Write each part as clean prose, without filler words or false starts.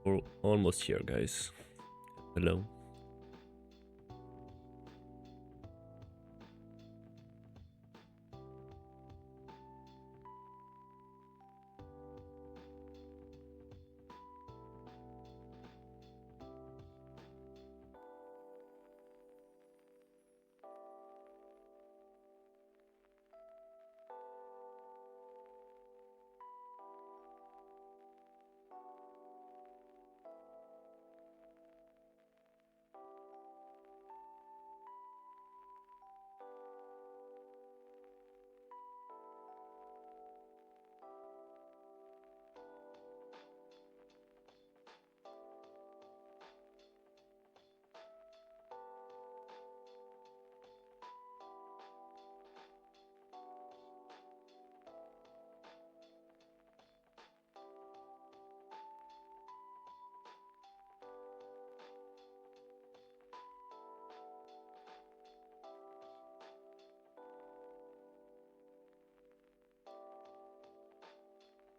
We're almost here, guys. Hello.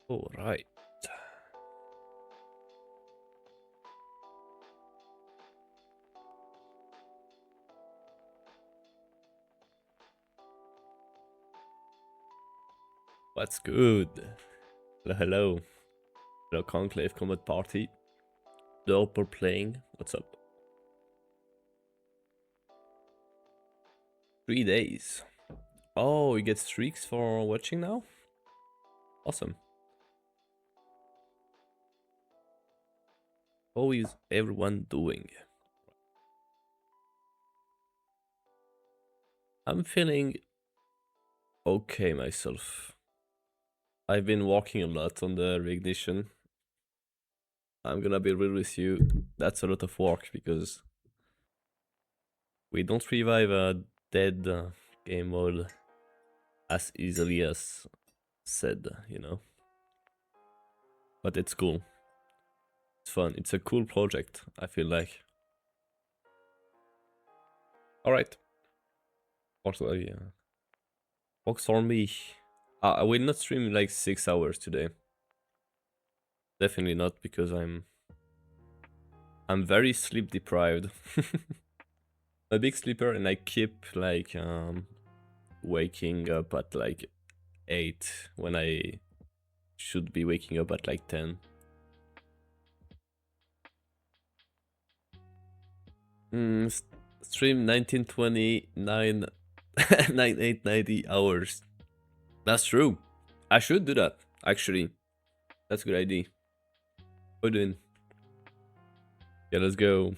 All right. What's good? Hello, hello. Hello, Conclave Combat Party. Doper playing. What's up? 3 days. Oh, you get streaks for watching now? Awesome. How is everyone doing? I'm feeling okay myself. I've been walking a lot on the reignition. I'm gonna be real with you. That's a lot of work because we don't revive a dead game mode as easily as said, you know. But it's cool. It's fun. It's a cool project, I feel like. Alright. Works for me. I will not stream like 6 hours today. Definitely not, because I'm very sleep deprived. I'm a big sleeper and I keep like waking up at like 8 when I should be waking up at like 10. Stream 1929 9890 hours. That's true. I should do that, actually. That's a good idea. What are you doing? Yeah, let's go.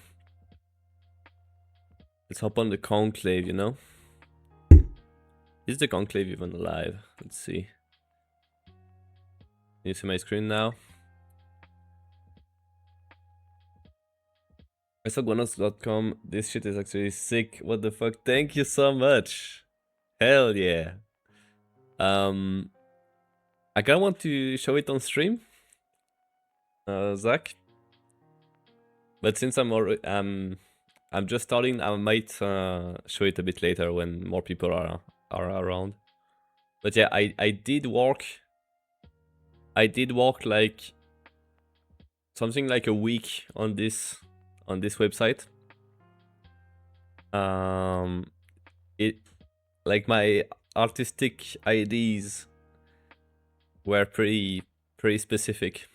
Let's hop on the conclave, you know? Is the conclave even alive? Let's see. Can you see my screen now? I saw Gwanox.com. This shit is actually sick. What the fuck? Thank you so much. Hell yeah. I kinda want to show it on stream, Zach. But since I'm already, I'm just starting, I might show it a bit later when more people are around. But yeah, I did work like something like a week on this website. It like my artistic ideas were pretty specific.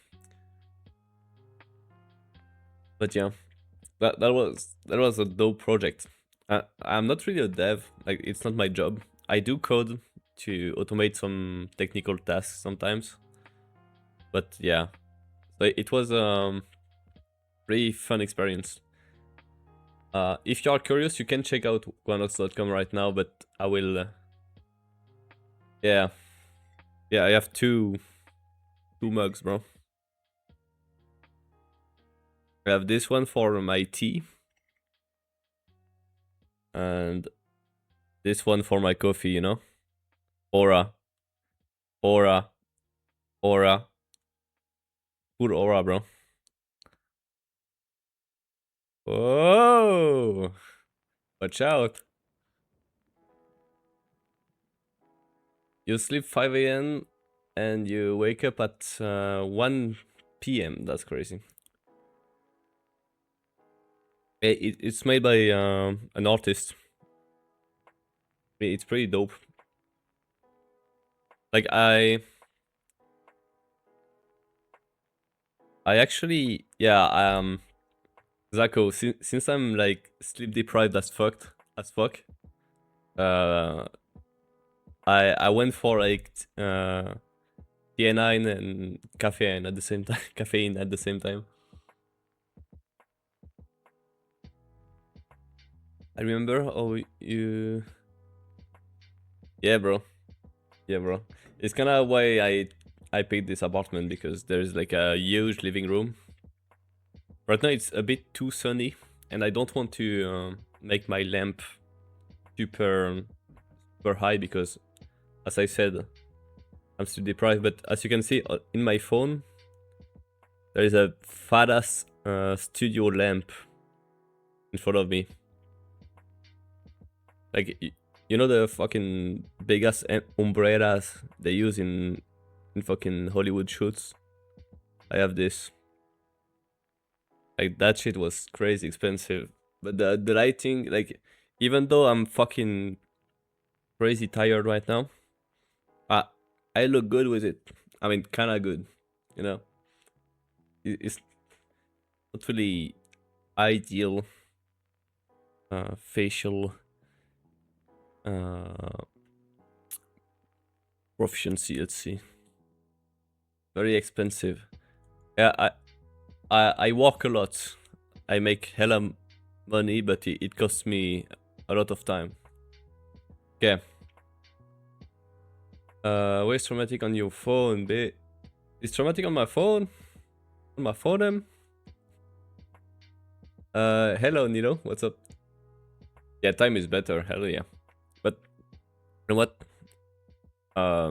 But yeah, that was a dope project. I'm not really a dev, like it's not my job. I do code to automate some technical tasks sometimes. But yeah, so it was pretty fun experience. If you are curious, you can check out Gwanox.com right now, but I will yeah, I have two mugs, bro. I have this one for my tea, and this one for my coffee, you know? Aura. Aura. Aura. Pure aura, bro. Whoa! Watch out. You sleep 5 a.m. and you wake up at 1 p.m. That's crazy. It's made by an artist. It's pretty dope. Like I actually, yeah, Zako, since I'm like sleep deprived as fuck, uh I went for like TN9 and caffeine at the same time. Caffeine at the same time. I remember. Oh, you. Yeah, bro. Yeah, bro. It's kind of why I picked this apartment, because there's like a huge living room. Right now it's a bit too sunny, and I don't want to make my lamp super super high, because, as I said, I'm still deprived. But as you can see in my phone, there is a fat ass studio lamp in front of me. Like, you know the fucking big ass umbrellas they use in fucking Hollywood shoots? I have this. Like, that shit was crazy expensive. But the lighting, like, even though I'm fucking crazy tired right now, I I look good with it. I mean, kind of good, you know. It's not really ideal facial uh proficiency. Let's see. Very expensive. Yeah, I walk a lot. I make hella money, but it costs me a lot of time. Okay. Where's traumatic on your phone, babe? Is traumatic on my phone? On my phone? Hello, Nilo. What's up? Yeah, time is better. Hell yeah. But you know what?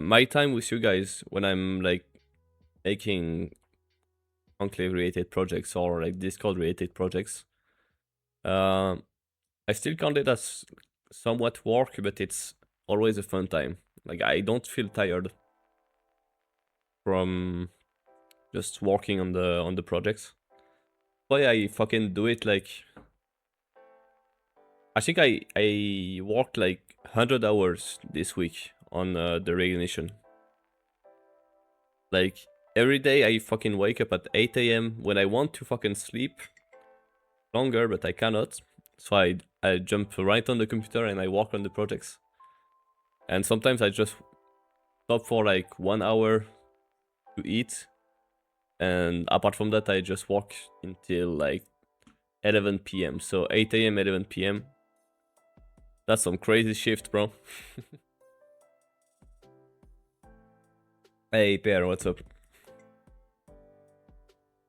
My time with you guys when I'm like making conclave related projects or like Discord related projects, uh, I still count it as somewhat work, but it's always a fun time. Like, I don't feel tired from just working on the projects. Why I fucking do it. Like, I think I worked like 100 hours this week on the Reignition. Like, every day I fucking wake up at 8 a.m. when I want to fucking sleep longer, but I cannot. So I jump right on the computer and I work on the projects. And sometimes I just stop for like 1 hour to eat. And apart from that, I just work until like 11 p.m. So 8 a.m., 11 p.m. That's some crazy shift, bro. Hey, Pierre, what's up?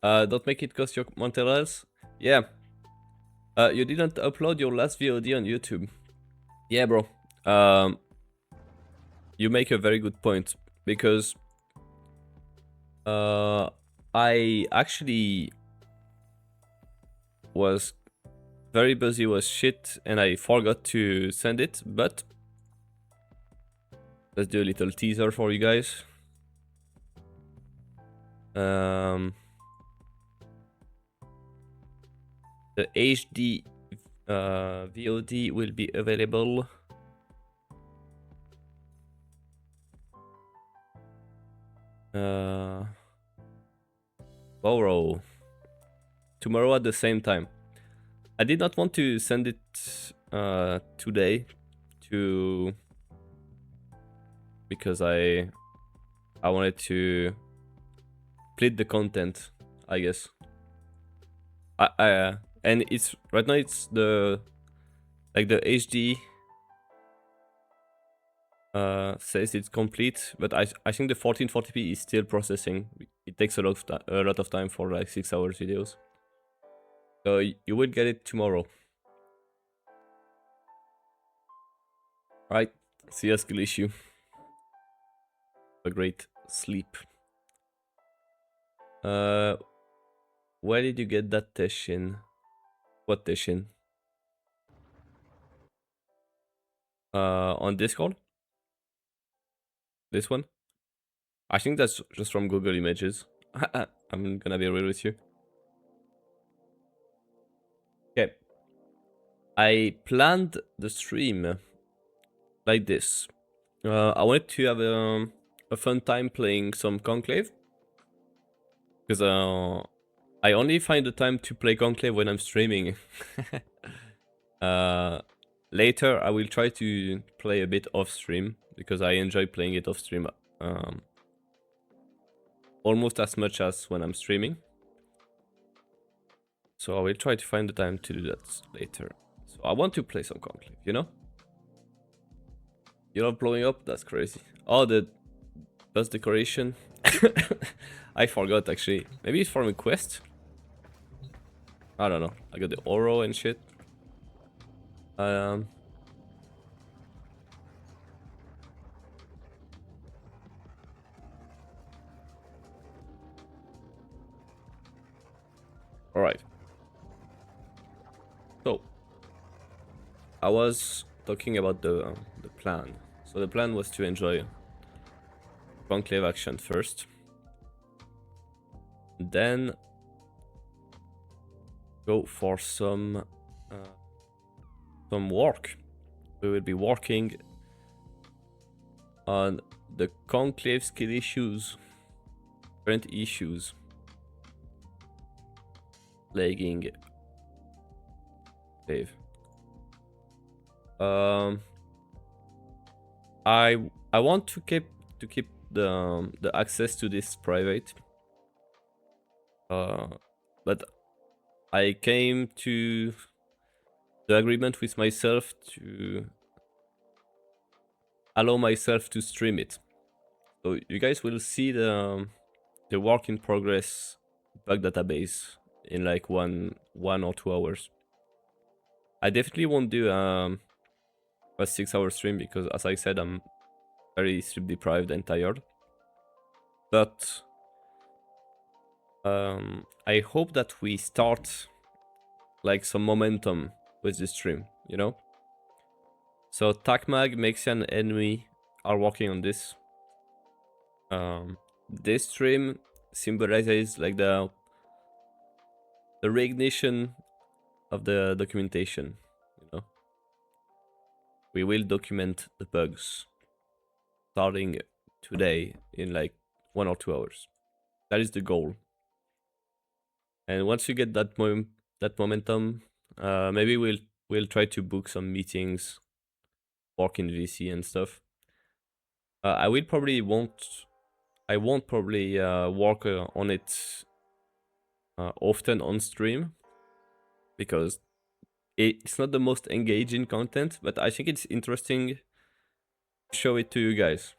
Don't make it cost your materials. Yeah. You didn't upload your last VOD on YouTube. Yeah, bro. Um, you make a very good point, because I actually was very busy with shit and I forgot to send it, but let's do a little teaser for you guys. The HD VOD will be available tomorrow at the same time. I did not want to send it today because I wanted to split the content, I guess. And it's right now it's the HD says it's complete, but I think the 1440p is still processing. It takes a lot of time for like 6 hours videos. So you will get it tomorrow. Right. See you, skill issue. A great sleep. Where did you get that Teshin? What Teshin? On Discord? This one? I think that's just from Google Images. I'm gonna be real with you. Okay. I planned the stream like this. I wanted to have a fun time playing some conclave, because I only find the time to play conclave when I'm streaming. Later, I will try to play a bit off stream because I enjoy playing it off stream almost as much as when I'm streaming. So I will try to find the time to do that later. So I want to play some conclave, you know? You're not blowing up? That's crazy. Oh, the bus decoration. I forgot actually. Maybe it's from a quest? I don't know. I got the oro and shit. Alright. So I was talking about the plan. So the plan was to enjoy conclave action first, then go for some work. We will be working on the conclave skill issues, current issues, lagging. Dave. I want to keep the access to this private. But I came to the agreement with myself to allow myself to stream it. So you guys will see the work in progress bug database in like one or 2 hours. I definitely won't do a 6-hour stream because, as I said, I'm very sleep deprived and tired. But I hope that we start like some momentum with this stream, you know? So Takmag, Mexian, and Enemy are working on this. This stream symbolizes like the reignition of the documentation, you know? We will document the bugs starting today in like 1 or 2 hours. That is the goal. And once you get that momentum, maybe we'll try to book some meetings, work in VC and stuff. I won't probably work on it often on stream because it's not the most engaging content, but I think it's interesting to show it to you guys.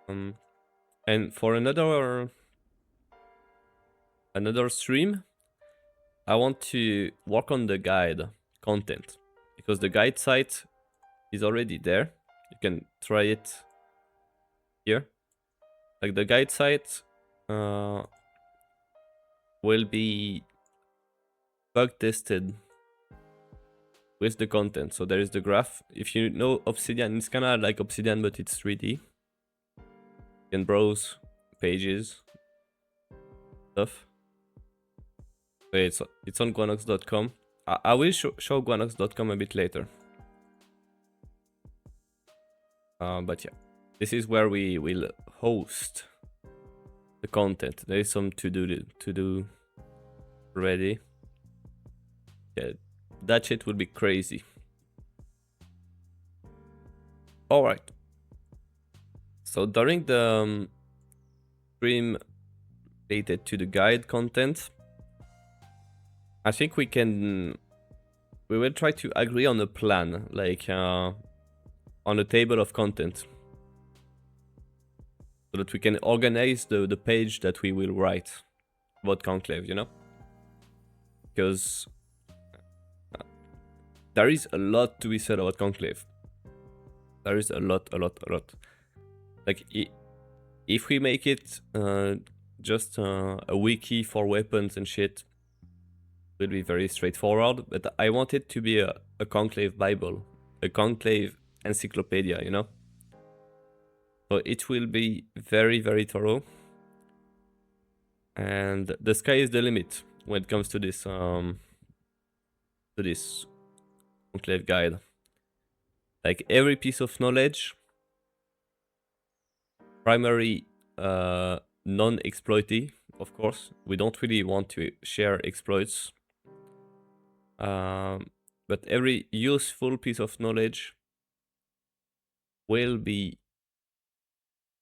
And for another stream, I want to work on the guide content because the guide site is already there. You can try it here. Like the guide site will be bug tested with the content. So there is the graph. If you know Obsidian, it's kind of like Obsidian, but it's 3D. You can browse pages, stuff. Okay, it's on Gwanox.com. I will show Gwanox.com a bit later. But yeah, this is where we will host the content. There is some to do already. Yeah, that shit would be crazy. All right. So during the stream related to the guide content, I think we will try to agree on a plan, like on a table of content, so that we can organize the page that we will write about conclave, you know? Because there is a lot to be said about conclave. There is a lot. Like, if we make it just a wiki for weapons and shit, it will be very straightforward. But I want it to be a conclave Bible, a conclave encyclopedia, you know? So it will be very, very thorough. And the sky is the limit when it comes to this to this conclave guide. Like every piece of knowledge, primary non-exploity, of course. We don't really want to share exploits. But every useful piece of knowledge will be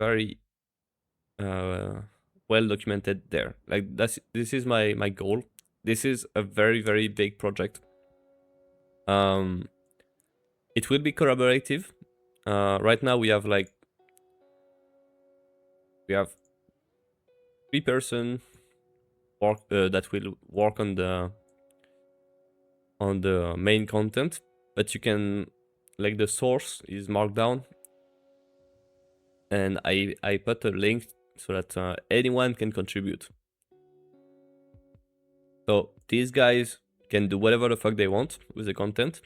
very well documented there. Like this is my goal. This is a very big project. It will be collaborative. Right now we have 3 person work that will work on the main content, but you can, like, the source is marked down, and I put a link so that anyone can contribute. So these guys can do whatever the fuck they want with the content,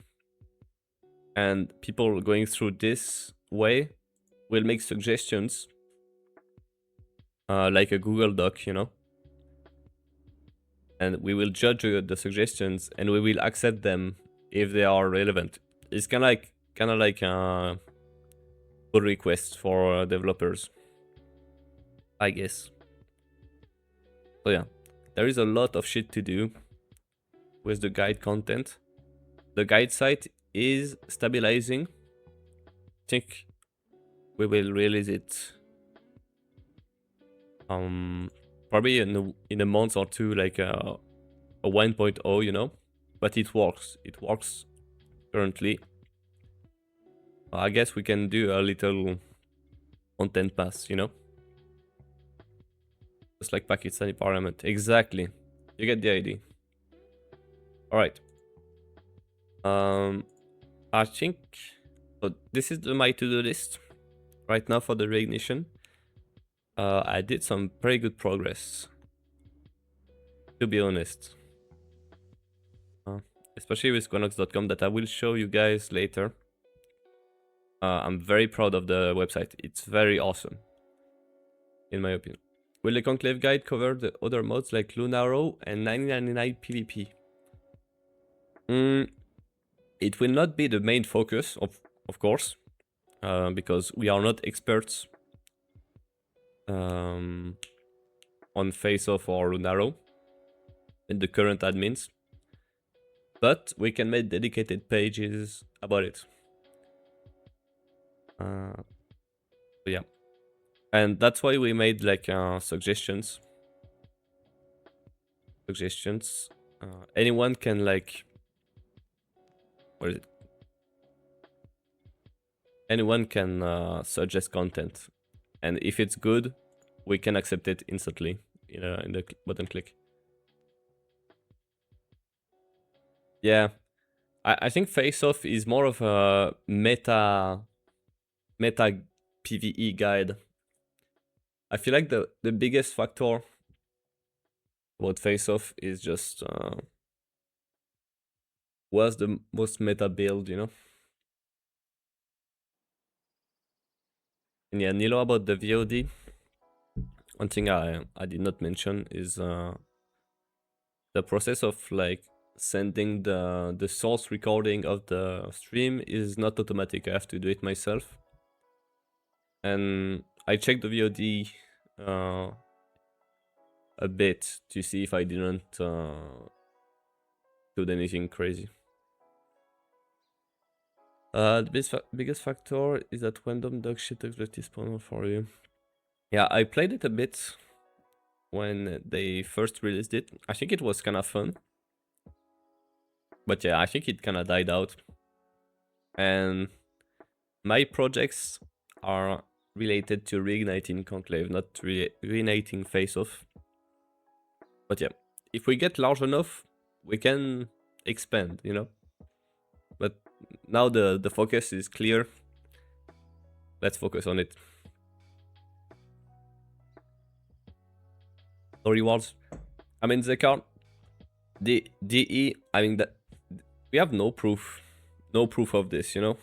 and people going through this way will make suggestions, like a Google Doc, you know, and we will judge the suggestions and we will accept them if they are relevant. It's kind of like a pull request for developers, I guess. So yeah, there is a lot of shit to do with the guide content. The guide site is stabilizing. I think we will release it probably in a month or two, like a 1.0, you know, but it works currently. I guess we can do a little content pass, you know, just like Pakistani parliament. Exactly, you get the idea. All right. I think this is my to-do list right now for the reignition. I did some pretty good progress, to be honest. Especially with Gwanox.com, that I will show you guys later. I'm very proud of the website. It's very awesome, in my opinion. Will the Conclave guide cover the other mods like Lunaro and 999 PvP? It will not be the main focus, of course, because we are not experts on Face-Off or Lunaro in the current admins. But we can make dedicated pages about it. Yeah, and that's why we made like suggestions. Anyone can, like, what is it? Anyone can suggest content, and if it's good, we can accept it instantly in the button click. Yeah, I think Face-Off is more of a meta PvE guide. I feel like the biggest factor about Face-Off is just what's the most meta build, you know? And yeah, Nilo, about the VOD, one thing I did not mention is the process of, like, sending the source recording of the stream is not automatic. I have to do it myself. And I checked the VOD a bit to see if I didn't do anything crazy. The biggest factor is that random dog shit explosive spawner for you. Yeah, I played it a bit when they first released it. I think it was kind of fun. But yeah, I think it kind of died out. And my projects are related to reigniting Conclave, not reigniting Face-Off. But yeah, if we get large enough, we can expand, you know? But now the focus is clear. Let's focus on it. No rewards. I mean, they can't. The DE, I mean, that we have no proof of this, you know?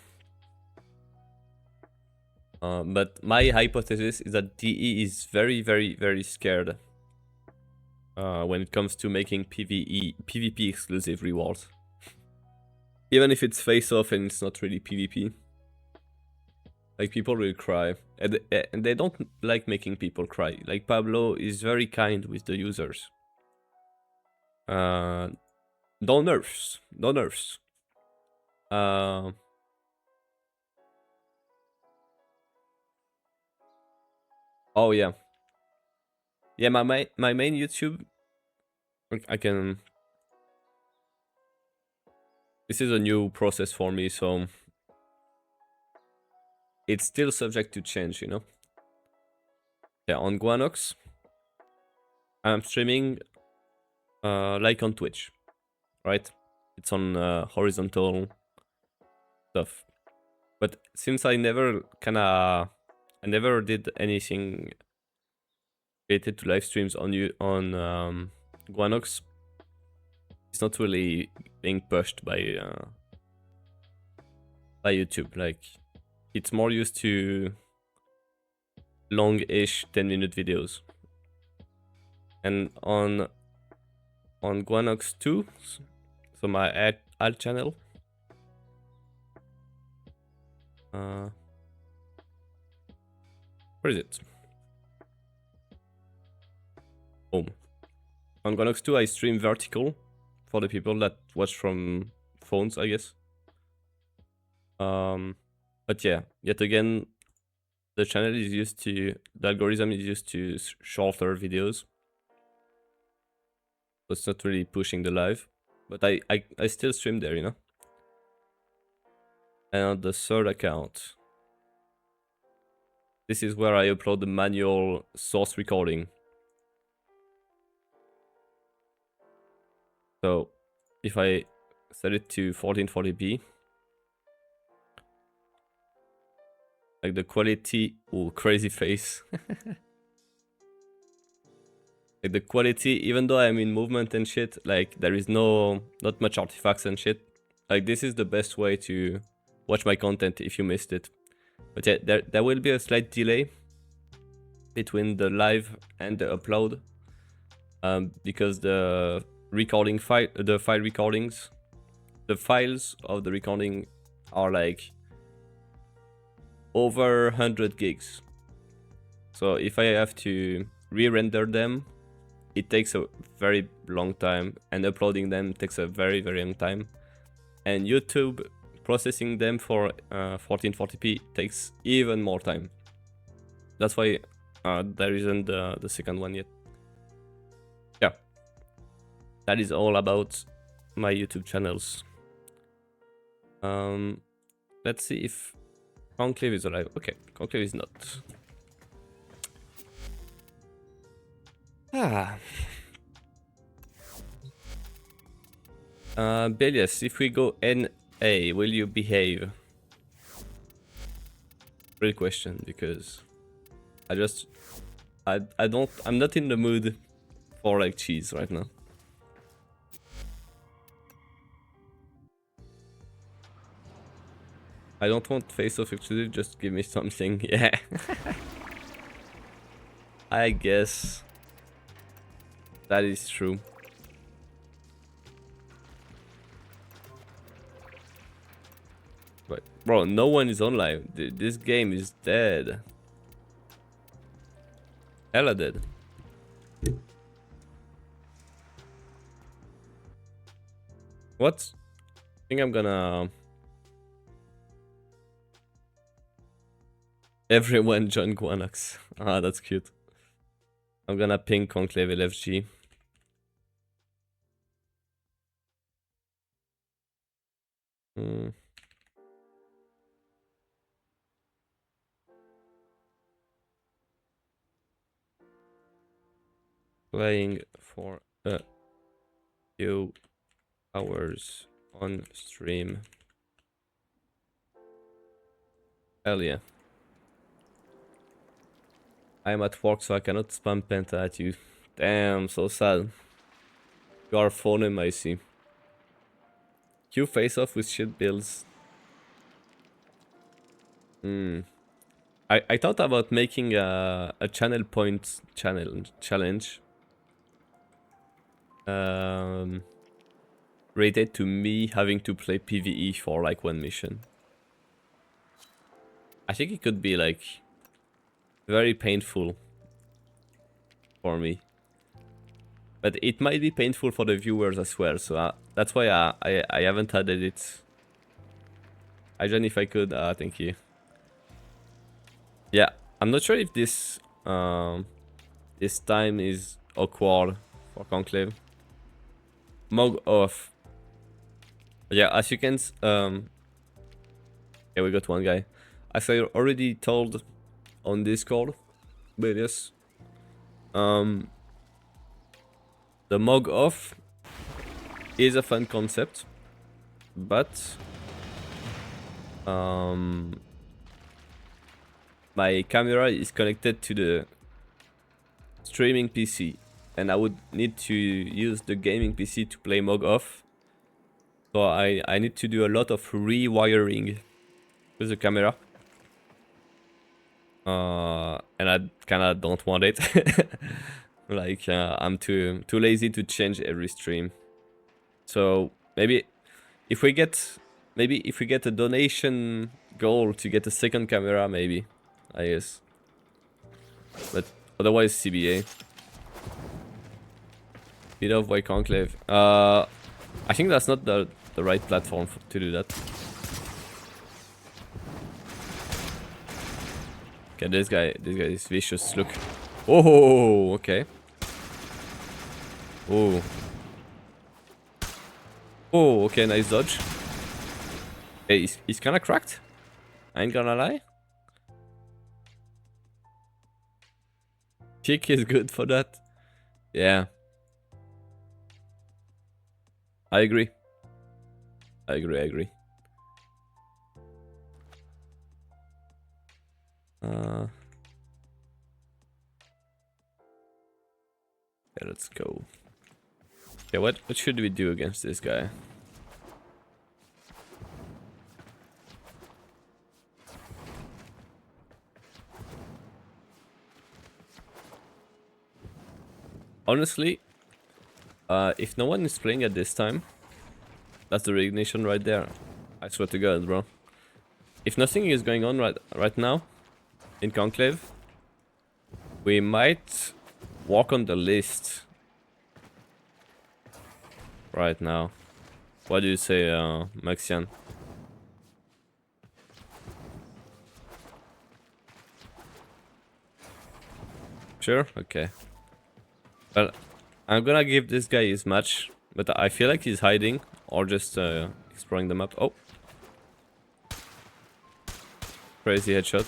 But my hypothesis is that DE is very scared when it comes to making PvP exclusive rewards. Even if it's face-off and it's not really PvP. Like, people will cry. And they don't like making people cry. Like, Pablo is very kind with the users. No nerfs. No nerfs. Oh, yeah. Yeah, my main YouTube... I can... This is a new process for me, so... It's still subject to change, you know? Yeah, on Gwanox, I'm streaming like on Twitch, right? It's on horizontal stuff. But since I never did anything related to live streams on Gwanox, it's not really being pushed by YouTube. Like, it's more used to long-ish 10-minute videos. And on Gwanox 2, so my alt channel, where is it? Boom. On Gwanox 2, I stream vertical for the people that watch from phones, I guess. But yeah, yet again, the channel is used to, the algorithm is used to shorter videos. So it's not really pushing the live. But I still stream there, you know? And on the third account, this is where I upload the manual source recording. So if I set it to 1440p, like the quality, oh, crazy face. Like the quality, even though I'm in movement and shit, like there is not much artifacts and shit. Like, this is the best way to watch my content if you missed it. But yeah, there will be a slight delay between the live and the upload, because the files of the recording are like over 100 gigs. So if I have to re-render them, it takes a very long time, and uploading them takes a very, very long time. And YouTube processing them for 1440p takes even more time. That's why there isn't the second one yet. Yeah, that is all about my YouTube channels. Let's see if Conclave is alive. Okay, Conclave is not. Belias, if we go NA, will you behave? Real question, because I'm not in the mood for like cheese right now. I don't want face-off exclusive, just give me something, yeah. I guess that is true. But bro, no one is online. This game is dead. Hella dead. What? I think I'm gonna... Everyone join Gwanox. Ah, that's cute. I'm gonna ping Conclave LFG. Playing for a few hours on stream. Hell yeah. I'm at work, so I cannot spam penta at you. Damn, so sad. You are phoneme, I see. Q face off with shit builds. I thought about making a channel point challenge. related to me having to play PvE for like one mission. I think it could be like very painful for me. But it might be painful for the viewers as well, so that's why I haven't added it. Hi Jen, if I could, thank you. Yeah, I'm not sure if this this time is awkward for conclave. Mog off. Yeah, as you can yeah, we got one guy. As I already told on Discord, but yes. The mog off is a fun concept, but my camera is connected to the streaming PC, and I would need to use the gaming PC to play mog off. So I need to do a lot of rewiring with the camera. And I kinda don't want it. Like I'm too lazy to change every stream. So maybe if we get a donation goal to get a second camera, maybe, I guess. But otherwise CBA. Bit of Y conclave. I think that's not the right platform to do that. Okay, this guy is vicious. Look. Oh, okay. Oh. Oh, okay, nice dodge. Hey, he's kinda cracked. I ain't gonna lie. Kick is good for that. Yeah. I agree. I agree. Yeah, let's go. Okay, what should we do against this guy? Honestly, if no one is playing at this time, that's the reignition right there. I swear to God, bro. If nothing is going on right now in conclave, we might walk on the list right now. What do you say, Maxian? Sure? Okay. Well, I'm gonna give this guy his match, but I feel like he's hiding or just exploring the map. Oh. Crazy headshot.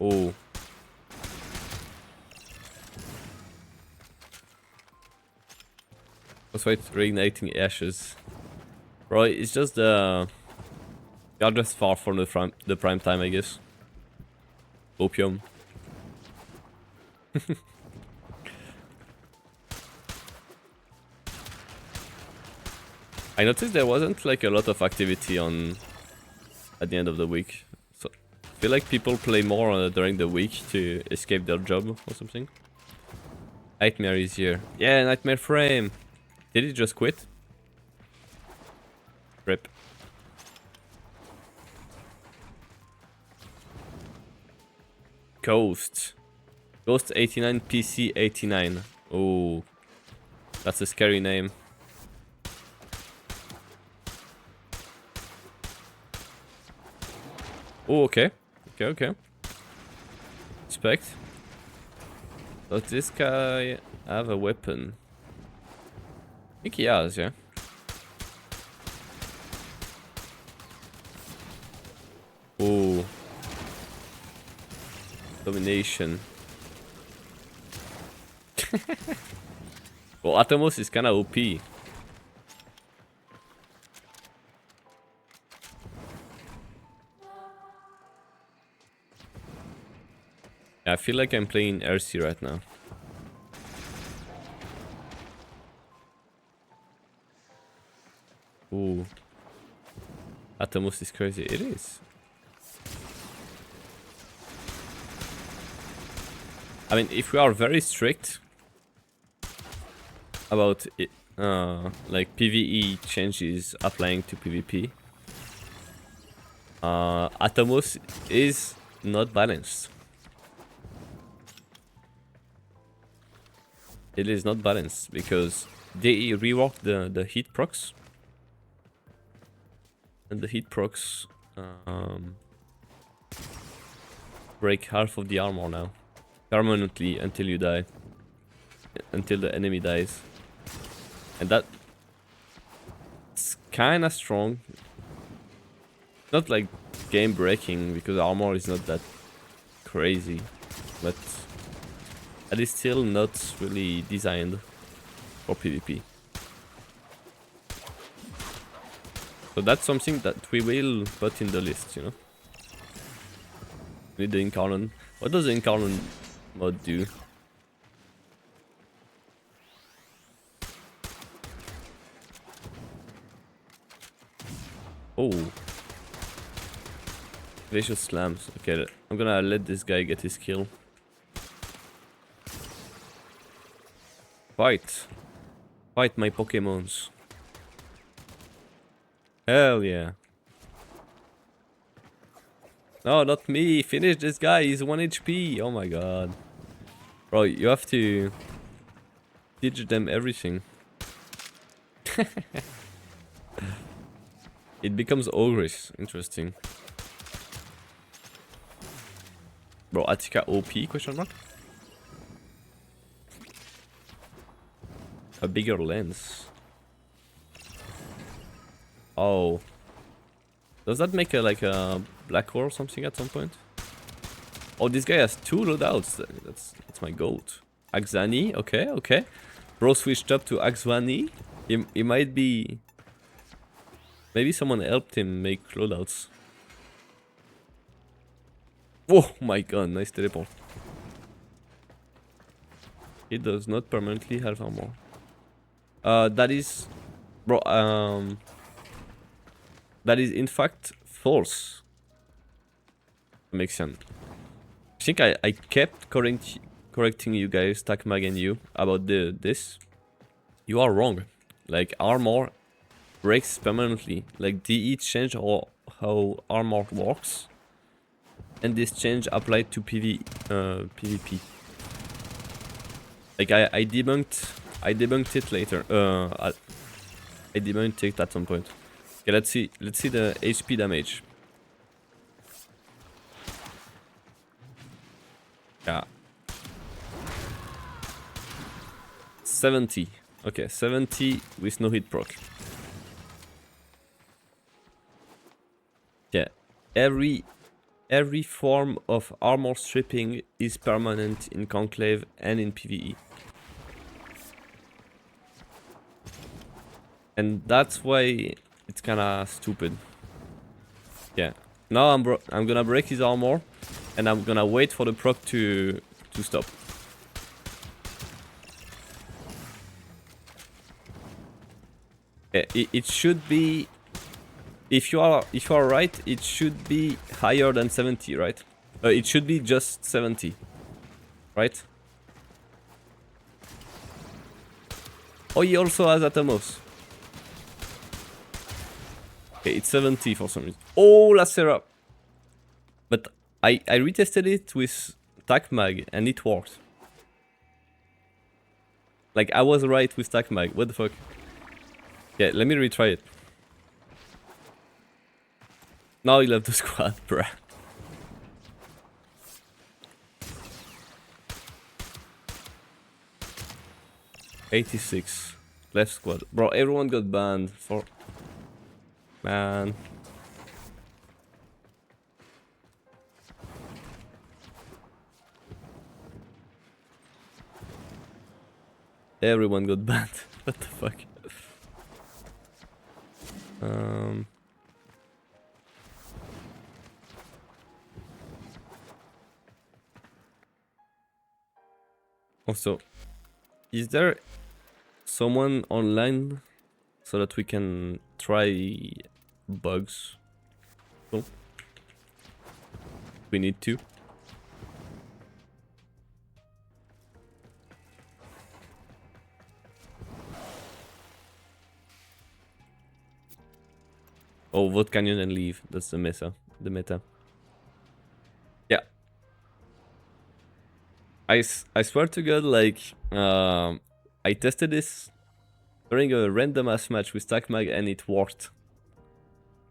Oh. That's why it's reigniting ashes. Bro, it's just you're just far from the prime time, I guess. Opium. I noticed there wasn't like a lot of activity on at the end of the week. So I feel like people play more during the week to escape their job or something. Nightmare is here. Yeah, Nightmare frame. Did he just quit? Rip. Ghost. Ghost 89 PC 89. Oh, that's a scary name. Oh, okay. Okay. Respect. Does this guy have a weapon? I think he has, yeah. Oh. Domination. Well, Atomos is kinda OP. I feel like I'm playing RC right now. Ooh. Atomos is crazy. It is. I mean, if we are very strict, about it, like PvE changes applying to PvP. Atomos is not balanced. It is not balanced because they reworked the heat procs. And the heat procs break half of the armor now. Permanently until you die. Until the enemy dies. And that's kinda strong. Not like game breaking because armor is not that crazy. But it is still not really designed for PvP. So that's something that we will put in the list, you know. Need the Incarnon. What does the Incarnon mod do? Oh. Vicious slams. Okay, I'm gonna let this guy get his kill. Fight. Fight my Pokemons. Hell yeah. No, not me. Finish this guy. He's 1 HP. Oh my god. Bro, you have to teach them everything. It becomes ogreish. Interesting. Bro, Attica OP? Question mark? A bigger lens. Oh. Does that make a like a black hole or something at some point? Oh, this guy has 2 loadouts. That's my goat. Axani, okay, okay. Bro switched up to Axwani. He might be. Maybe someone helped him make loadouts. Oh my god, nice teleport. He does not permanently have armor. That is, bro. That is in fact false. Makes sense. I think I kept correcting you guys, Takmag and you, about this. You are wrong. Like armor breaks permanently. Like DE change or how armor works. And this change applied to PvP. Like I debunked it later. I debunked it at some point. Okay, let's see the HP damage. Yeah. 70. Okay, 70 with no hit proc. Yeah. Every form of armor stripping is permanent in conclave and in PvE. And that's why it's kinda stupid. Yeah. Now I'm gonna break his armor and I'm gonna wait for the proc to stop. Yeah, it should be, if you are right, it should be higher than 70, right? It should be just 70, right? Oh, he also has Atomos. Okay, it's 70 for some reason. Oh, Lacera. But I retested it with Takmag and it worked. Like I was right with Takmag. What the fuck? Yeah, let me retry it. Now he left the squad, bruh. $86 left squad. Bro, everyone got banned for... Man. Everyone got banned. What the fuck? Also, is there someone online so that we can try bugs? Oh. We need to. Oh, vote canyon and leave. That's the meta. The meta. Yeah. I swear to God, like, I tested this during a random ass match with StackMag and it worked.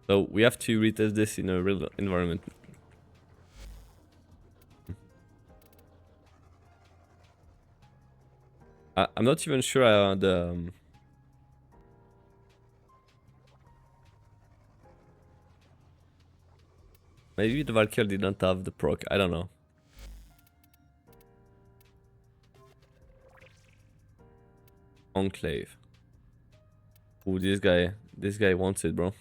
So we have to retest this in a real environment. I'm not even sure maybe the Valkyrie didn't have the proc, I don't know. Conclave. Ooh, this guy wants it, bro.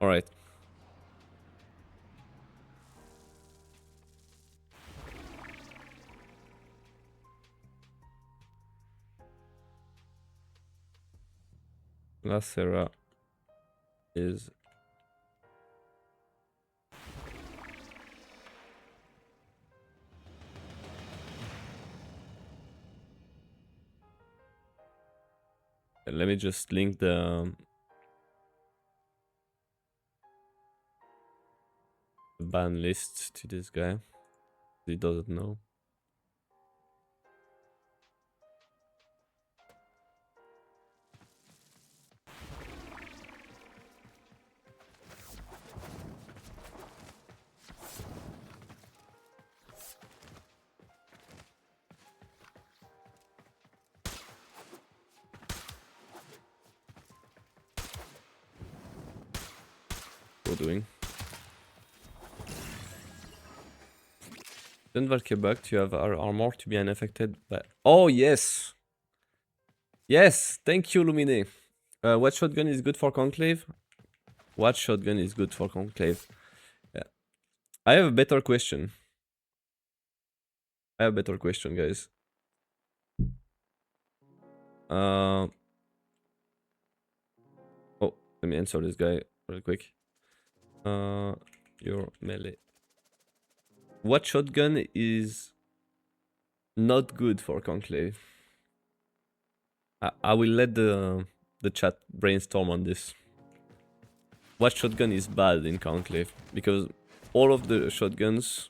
Alright. Lacera is... Let me just link the ban list to this guy. He doesn't know. What we're doing. Send Valkyrie back to have our armor to be unaffected by... Oh, yes! Yes! Thank you, Lumine. What shotgun is good for conclave? What shotgun is good for conclave? Yeah. I have a better question. Guys. Oh, let me answer this guy real quick. Your melee. What shotgun is not good for conclave? I will let the chat brainstorm on this. What shotgun is bad in conclave? Because all of the shotguns,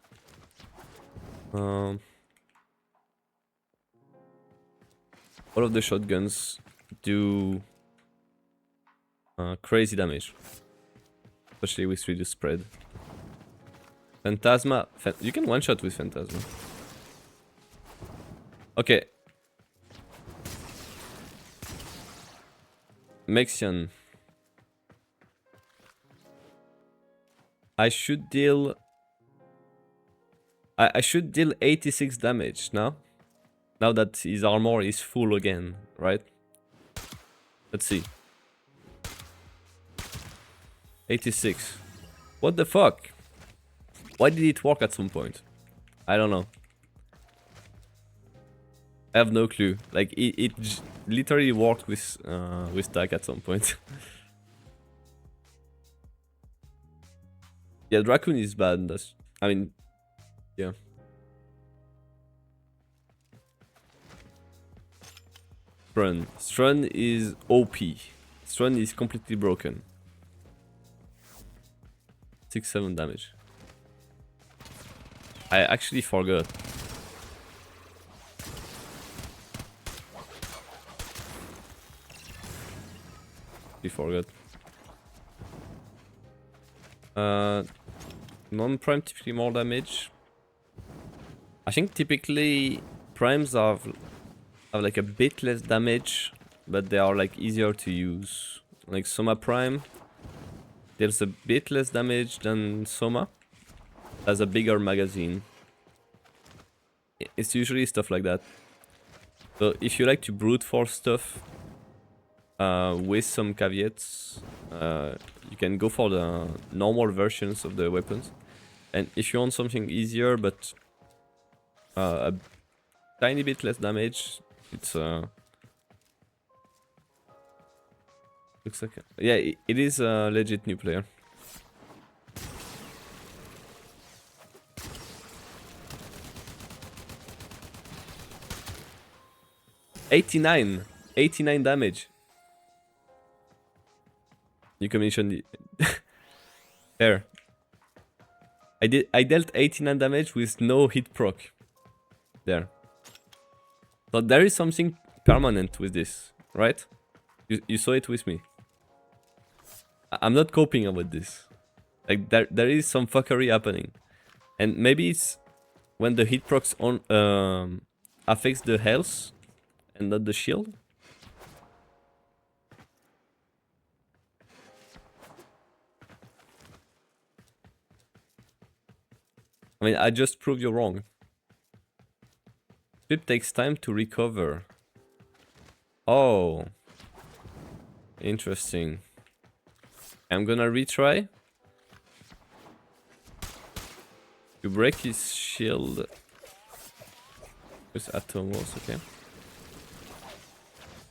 all of the shotguns do crazy damage, especially with reduced spread. Phantasma, you can one shot with Phantasma. Okay. Mexian. I should deal... I should deal 86 damage now. Now that his armor is full again, right? Let's see. 86. What the fuck? Why did it work at some point? I don't know. I have no clue. Like, it literally worked with Stack at some point. Yeah, Raccoon is bad. I mean, yeah. Strun is OP. Strun is completely broken. 6-7 damage. I actually forgot. We forgot. Non-prime typically more damage. I think typically primes have like a bit less damage, but they are like easier to use. Like Soma Prime, there's a bit less damage than Soma. Has a bigger magazine. It's usually stuff like that. So if you like to brute force stuff with some caveats, you can go for the normal versions of the weapons. And if you want something easier but a tiny bit less damage, it's looks like yeah, it is a legit new player. $89 damage. You commission the there. I dealt 89 damage with no hit proc. There. So there is something permanent with this, right? You saw it with me. I'm not coping with this. Like there is some fuckery happening. And maybe it's when the hit procs on affects the health and not the shield. I mean, I just proved you wrong. Sweep takes time to recover. Oh. Interesting. I'm gonna retry. You break his shield. With Atomos, okay.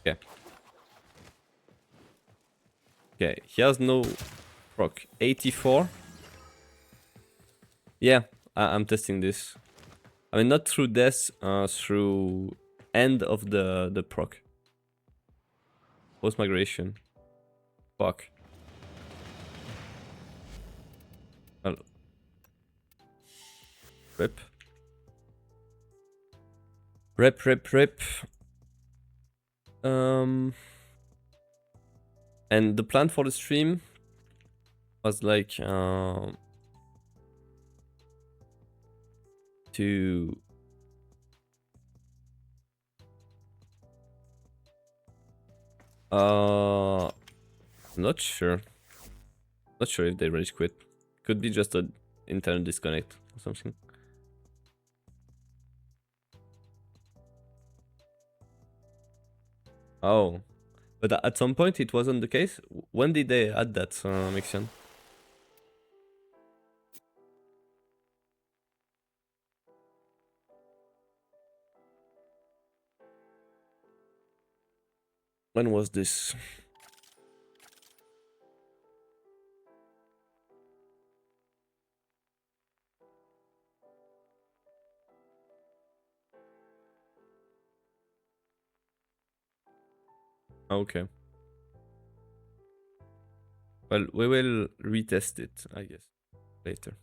Okay. Okay, he has no proc. 84. Yeah, I'm testing this. I mean, not through death, through end of the proc. Post migration. Fuck. Well, rip. Rip. And the plan for the stream was like to I'm not sure. Not sure if they rage quit. Could be just an internet disconnect or something. Oh, but at some point it wasn't the case. When did they add that, Mixion? When was this? Okay. Well, we will retest it, I guess, later.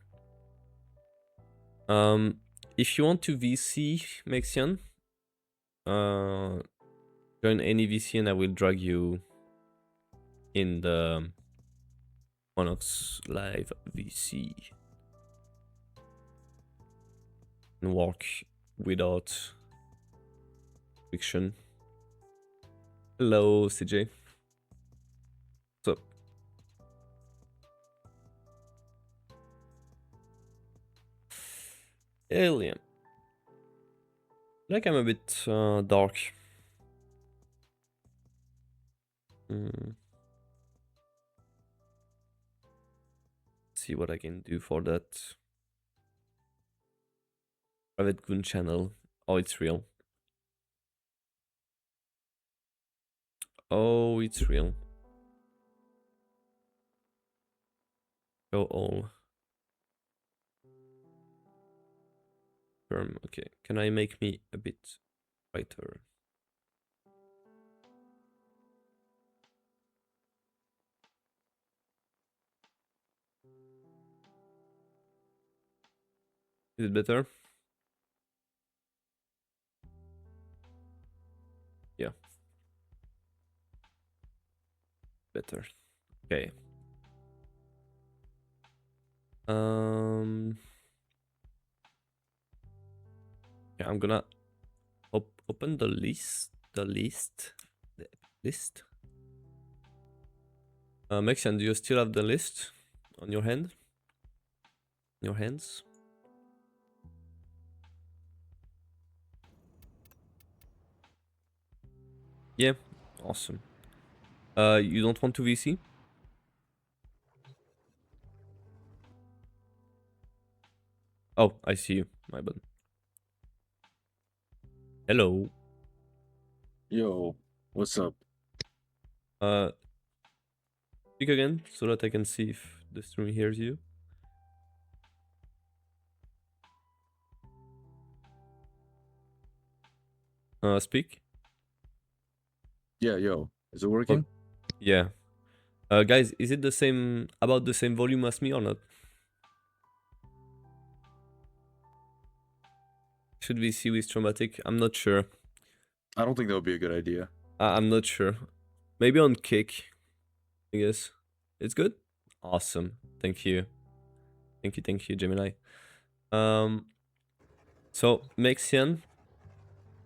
If you want to VC, Mexian, join any VC and I will drag you in the Gwanox live VC and work without friction. Hello, CJ. What's up? Alien. Like I'm a bit dark. See what I can do for that. Private Goon channel. Oh, it's real. Oh, it's real. Go all. Firm. Okay. Can I make me a bit brighter? Is it better? Yeah. Better. Okay. Yeah, I'm gonna open the list. The list. Mexian, do you still have the list on your hand? Your hands? Yeah. Awesome. You don't want to VC? Oh, I see you. My bad. Hello. Yo, what's up? Speak again so that I can see if the stream hears you. Speak. Yeah, yo, is it working? Yeah. Guys, is it the same, about the same volume as me or not? Should we see with traumatic? I'm not sure. I don't think that would be a good idea. I'm not sure. Maybe on kick, I guess. It's good? Awesome. Thank you. Thank you, Gemini. So Mexian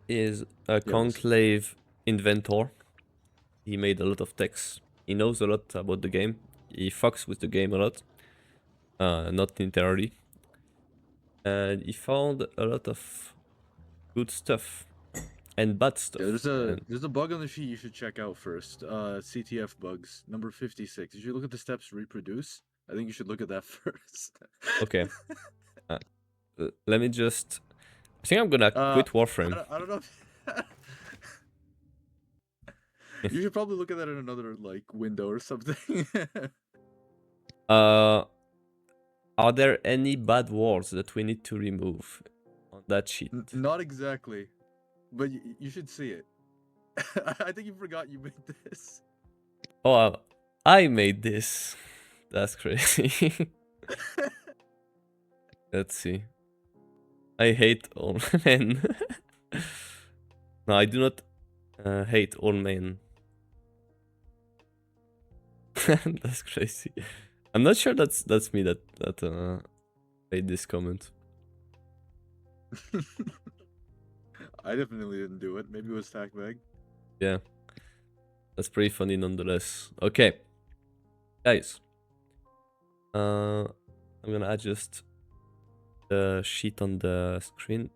is a Yeah, conclave inventor. He made a lot of techs. He knows a lot about the game. He fucks with the game a lot. Not entirely. And he found a lot of good stuff and bad stuff. yeah, And there's a bug on the sheet you should check out first. CTF bugs, number 56. You should look at the steps to reproduce. I think you should look at that first. okay. Let me just... I think I'm gonna quit Warframe. I don't know. You should probably look at that in another like window or something. Are there any bad words that we need to remove on that sheet? Not exactly, but you should see it. I think you forgot you made this. Oh, I made this. That's crazy. Let's see. I hate all men. No, I do not hate all men. That's crazy. I'm not sure that's me that made this comment. I definitely didn't do it. Maybe it was Tackbag. Yeah. That's pretty funny nonetheless. Okay. Guys. I'm gonna adjust the sheet on the screen.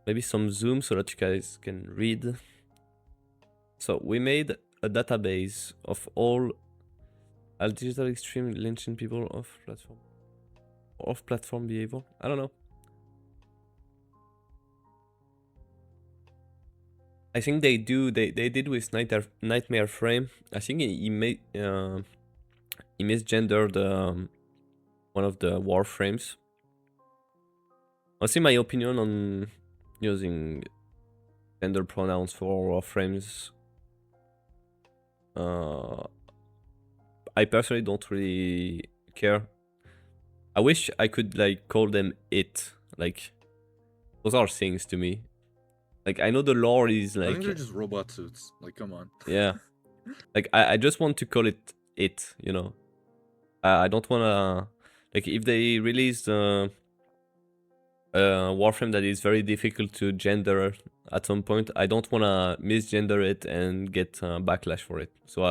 Maybe some zoom so that you guys can read. So we made a database of all digital extreme lynching people off platform behavior. I don't know. I think they did with Nightmare Frame. I think he misgendered one of the warframes. I'll see my opinion on using gender pronouns for warframes. I personally don't really care. I wish I could like call them it. Like those are things to me. Like I know the lore is like I think they're just robot suits. Like, come on. yeah. Like I just want to call it it, you know. I don't wanna like if they release a warframe that is very difficult to gender at some point, I don't wanna misgender it and get backlash for it. So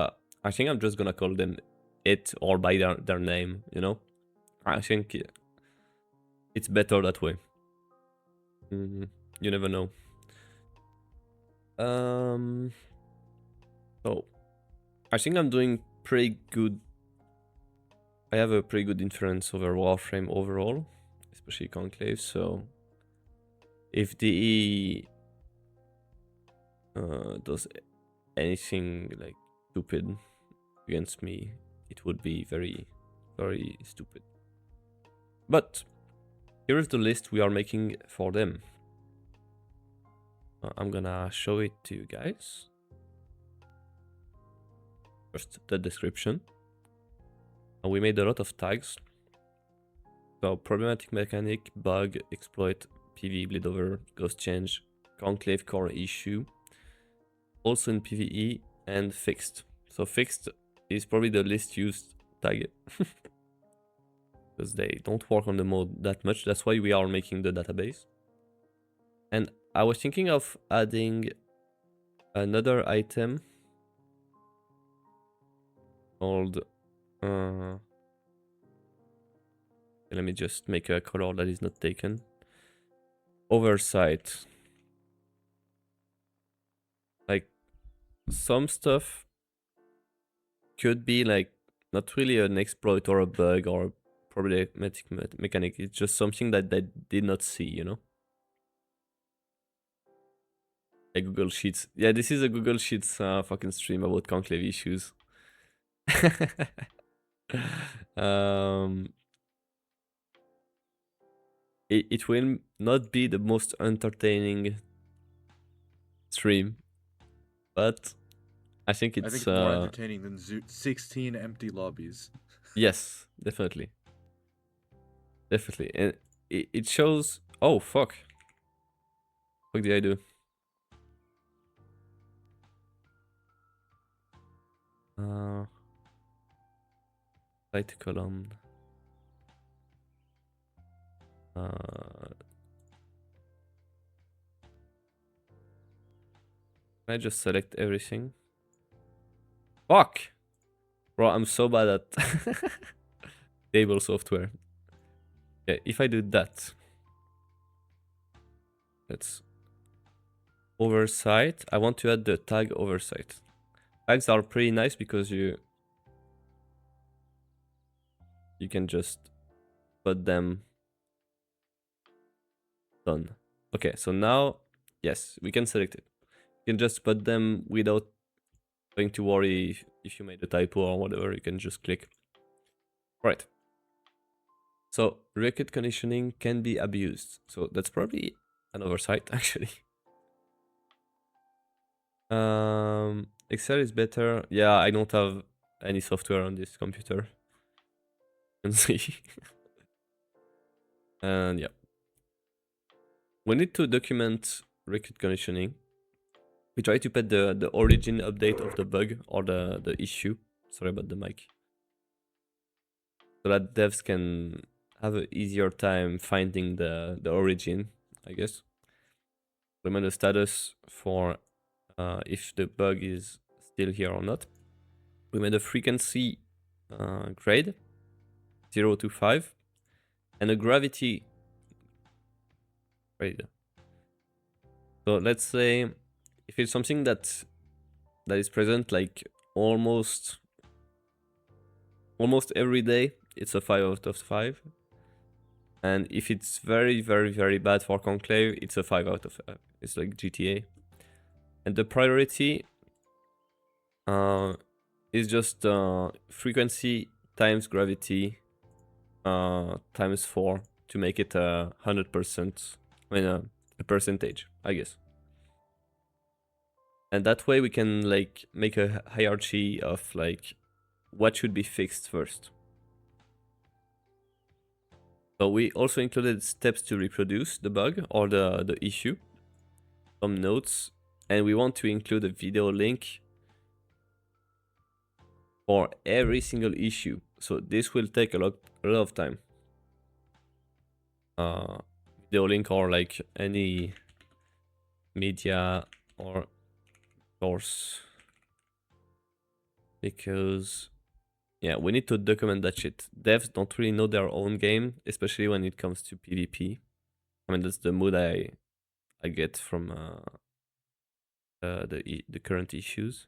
I think I'm just gonna call them it or by their name, you know. I think it's better that way. You never know. So I think I'm doing pretty good. I have a pretty good inference over Warframe overall, especially Conclave. So if DE does anything like stupid against me, it would be very, very stupid. But here is the list we are making for them. I'm gonna show it to you guys. First, the description. We made a lot of tags. So, problematic mechanic, bug, exploit, PvE bleed over, ghost change, conclave core issue. Also in PvE and fixed. So, fixed is probably the least used tag. Because they don't work on the mode that much. That's why we are making the database. And I was thinking of adding another item called let me just make a color that is not taken. Oversight. Like some stuff could be like not really an exploit or a bug or a problematic mechanic. It's just something that they did not see, you know. Like Google Sheets. Yeah, this is a Google Sheets fucking stream about conclave issues. It will not be the most entertaining stream, but I think I think it's it's more entertaining than 16 empty lobbies. yes, definitely. Definitely. And it shows oh fuck. What did I do? Light column. Can I just select everything? Fuck! Bro, I'm so bad at table software. Yeah, if I do that, let's oversight. I want to add the tag oversight. Tags are pretty nice because you can just put them done. Okay, so now yes, we can select it. You can just put them without having to worry if you made a typo or whatever. You can just click. Right. So record conditioning can be abused. So that's probably an oversight actually. Excel is better. Yeah, I don't have any software on this computer. You can see. And yeah. We need to document record conditioning. We try to put the origin update of the bug or the issue. Sorry about the mic. So that devs can have an easier time finding the origin, I guess. We made a status for if the bug is still here or not. We made a frequency grade 0 to 5 and a gravity grade. So let's say if it's something that is present like almost every day, it's a 5 out of 5. And if it's very, very, very bad for conclave, it's a 5 out of 5. It's like GTA. And the priority is just frequency times gravity times 4 to make it 100%. I mean, a percentage, I guess. And that way we can like make a hierarchy of like what should be fixed first. So we also included steps to reproduce the bug or the issue, some notes, and we want to include a video link for every single issue. So this will take a lot of time. Video link or like any media or source, because yeah, we need to document that shit. Devs don't really know their own game, especially when it comes to PvP. I mean, that's the mood I get from the current issues.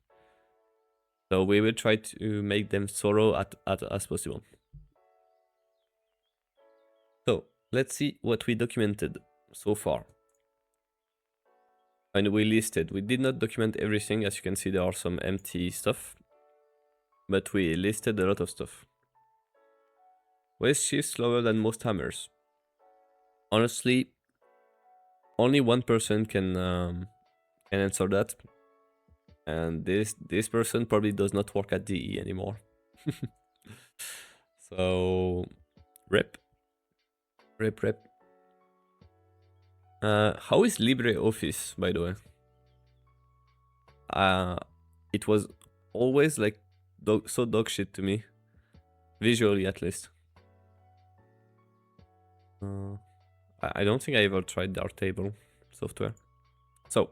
So we will try to make them thorough as possible. So let's see what we documented so far. And we listed. We did not document everything. As you can see, there are some empty stuff. But we listed a lot of stuff. Why is she slower than most hammers? Honestly, only one person can answer that. And this person probably does not work at DE anymore. So, rip. Rip. How is LibreOffice, by the way? It was always like so dog shit to me, visually at least. I don't think I ever tried Darktable software. So,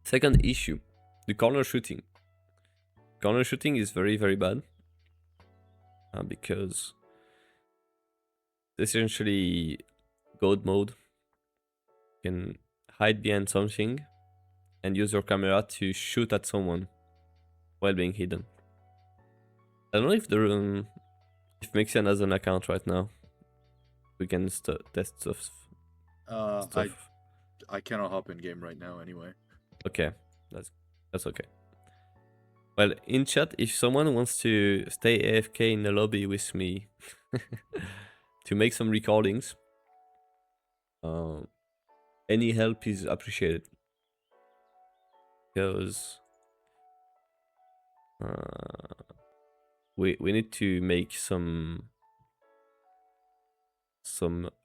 second issue, the corner shooting. Corner shooting is very, very bad because essentially God mode. You can hide behind something and use your camera to shoot at someone while being hidden. I don't know if if Mixian has an account right now. We can test stuff. I cannot hop in game right now anyway. Okay, that's okay. Well, in chat, if someone wants to stay AFK in the lobby with me to make some recordings, any help is appreciated. Because We need to make some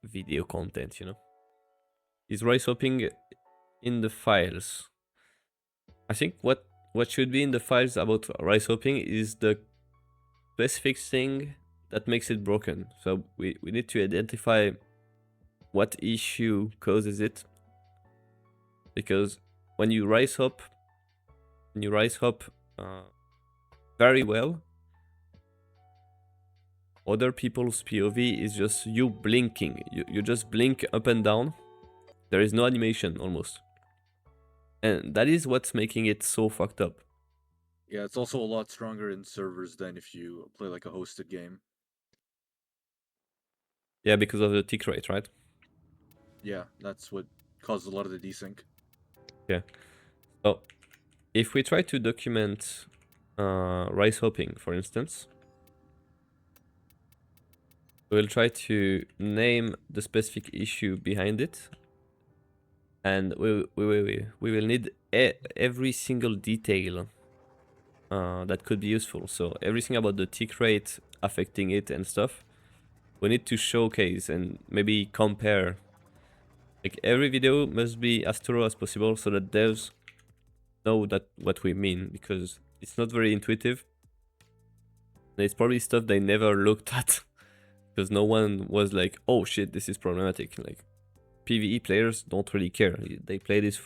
video content, you know. Is rice hopping in the files? I think what should be in the files about rice hopping is the specific thing that makes it broken. So we need to identify what issue causes it, because when you rice hop very well, other people's POV is just you blinking. You just blink up and down. There is no animation almost. And that is what's making it so fucked up. Yeah, it's also a lot stronger in servers than if you play like a hosted game. Yeah, because of the tick rate, right? Yeah, that's what causes a lot of the desync. Yeah. So if we try to document rice hopping, for instance, we'll try to name the specific issue behind it, and we will need every single detail that could be useful. So everything about the tick rate affecting it and stuff, we need to showcase and maybe compare. Like every video must be as thorough as possible so that devs know that what we mean, because it's not very intuitive. And it's probably stuff they never looked at because no one was like, oh shit, this is problematic. Like PvE players don't really care. They play this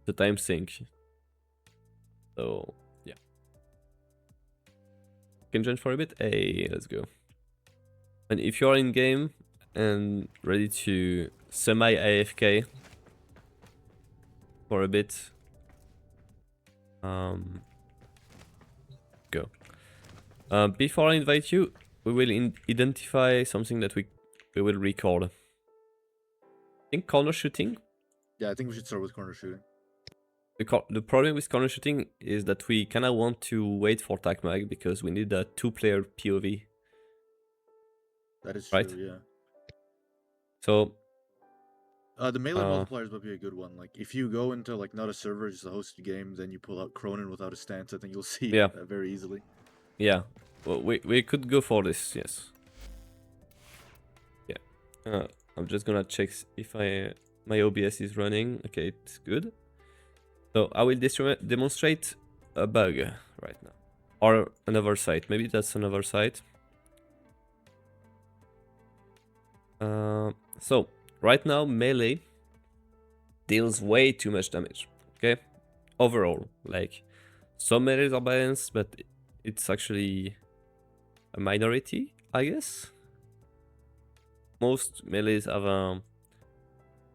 the time sink. So yeah. Can join for a bit? Hey, let's go. And if you're in game and ready to semi AFK for a bit, go. Before I invite you, we will identify something that we will record. I think corner shooting. Yeah, I think we should start with corner shooting. The problem with corner shooting is that we kind of want to wait for TACMAG because we need a 2-player POV. That is Right? true, yeah. So The melee multipliers would be a good one. Like, if you go into, like, not a server, just a hosted game, then you pull out Cronin without a stance, I think you'll see yeah, very easily. yeah. Well, we could go for this, yes. Yeah. I'm just gonna check if my OBS is running. Okay, it's good. So I will demonstrate a bug right now. Or another site. Maybe that's another site. So right now melee deals way too much damage. Okay, overall, like some melees are balanced, but it's actually a minority, I guess. Most melees have a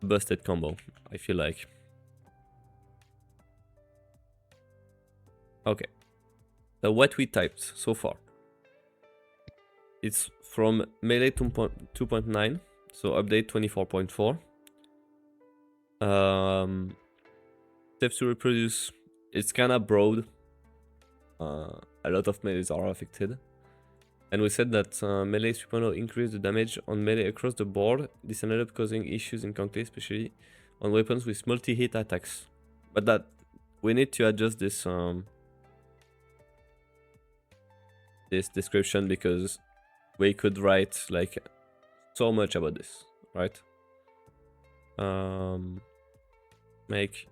busted combo, I feel like. Okay, so what we typed so far, it's from melee 2.9, so update 24.4. Steps to reproduce, it's kind of broad. A lot of melees are affected. And we said that melee 3.0 increased the damage on melee across the board. This ended up causing issues in conclave, especially on weapons with multi-hit attacks. But that we need to adjust this this description because we could write like so much about this, right? Make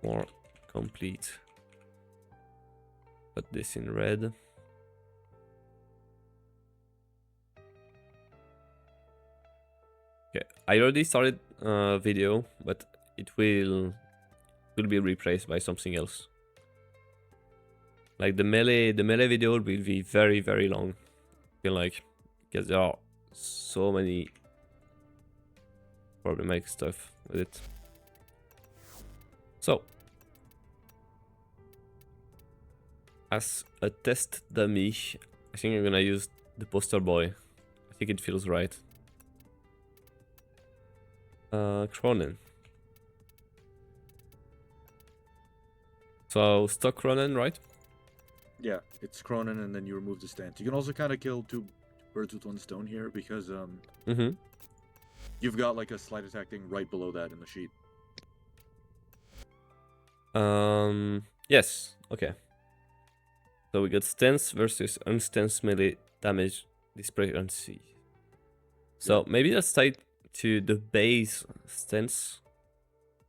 more complete. Put this in red. Okay, I already started video, but it will be replaced by something else. Like the melee video will be very, very long. I feel like, because there are so many problematic stuff with it. So, as a test dummy, I think I'm gonna use the poster boy. I think it feels right. Cronin. So stock Cronin, right? Yeah, it's Cronin, and then you remove the stance. You can also kind of kill two birds with one stone here because you've got like a slight attack thing right below that in the sheet. Yes. Okay. So we got stance versus unstance melee damage discrepancy. So maybe that's tied to the base stance,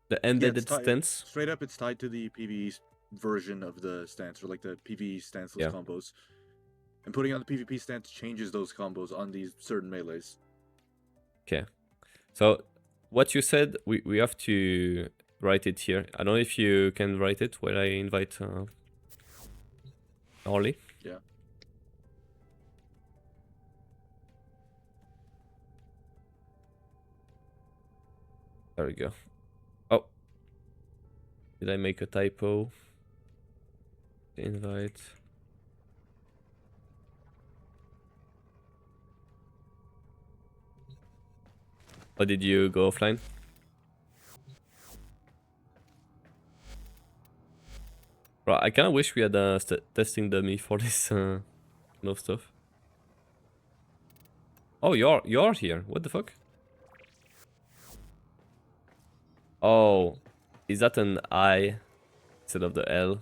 the embedded stance. Straight up, it's tied to the PvE version of the stance, or like the PvE stanceless combos. And putting on the PvP stance changes those combos on these certain melees. Okay. So what you said, we have to write it here. I don't know if you can write it while I invite Orly. Yeah. There we go. Oh. Did I make a typo? Invite. Or did you go offline? Bro, I kind of wish we had a testing dummy for this kind of stuff. Oh, you're here. What the fuck? Oh, is that an I instead of the L?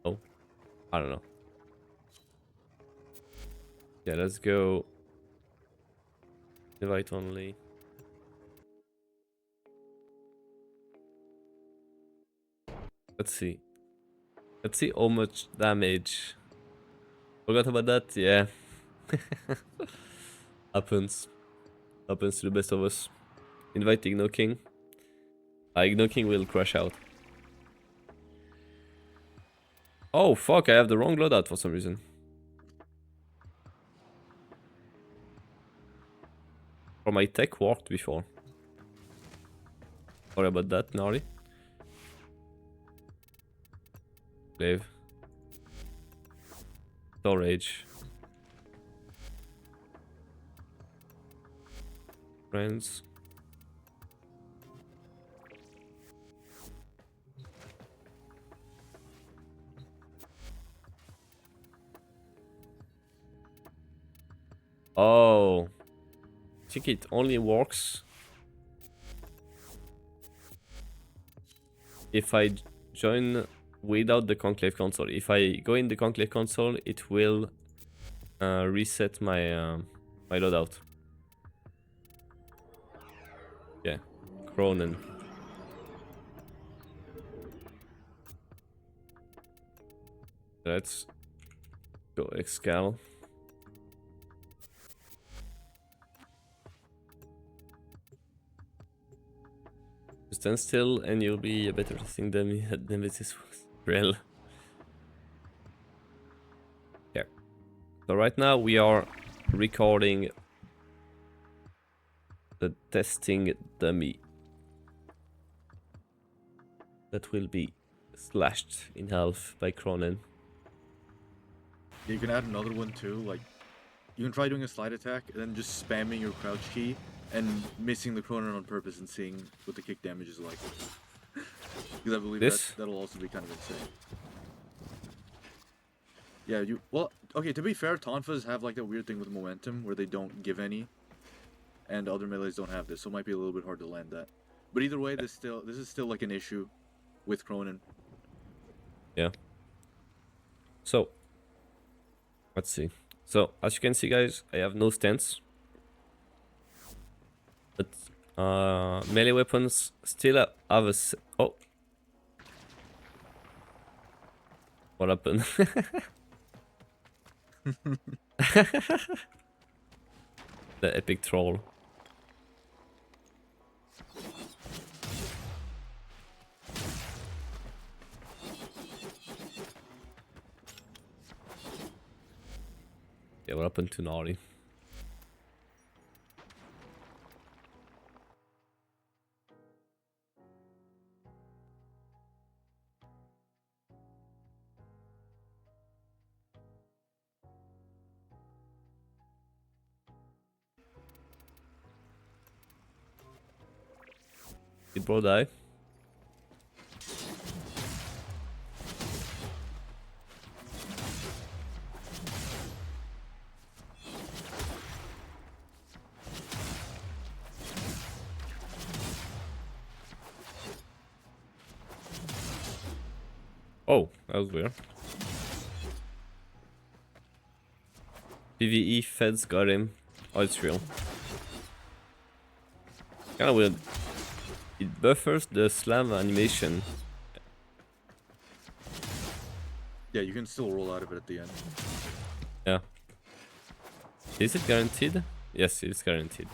Oh, I don't know. Yeah, let's go. Invite only. Let's see. Let's see how much damage. Forgot about that? Yeah. Happens. Happens to the best of us. Invite Igno King. Igno King will crash out. Oh fuck, I have the wrong loadout for some reason. Or my tech worked before. Sorry about that, Gnarly. Conclave. Storage. Friends. Oh. I think it only works if I join without the conclave console. If I go in the conclave console, it will reset my my loadout. Yeah, Cronen. Let's go Excal. Stand still and you'll be a better thing than this was. Real. Yeah. So right now we are recording the testing dummy that will be slashed in half by Cronen. You can add another one too, like you can try doing a slide attack and then just spamming your crouch key and missing the Cronen on purpose and seeing what the kick damage is like. Because I believe that'll also be kind of insane. Yeah, well, okay, to be fair, Tonfas have like that weird thing with momentum where they don't give any, and other melees don't have this, so it might be a little bit hard to land that. But either way, this is still like an issue with Cronen. Yeah. So let's see. So as you can see, guys, I have no stance, but melee weapons still have a. Oh, what happened? The epic troll. Yeah, what happened to Nari? Did bro die? Oh, that was weird. PvE feds got him. Oh, it's real. Kinda weird. It buffers the slam animation. Yeah, you can still roll out of it at the end. Yeah. Is it guaranteed? Yes, it's guaranteed.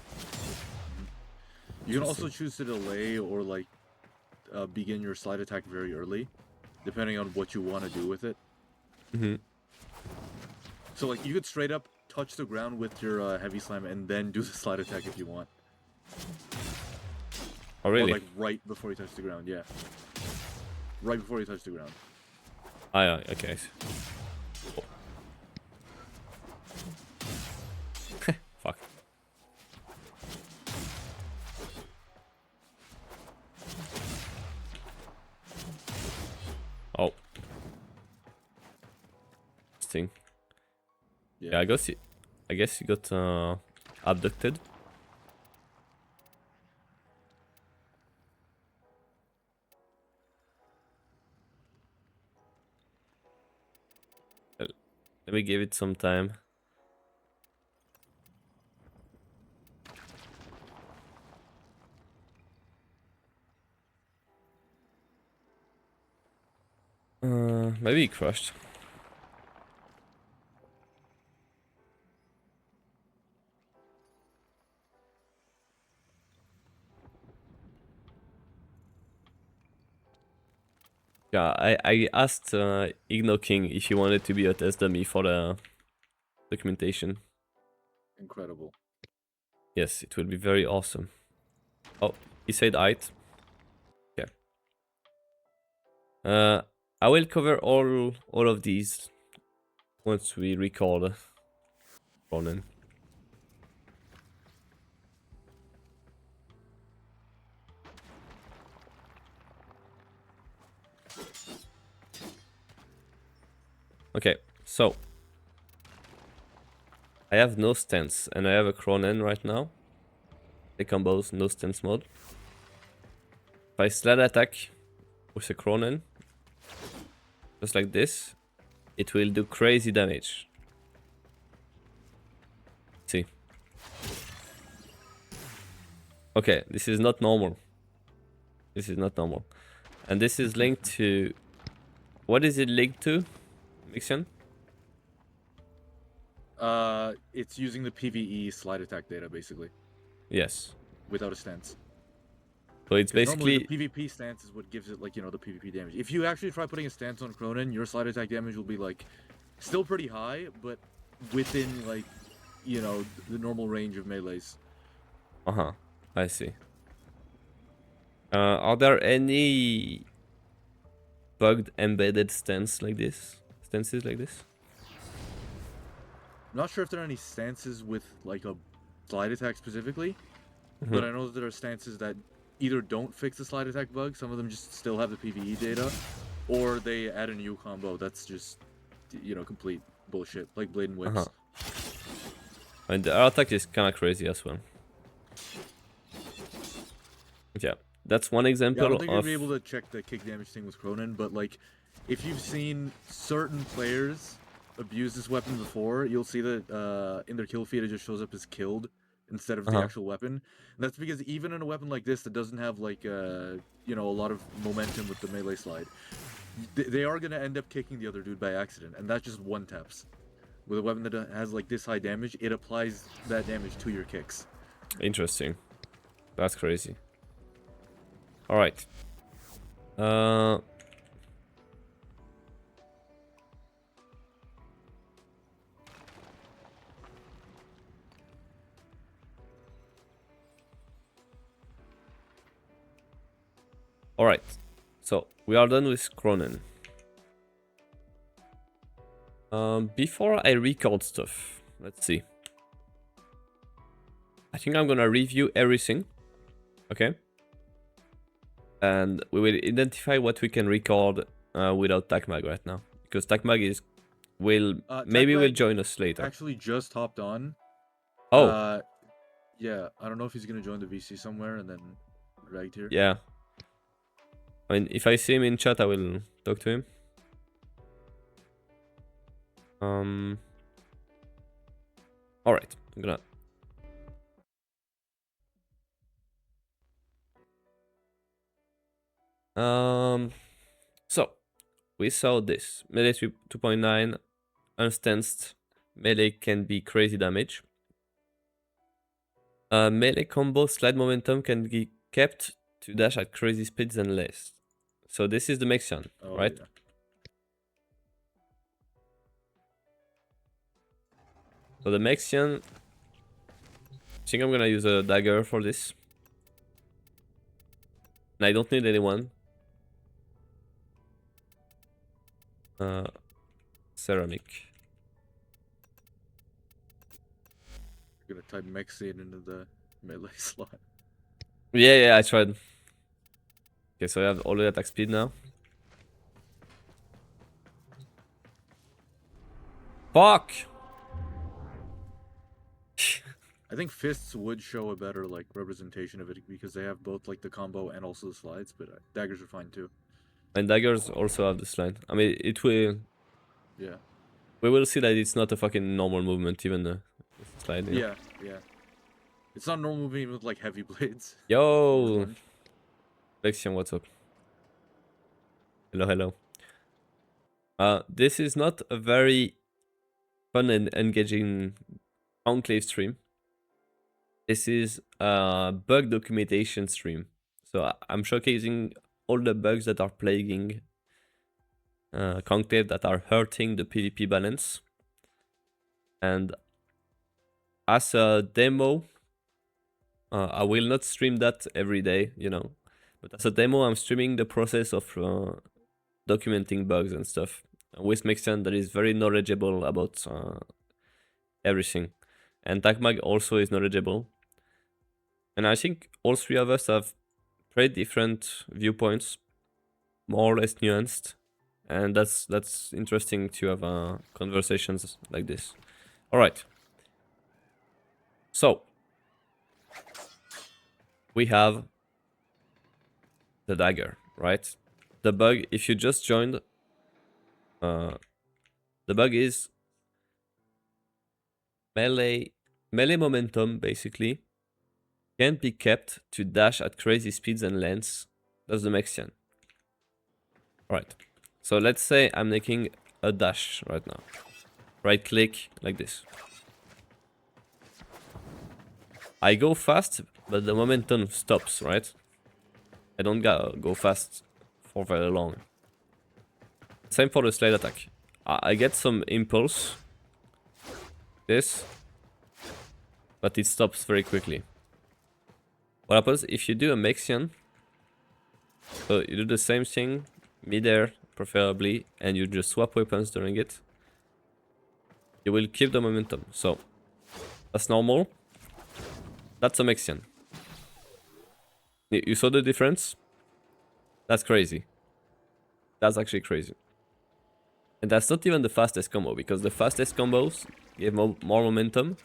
You can also choose to delay or like begin your slide attack very early, depending on what you want to do with it. Mm-hmm. So like you could straight up touch the ground with your heavy slam and then do the slide attack if you want. Oh, really? Or like right before you touch the ground, yeah. Right before you touch the ground. Ah, yeah, okay. Oh. Fuck. Oh. This thing. Yeah, I guess he got abducted. Let me give it some time. Maybe he crashed. Yeah, I asked Igno King if he wanted to be a test dummy for the documentation. Incredible. Yes, it will be very awesome. Oh, he said aight. Okay. I will cover all of these once we record Ronin. Okay, so I have no stance and I have a Cronen right now. The combos, no stance mode. If I slide attack with a Cronen, just like this, it will do crazy damage. See. Okay, this is not normal. This is not normal. And this is linked to... What is it linked to, Mixion? It's using the PvE slide attack data, basically. Yes. Without a stance. So it's basically... Normally the PvP stance is what gives it, like, you know, the PvP damage. If you actually try putting a stance on Cronin, your slide attack damage will be, like, still pretty high, but within, like, you know, the normal range of melees. Uh-huh. I see. Are there any bugged embedded stances like this? I'm not sure if there are any stances with, like, a slide attack specifically, but I know that there are stances that either don't fix the slide attack bug, some of them just still have the PvE data, or they add a new combo that's just, you know, complete bullshit, like Blade and Whips. And the attack is kind of crazy as well. Yeah, that's one example Yeah, I don't think of... you'll be able to check the kick damage thing with Cronin, but like, if you've seen certain players abuse this weapon before, you'll see that in their kill feed it just shows up as killed instead of the actual weapon. And that's because even in a weapon like this that doesn't have like you know, a lot of momentum with the melee slide, they are gonna end up kicking the other dude by accident, and that's just one taps. With a weapon that has like this high damage, it applies that damage to your kicks. Interesting. That's crazy. Alright. Alright. So, we are done with Cronin. Before I record stuff, let's see. I think I'm gonna review everything. Okay? And we will identify what we can record without TACMAG right now. Because TACMAG is... maybe will join us later. Actually just hopped on. Oh. Yeah, I don't know if he's gonna join the VC somewhere and then dragged here. Yeah. I mean, if I see him in chat, I will talk to him. All right, I'm gonna. So we saw this melee 2.9 unstanced. Melee can be crazy damage. Melee combo slide momentum can be kept to dash at crazy speeds and less. So this is the Mexian, Oh, right? yeah. So the Mexian, I think I'm gonna use a dagger for this. And I don't need anyone. Ceramic. You're gonna type Mexian into the melee slot. Yeah, I tried. Okay, so I have all the attack speed now. Fuck! I think fists would show a better like representation of it because they have both like the combo and also the slides, but daggers are fine too. And daggers also have the slide. I mean, it will. Yeah. We will see that it's not a fucking normal movement, even the slide. You know? Yeah. It's not normal moving with like heavy blades. Yo! Lexion, what's up? Hello. This is not a very fun and engaging conclave stream. This is a bug documentation stream. So I'm showcasing all the bugs that are plaguing conclave, that are hurting the PvP balance. And as a demo, I will not stream that every day, you know. But as a demo, I'm streaming the process of documenting bugs and stuff with Mexian that is very knowledgeable about everything. And Takmag also is knowledgeable. And I think all three of us have pretty different viewpoints, more or less nuanced. And that's interesting to have conversations like this. All right. So we have the dagger, right? The bug, if you just joined, the bug is melee momentum basically can't be kept to dash at crazy speeds and lengths. That's the Mexian. Alright. So let's say I'm making a dash right now. Right click like this. I go fast, but the momentum stops, right? I don't go fast for very long. Same for the slide attack. I get some impulse. This. But it stops very quickly. What happens if you do a Mexian? So you do the same thing, mid-air preferably, and you just swap weapons during it. You will keep the momentum. So that's normal. That's a Mexian. You saw the difference? That's crazy. That's actually crazy. And that's not even the fastest combo, because the fastest combos give more momentum.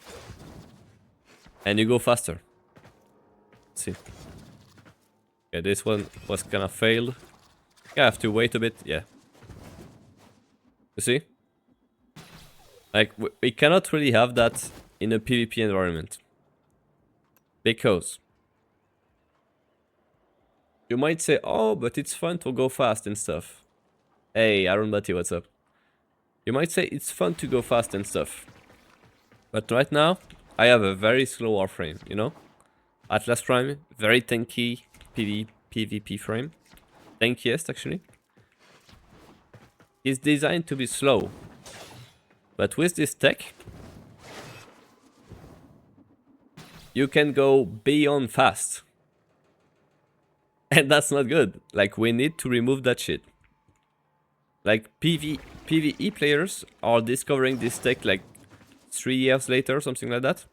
And you go faster. Let's see. Okay, this one was kind of failed. I have to wait a bit, yeah. You see? Like, we cannot really have that in a PvP environment. Because you might say, oh, but it's fun to go fast and stuff. Hey, Aaron Batty, what's up? You might say it's fun to go fast and stuff. But right now, I have a very slow warframe, you know? Atlas Prime, very tanky PvP frame. Tankiest, actually. It's designed to be slow. But with this tech, you can go beyond fast. And that's not good. Like, we need to remove that shit. Like, PvE players are discovering this tech like 3 years later, something like that.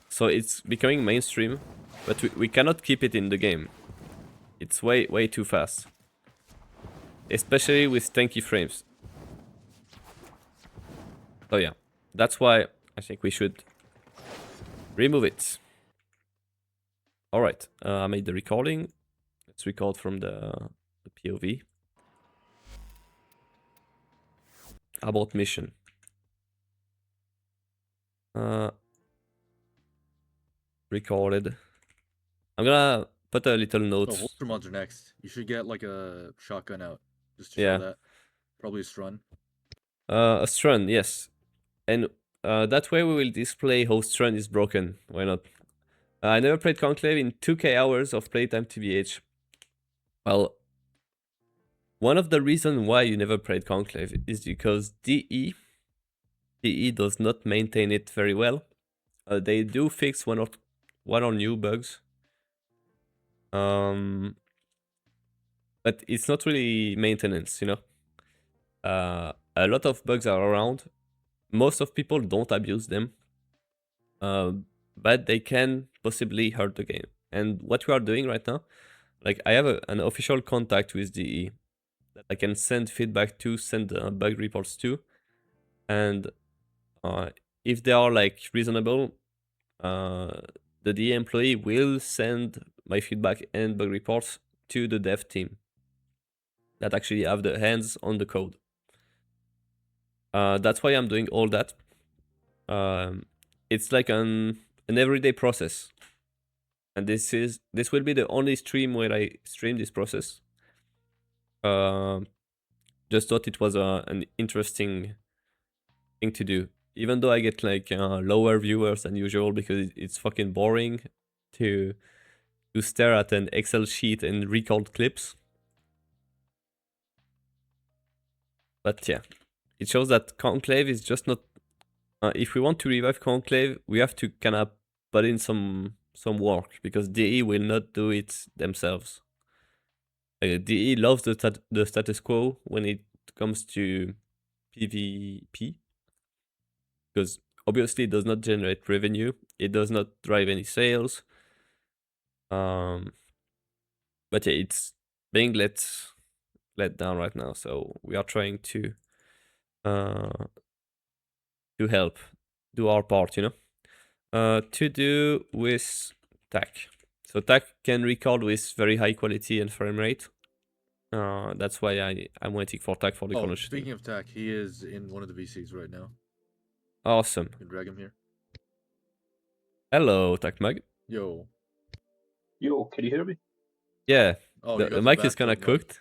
So it's becoming mainstream, but we cannot keep it in the game. It's way too fast. Especially with tanky frames. So yeah, that's why I think we should remove it. Alright, I made the recording. Let's record from the POV. About mission. Recorded. I'm gonna put a little Oh, note. holster mods are next. You should get like a shotgun out just to show Yeah. that. Probably a strun. A strun, yes. And that way we will display how strun is broken. Why not? I never played Conclave in 2k hours of playtime TBH. Well, one of the reasons why you never played Conclave is because DE does not maintain it very well. They do fix one or new bugs. But it's not really maintenance, you know. A lot of bugs are around. Most of people don't abuse them, but they can possibly hurt the game. And what we are doing right now, like I have an official contact with DE that I can send feedback to, send bug reports to, and if they are like reasonable, the DE employee will send my feedback and bug reports to the dev team that actually have the hands on the code. That's why I'm doing all that. It's like an everyday process, and this will be the only stream where I stream this process. Just thought it was an interesting thing to do, even though I get like lower viewers than usual because it's fucking boring to stare at an Excel sheet and record clips. But yeah, it shows that Conclave is just not. If we want to revive Conclave, we have to kind of put in some work because DE will not do it themselves. DE loves the status quo when it comes to PvP because obviously it does not generate revenue, it does not drive any sales. But yeah, it's being let down right now, so we are trying to help, do our part, you know. To do with TAC. So TAC can record with very high quality and frame rate. That's why I'm waiting for TAC for the corner shooting. Speaking of TAC, he is in one of the VCs right now. Awesome. You can drag him here. Hello, TAC Mug. Yo. Yo, can you hear me? Yeah, Oh, the mic is kind of cooked.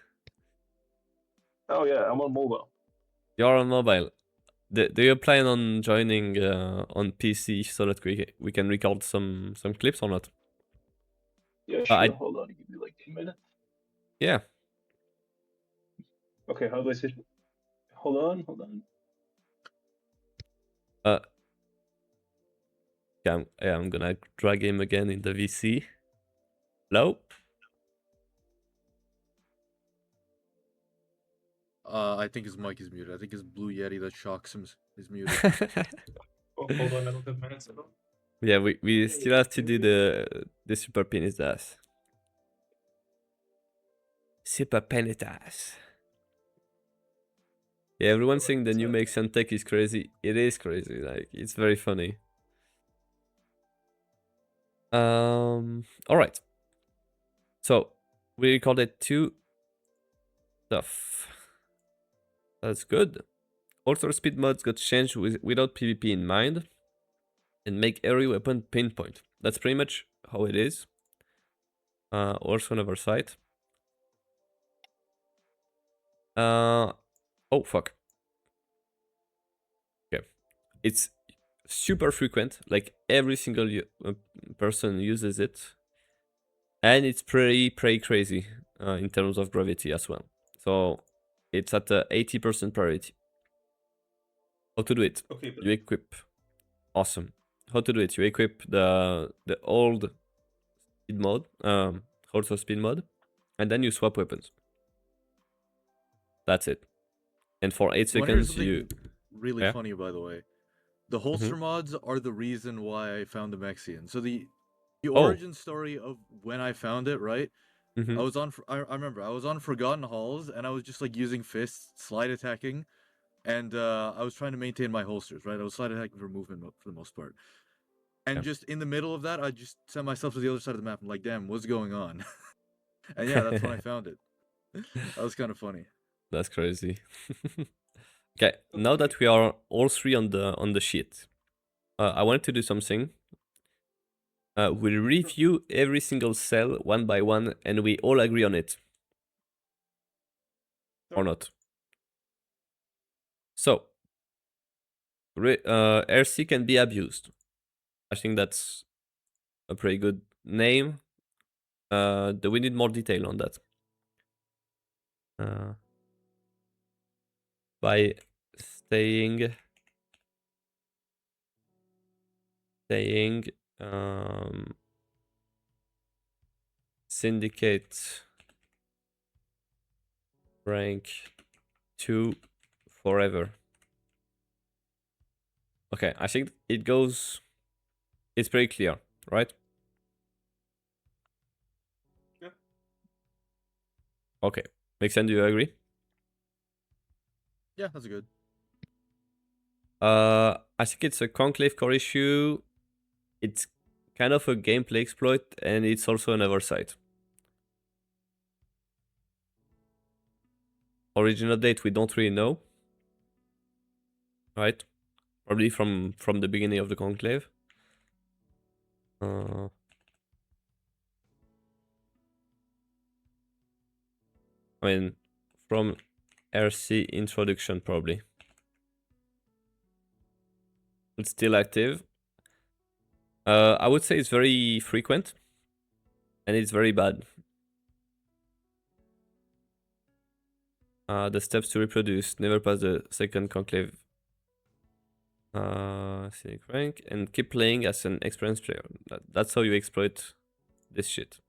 Oh yeah, I'm on mobile. You're on mobile. Do you plan on joining on PC so that we can record some clips or not? Yeah, sure. Hold on, give me like 2 minutes. Yeah. Okay, how do I say? Hold on. Yeah, I'm gonna drag him again in the VC. Hello? I think his mic is muted. I think his blue Yeti that shocks him is muted. Oh, hold on, I don't have my headset on. Yeah, we still have to do the super penis ass. Super penis ass. Yeah, everyone's saying the new Make Tech is crazy. It is crazy, like it's very funny. Alright. So we recorded 2 stuff. That's good. Also speed mods got changed without PvP in mind and make every weapon pinpoint. That's pretty much how it is. Also another site. Oh fuck. Okay. It's super frequent, like every single person uses it. And it's pretty crazy in terms of gravity as well. So it's at 80% priority. How to do it? Okay, You equip. Awesome. How to do it? You equip the old speed mode, also speed mode, and then you swap weapons. That's it. And for 8 seconds, you really funny, by the way. The holster mods are the reason why I found the Mexian. So the origin story of when I found it, right? I was on. I remember I was on Forgotten Halls, and I was just like using fists, slide attacking, and I was trying to maintain my holsters, right? I was slide attacking for movement for the most part, and just in the middle of that, I just sent myself to the other side of the map. I'm like, damn, what's going on? And yeah, that's when I found it. That was kind of funny. That's crazy. Okay, now that we are all three on the sheet, I wanted to do something. We'll review every single cell one by one, and we all agree on it. Or not. So, RC can be abused. I think that's a pretty good name. Do we need more detail on that? By staying syndicate rank 2 forever. Okay, I think it's pretty clear, right? Yeah. Okay, makes sense. Do you agree? Yeah, that's good. I think it's a conclave core issue. It's kind of a gameplay exploit, and it's also an oversight. Original date we don't really know, right? Probably from the beginning of the conclave. I mean, from RC introduction probably. It's still active. I would say it's very frequent, and it's very bad. The steps to reproduce, never pass the second conclave scenic rank, and keep playing as an experienced player. That's how you exploit this shit.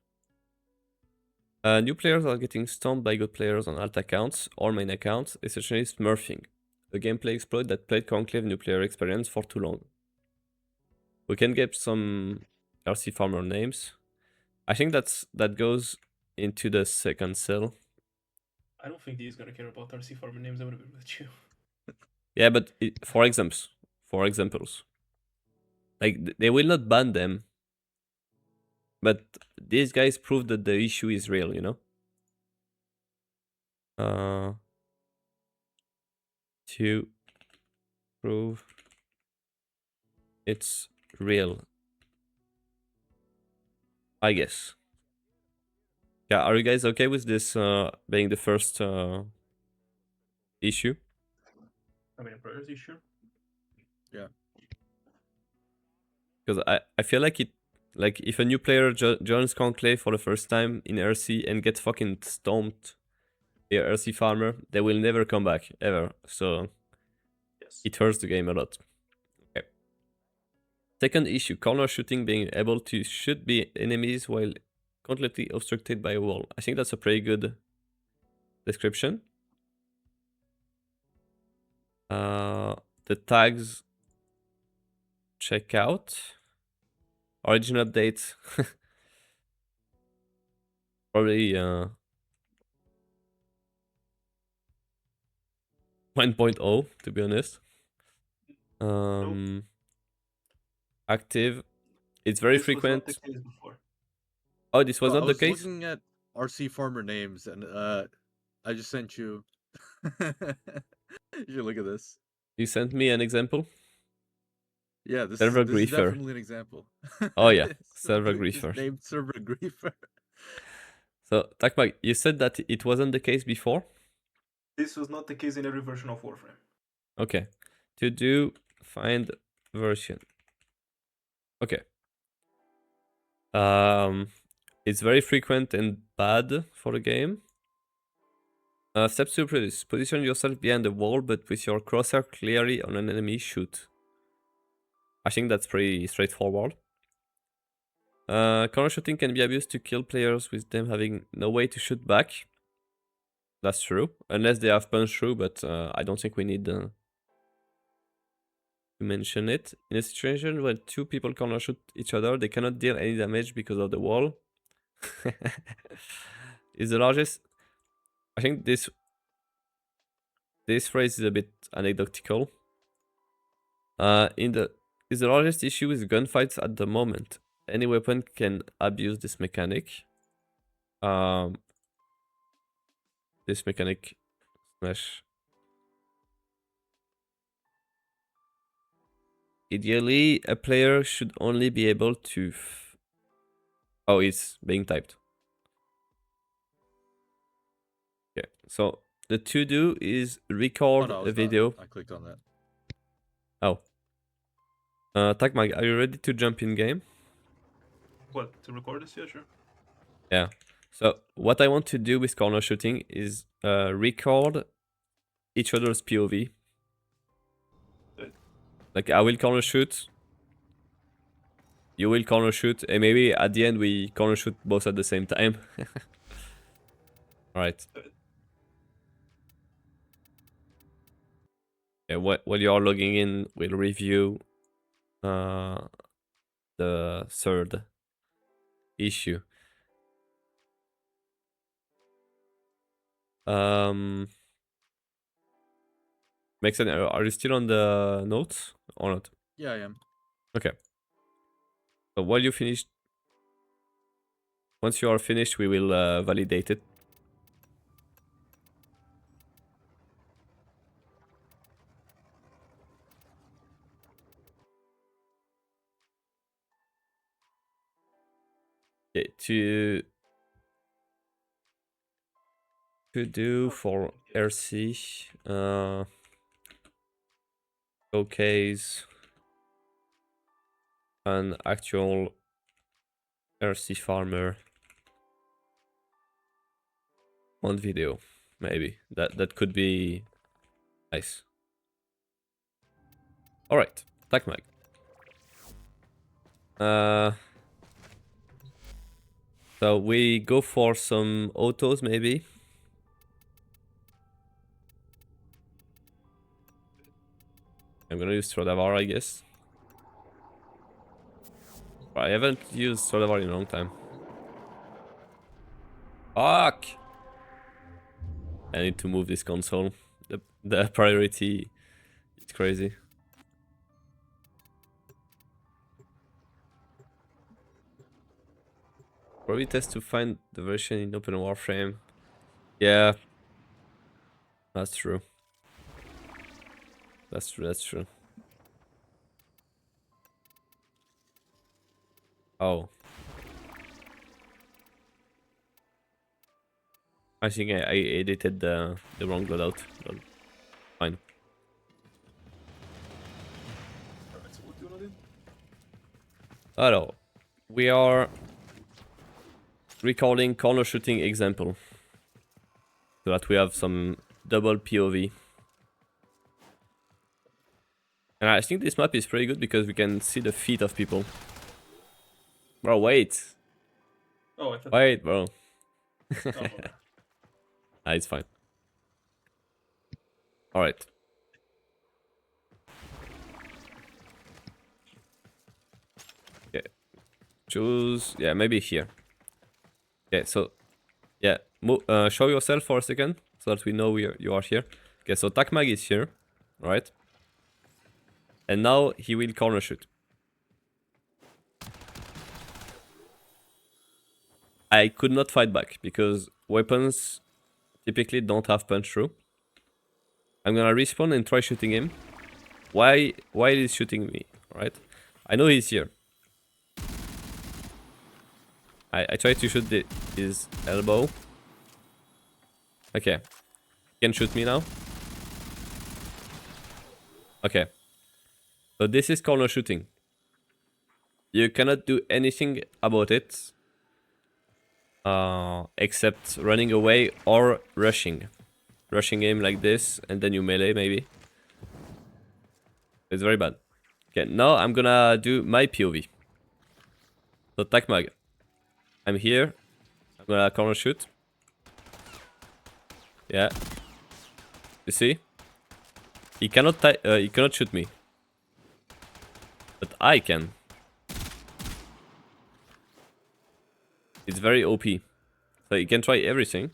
New players are getting stomped by good players on alt accounts or main accounts, essentially smurfing, a gameplay exploit that played conclave new player experience for too long. We can get some RC farmer names. I think that goes into the second cell. I don't think he's gonna care about RC farmer names. I'm gonna be with you. Yeah, but for examples, like they will not ban them, but these guys prove that the issue is real, you know. To prove it's real, I guess. Yeah, are you guys okay with this being the first issue? I mean, priority issue. Yeah. Because I feel like if a new player joins Conclave for the first time in RC and gets fucking stomped by RC farmer, they will never come back ever. So Yes. it hurts the game a lot. Okay. Second issue: corner shooting, being able to shoot the enemies while completely obstructed by a wall. I think that's a pretty good description. The tags check out. Origin update. Probably 1.0 to be honest. Active. It's very frequent. Was not the case before. Oh, this was Bro, not I the was case? looking at RC farmer names, and I just sent you. You should look at this. You sent me an example? Yeah, this Server is griefer. definitely an example. Oh yeah, It's server literally just griefer. named server griefer. So, Takmak, you said that it wasn't the case before? This was not the case in every version of Warframe. Okay. To do find version. Okay. It's very frequent and bad for the game. Steps to produce. Position yourself behind the wall, but with your crosshair clearly on an enemy, shoot. I think that's pretty straightforward. Corner shooting can be abused to kill players with them having no way to shoot back. That's true, unless they have punch through, but I don't think we need to mention it. In a situation where two people corner shoot each other, they cannot deal any damage because of the wall. Is the largest. I think this phrase is a bit anecdotal. Is the largest issue with gunfights at the moment. Any weapon can abuse this mechanic. This mechanic slash ideally, a player should only be able to... Oh, it's being typed. Okay, so the to-do is record no, a it's not. video. I clicked on that. Oh. Takmag, are you ready to jump in game? What, to record this? Yeah, sure. Yeah. So what I want to do with corner shooting is record each other's POV. Good. Like I will corner shoot, you will corner shoot, and maybe at the end we corner shoot both at the same time. Alright. Good. Yeah, while you are logging in, we'll review the third issue. Makes sense. Are you still on the notes or not? Yeah, I am. Okay. So while you finish, once you are finished, we will validate it. Okay, to do for RC, showcase an actual RC farmer on video, maybe that could be nice. All right, Takmag. So we go for some autos, maybe. I'm gonna use Stradavar, I guess. I haven't used Stradavar in a long time. Fuck! I need to move this console. The priority is crazy. Probably test to find the version in open warframe. Yeah. That's true. That's true. Oh. I think I edited the wrong loadout. But fine. Alright, so what do you wanna do? Hello. We are recording corner shooting example. So that we have some double POV. And I think this map is pretty good because we can see the feet of people. Bro, wait. Oh, I thought. Wait, bro. Oh, okay. Ah, it's fine. Alright. Okay. Choose... Yeah, maybe here. Okay, so... Yeah, show yourself for a second, so that we know you are here. Okay, so Takmag is here, right? And now he will corner shoot. I could not fight back, because weapons typically don't have punch through. I'm gonna respawn and try shooting him. Why is he shooting me, right? I know he's here. I try to shoot his elbow. Okay. He can shoot me now. Okay. So this is corner shooting. You cannot do anything about it. Except running away or rushing. Rushing him like this, and then you melee maybe. It's very bad. Okay, now I'm gonna do my POV. So Takmag. I'm here. I'm gonna corner shoot. Yeah. You see? He cannot shoot me. But I can. It's very OP. So you can try everything.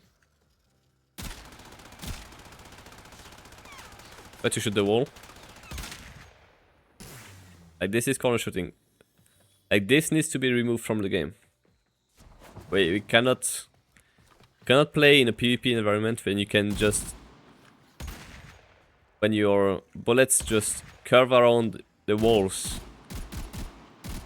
Try to shoot the wall. Like this is corner shooting. Like this needs to be removed from the game. Wait, we cannot play in a PvP environment when you can just... When your bullets just curve around the walls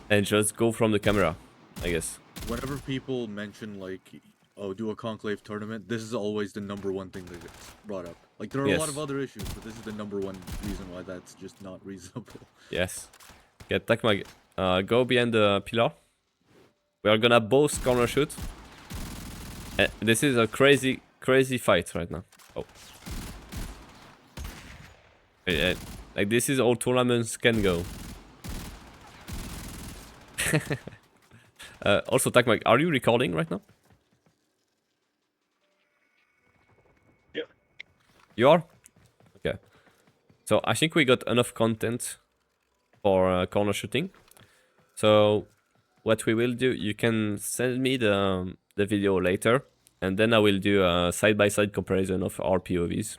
and just go from the camera, I guess. Whenever people mention like, oh, do a conclave tournament, this is always the #1 thing that gets brought up. Like there are a lot of Yes. other issues, but this is the #1 reason why that's just not reasonable. Yes. Okay, Takmag, go behind the pillar. We are gonna both corner shoot. This is a crazy fight right now. Oh. Like this is all tournaments can go. Also, Takmag, are you recording right now? Yeah. You are? Okay. So I think we got enough content for corner shooting. So what we will do, you can send me the video later, and then I will do a side-by-side comparison of our POVs.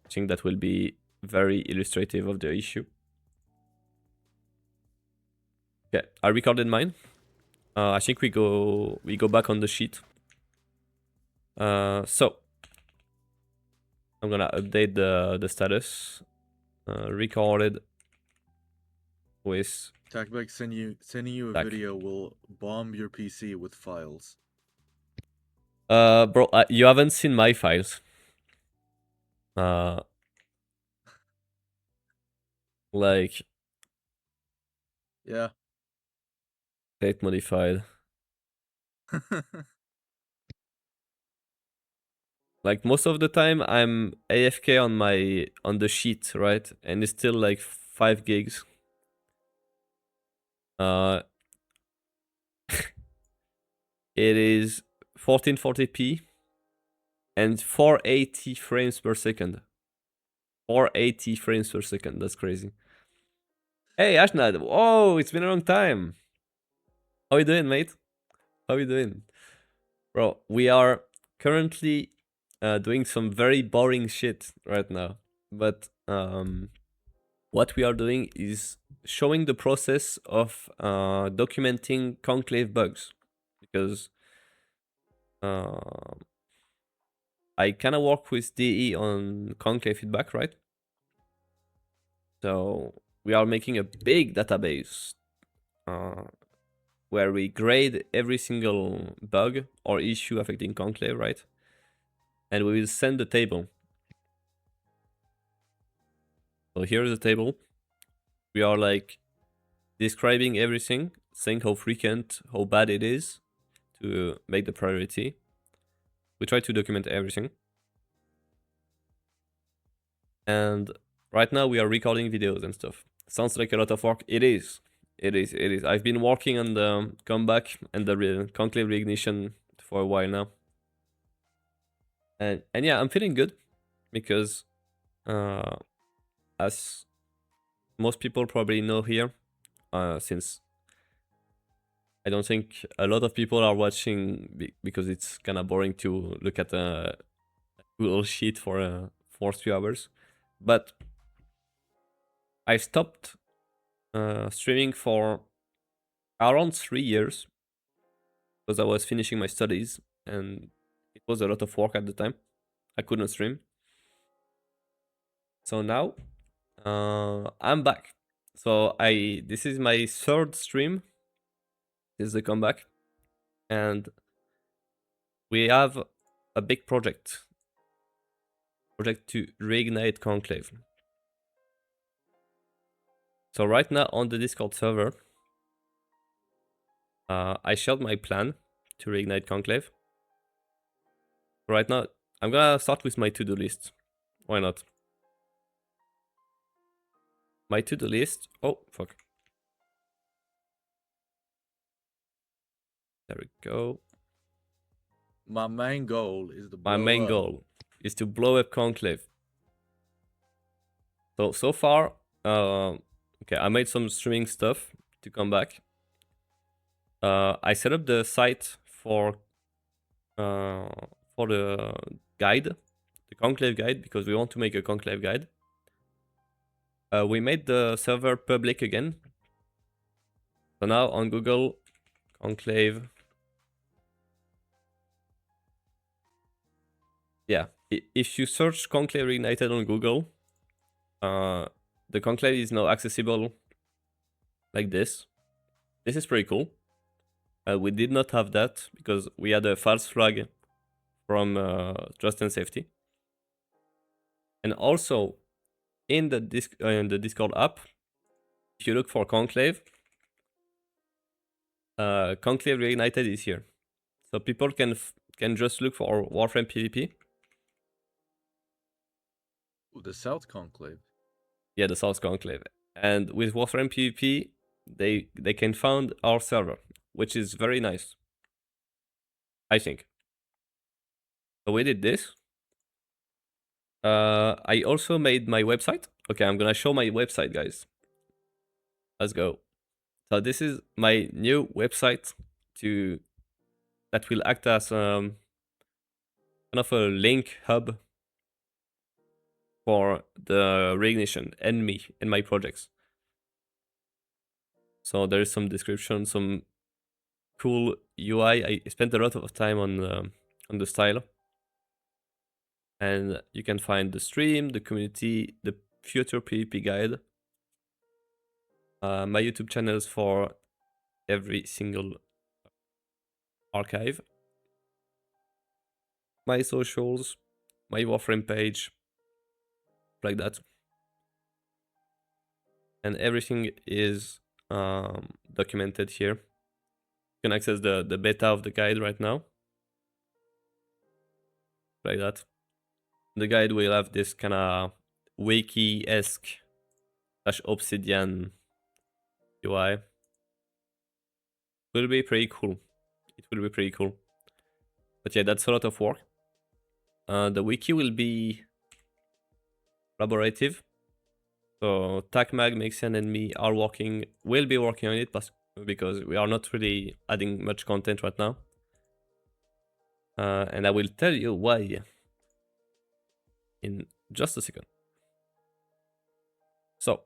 I think that will be very illustrative of the issue. Okay, I recorded mine. I think we go back on the sheet. So I'm gonna update the status. Recorded with Takbek sending you a Tak. video will bomb your PC with files. Bro, you haven't seen my files. Like Yeah. state modified. Like most of the time I'm AFK on the sheet, right? And it's still like 5 gigs. It is 1440p and 480 frames per second. 480 frames per second, that's crazy. Hey Ashnad, whoa, it's been a long time. How you doing, mate? How you doing? Bro, we are currently doing some very boring shit right now. But what we are doing is showing the process of documenting conclave bugs. Because I kind of work with DE on conclave feedback, right? So we are making a big database where we grade every single bug or issue affecting conclave, right? And we will send the table. So here's the table. We are like describing everything, saying how frequent, how bad it is to make the priority. We try to document everything. And right now we are recording videos and stuff. Sounds like a lot of work. It is. It is. It is. I've been working on the comeback and the conclave reignition for a while now. And yeah, I'm feeling good because as most people probably know here, since I don't think a lot of people are watching because it's kind of boring to look at a Google sheet for 3 hours. But I stopped streaming for around 3 years because I was finishing my studies and it was a lot of work at the time. I couldn't stream. So now I'm back. So this is my 3rd stream. This is the comeback. And we have a big project to reignite conclave. So right now on the Discord server, I shared my plan to reignite conclave. Right now, I'm gonna start with my to-do list. Why not? My to-do list. Oh, fuck. There we go. My main goal is to My main goal is to blow up conclave. So far, okay, I made some streaming stuff to come back. I set up the site for the guide, the conclave guide, because we want to make a conclave guide. We made the server public again. So now on Google, conclave. Yeah, if you search conclave reignited on Google, the conclave is now accessible like this. This is pretty cool. We did not have that because we had a false flag from Trust and Safety. And also in the Discord app, if you look for conclave, conclave reignited is here, so people can just look for warframe PvP. Ooh, the South Conclave. Yeah, the South Conclave. And with warframe PvP, they can find our server, which is very nice, I think. So we did this. I also made my website. Okay, I'm gonna show my website, guys. Let's go. So this is my new website that will act as kind of a link hub for the Reignition and me and my projects. So there is some description, some cool UI. I spent a lot of time on the style. And you can find the stream, the community, the future PvP guide, my YouTube channels for every single archive, my socials, my Warframe page, like that. And everything is documented here. You can access the beta of the guide right now, like that. The guide will have this kind of wiki-esque / obsidian UI. Will be pretty cool. It will be pretty cool. But yeah, that's a lot of work. The wiki will be collaborative. So TacMag, Maxian, and me will be working on it because we are not really adding much content right now. And I will tell you why in just a second. So,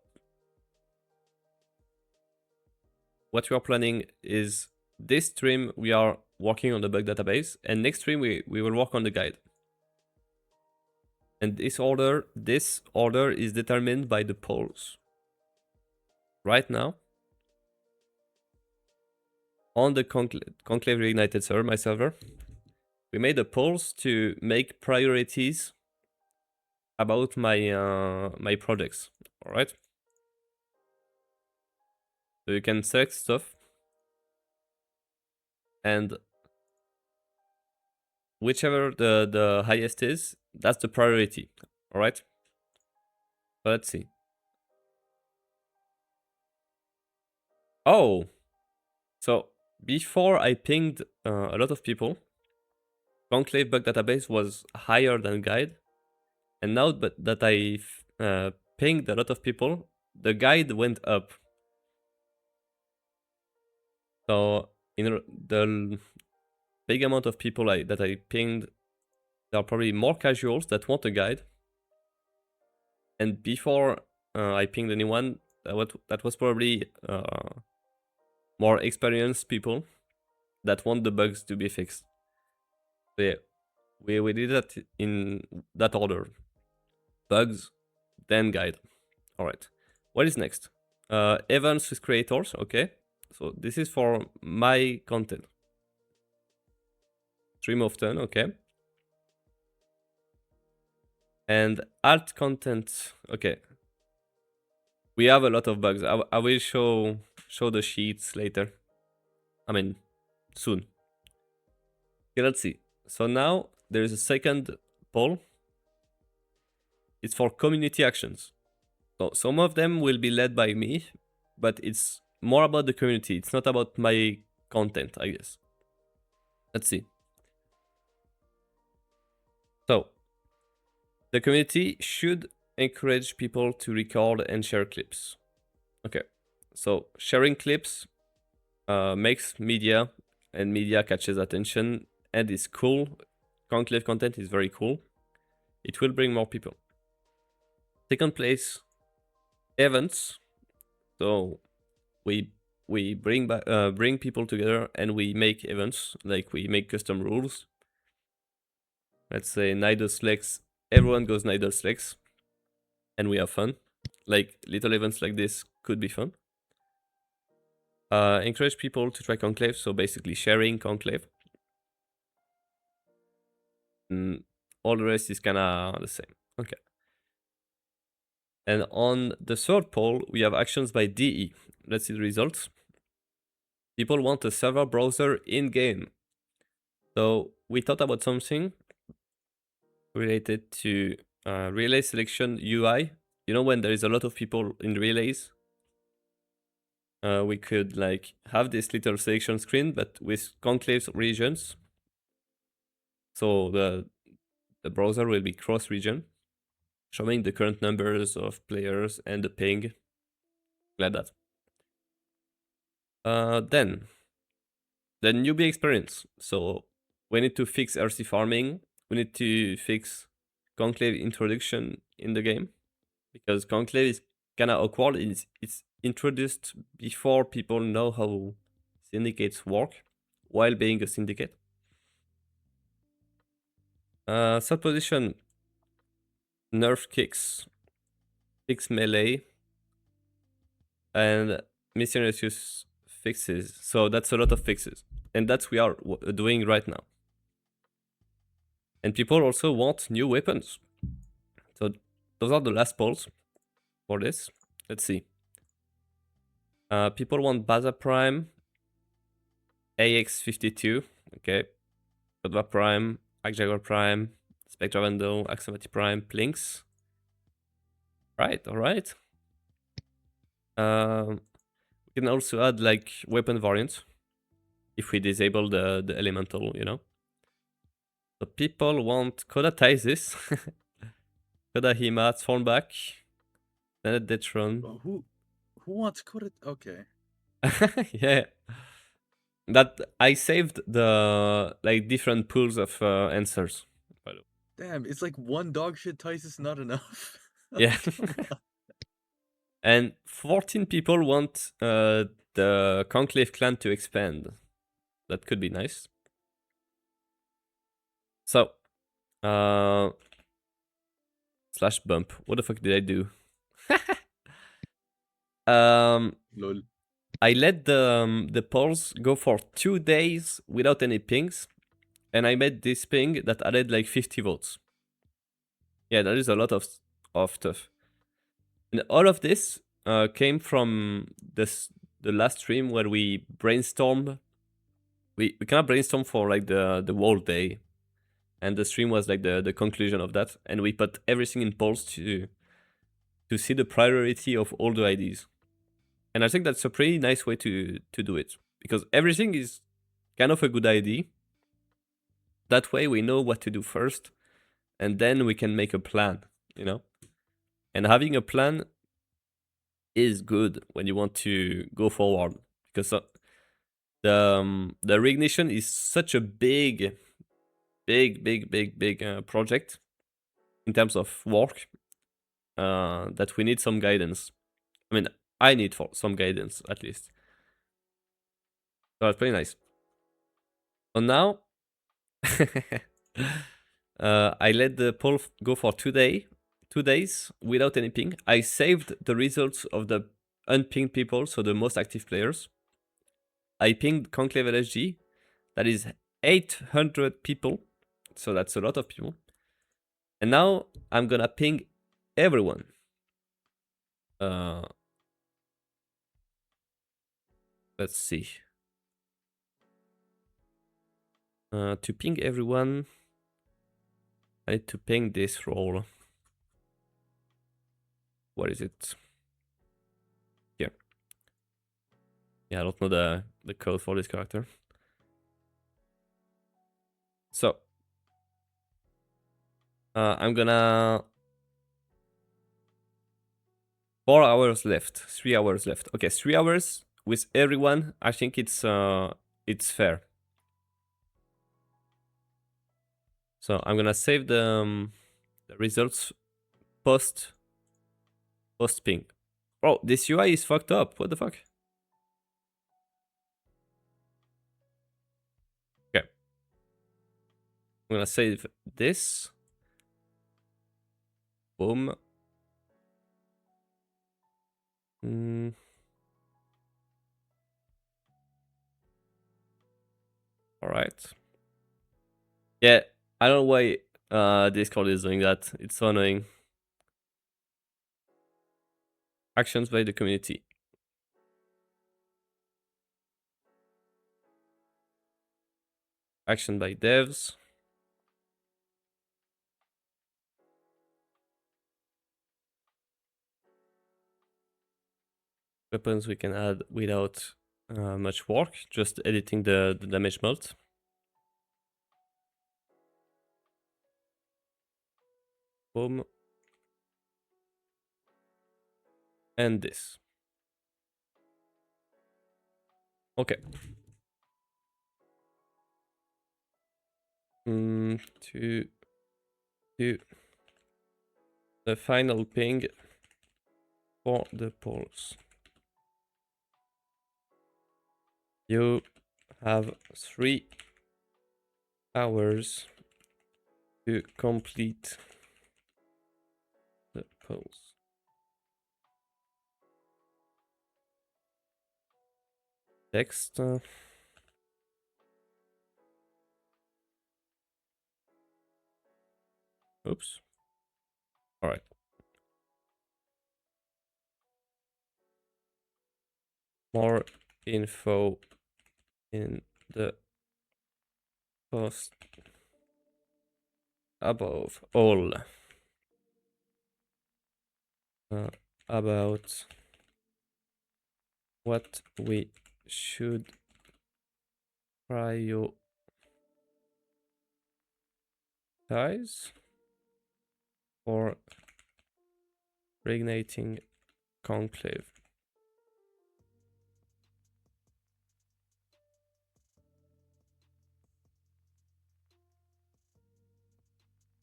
what we are planning is this stream we are working on the bug database, and next stream we will work on the guide. And this order is determined by the polls. Right now, on the Conclave Reignited server, my server, we made the polls to make priorities about my my projects. All right. So you can select stuff, and whichever the highest is, that's the priority. All right. So let's see. Oh, so before I pinged a lot of people, Conclave bug database was higher than guide, and now that I pinged a lot of people, the guide went up. So in the big amount of people that I pinged, there are probably more casuals that want a guide. And before I pinged anyone, that was probably more experienced people that want the bugs to be fixed. So yeah, we did that in that order. Bugs, then guide. All right. What is next? Events with creators. Okay. So this is for my content. Stream often. Okay. And alt content. Okay. We have a lot of bugs. I will show the sheets later. I mean, soon. Okay, let's see. So now there is a second poll. It's for community actions. So some of them will be led by me, but it's more about the community. It's not about my content, I guess. Let's see. So the community should encourage people to record and share clips. Okay, so sharing clips makes media, and media catches attention and is cool. Conclave content is very cool. It will bring more people. Second place, events. So we bring people together and we make events, like we make custom rules. Let's say Nidus Lex, everyone goes Nidus Lex, and we have fun. like little events like this could be fun. Encourage people to try conclave, so basically sharing conclave. All the rest is kind of the same. Okay. And on the third poll, we have actions by DE. Let's see the results. People want a server browser in-game. So we thought about something related to relay selection UI. You know, when there is a lot of people in relays, we could like have this little selection screen, but with conclave regions. So the browser will be cross-region, showing the current numbers of players and the ping, like that. Then the newbie experience. So we need to fix RC farming. We need to fix conclave introduction in the game, because conclave is kind of awkward. It's introduced before people know how syndicates work while being a syndicate. Third position, nerf kicks, fix melee, and miscellaneous fixes. So that's a lot of fixes, and that's we are doing right now. And people also want new weapons. So those are the last polls for this. Let's see. People want Baza Prime, AX52, okay, Kodva Prime, Jaguar Prime, Spectra Vandal, Axamati Prime, Plinks. Right, alright. We can also add like weapon variants if we disable the elemental, you know. So people want Koda Taisis, Koda Hima, Thornback, Planet Detron. Oh, who wants code? Okay. Yeah. That I saved the like different pools of answers. Damn, it's like one dog shit Tice is not enough. Yeah. And 14 people want the Conclave clan to expand. That could be nice. So, slash bump. What the fuck did I do? Lol. I let the polls go for 2 days without any pings, and I made this ping that added like 50 votes. Yeah, that is a lot of stuff. And all of this came from the last stream where we brainstormed. We kind of brainstormed for like the whole day, and the stream was like the conclusion of that. And we put everything in polls to see the priority of all the ideas. And I think that's a pretty nice way to do it, because everything is kind of a good idea. That way we know what to do first, and then we can make a plan, you know? And having a plan is good when you want to go forward, because the reignition is such a big project in terms of work that we need some guidance. I mean, I need some guidance at least. So it's pretty nice. So now I let the poll go for 2 days without any ping. I saved the results of the unpinged people, so the most active players. I pinged Conclave LSG. That is 800 people, so that's a lot of people. And now I'm gonna ping everyone. Let's see. To ping everyone, I need to ping this role. What is it? Here. Yeah, I don't know the code for this character. So I'm gonna 4 hours left, 3 hours left. Okay, 3 hours with everyone. I think it's fair. So I'm gonna save the results post ping. Bro, this UI is fucked up. What the fuck? Okay. I'm gonna save this. Boom. Mm. All right. Yeah, I don't know why Discord is doing that. It's so annoying. Actions by the community. Action by devs. Weapons we can add without much work, just editing the damage mult. Boom. And this. Okay. To do the final ping for the polls. You have 3 hours to complete the polls. Text. Oops. All right. More info in the post above all about what we should prioritize for reigniting conclave.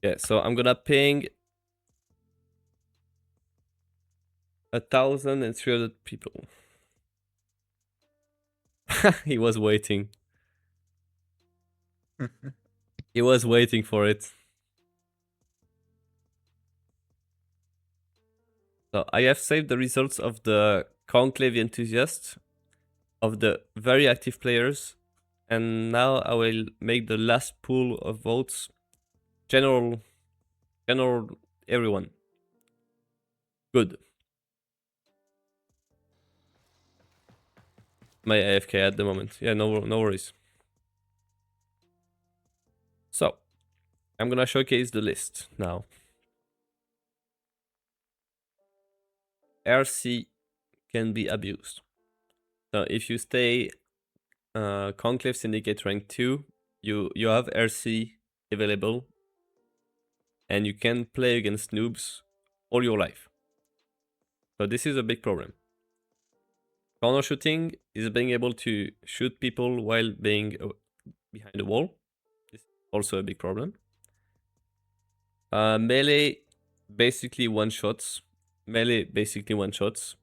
Yeah, so I'm gonna ping 1,300 people. He was waiting. He was waiting for it. So I have saved the results of the conclave enthusiast, of the very active players, and now I will make the last pool of votes. General everyone. Good. My AFK at the moment. Yeah, no worries. So, I'm gonna showcase the list now. RC can be abused. So if you stay Conclave Syndicate rank 2, you have RC available, and you can play against noobs all your life. So this is a big problem. Corner shooting is being able to shoot people while being behind a wall. This is also a big problem. Melee basically one shots. Melee basically one shots.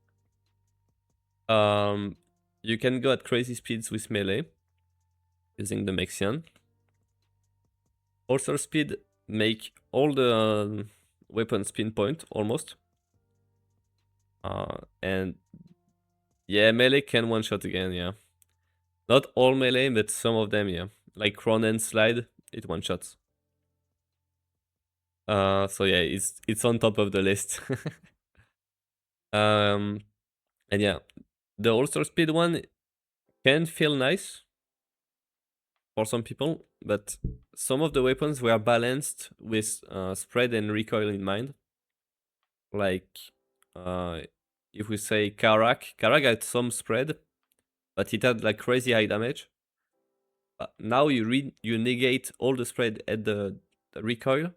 You can go at crazy speeds with melee using the Mexian. Holster speed make all the weapons pinpoint almost. And yeah, melee can one shot again, yeah. Not all melee, but some of them, yeah. Like Cronen Slide, it one shots. So yeah, it's on top of the list. And yeah, the holster speed one can feel nice for some people, but some of the weapons were balanced with spread and recoil in mind. Like, if we say Karak had some spread, but it had like crazy high damage. Now you negate all the spread at the recoil,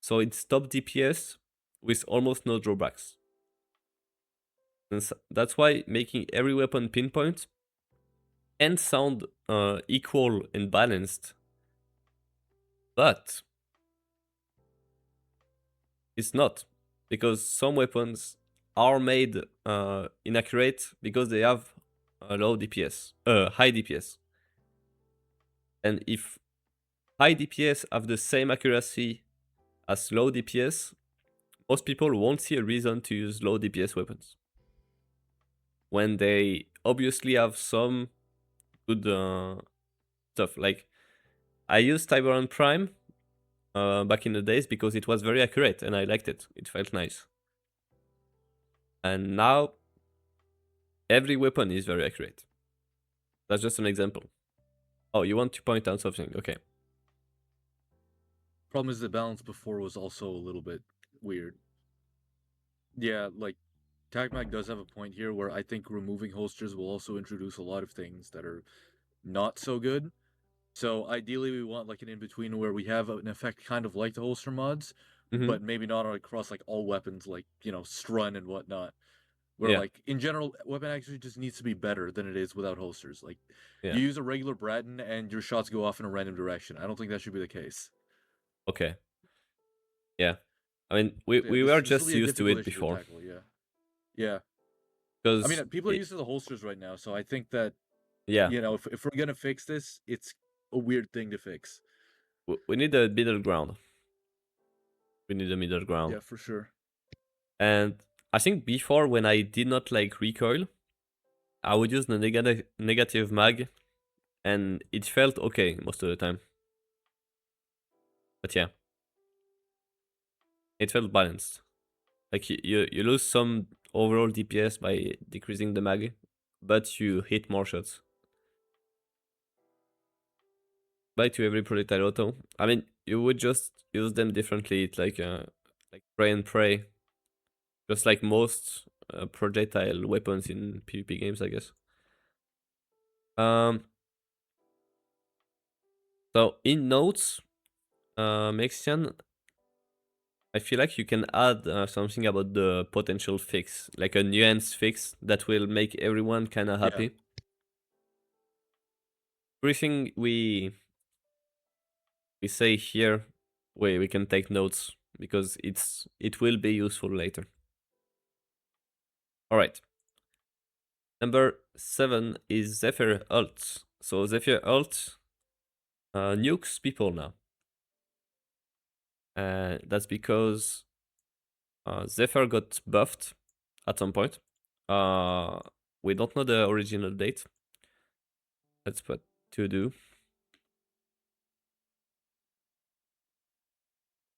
so it's top DPS with almost no drawbacks. And that's why making every weapon pinpoint and sound equal and balanced, but it's not, because some weapons are made inaccurate because they have a low DPS, high DPS. And if high DPS have the same accuracy as low DPS, most people won't see a reason to use low DPS weapons. when they obviously have some good stuff. Like I used Tiberon Prime back in the days because it was very accurate and I liked it. It felt nice. And now every weapon is very accurate. That's just an example. Oh, you want to point out something? Okay. Problem is the balance before was also a little bit weird. Yeah, like TacMac does have a point here where I think removing holsters will also introduce a lot of things that are not so good. So ideally we want like an in-between where we have an effect kind of like the holster mods, Mhm. but maybe not across like all weapons like, Strun and whatnot. Where Yeah. like in general, weapon accuracy just needs to be better than it is without holsters. Like Yeah. you use a regular Braton and your shots go off in a random direction. I don't think that should be the case. Okay. Yeah. I mean, we So, yeah, we this were this will just be a used to difficult it issue to before. tackle. Yeah, yeah. I Because mean, people are used to the holsters right now, so I think that yeah, if we're gonna fix this, it's a weird thing to fix. we need a middle ground. We need a middle ground. Yeah, for sure. And I think before, when I did not like recoil, I would use the negative mag, and it felt okay most of the time. But yeah, it felt balanced. Like you lose some overall DPS by decreasing the mag, but you hit more shots. Bye to every projectile auto. I mean, you would just use them differently. It's like pray and pray, just like most projectile weapons in PvP games, I guess. So in notes, Mexian, I feel like you can add something about the potential fix, like a nuance fix that will make everyone kind of happy. Everything we say here, we can take notes because it will be useful later. All right. Number 7 is Zephyr ult. So Zephyr ult nukes people now. That's because Zephyr got buffed at some point. We don't know the original date. Let's put to do.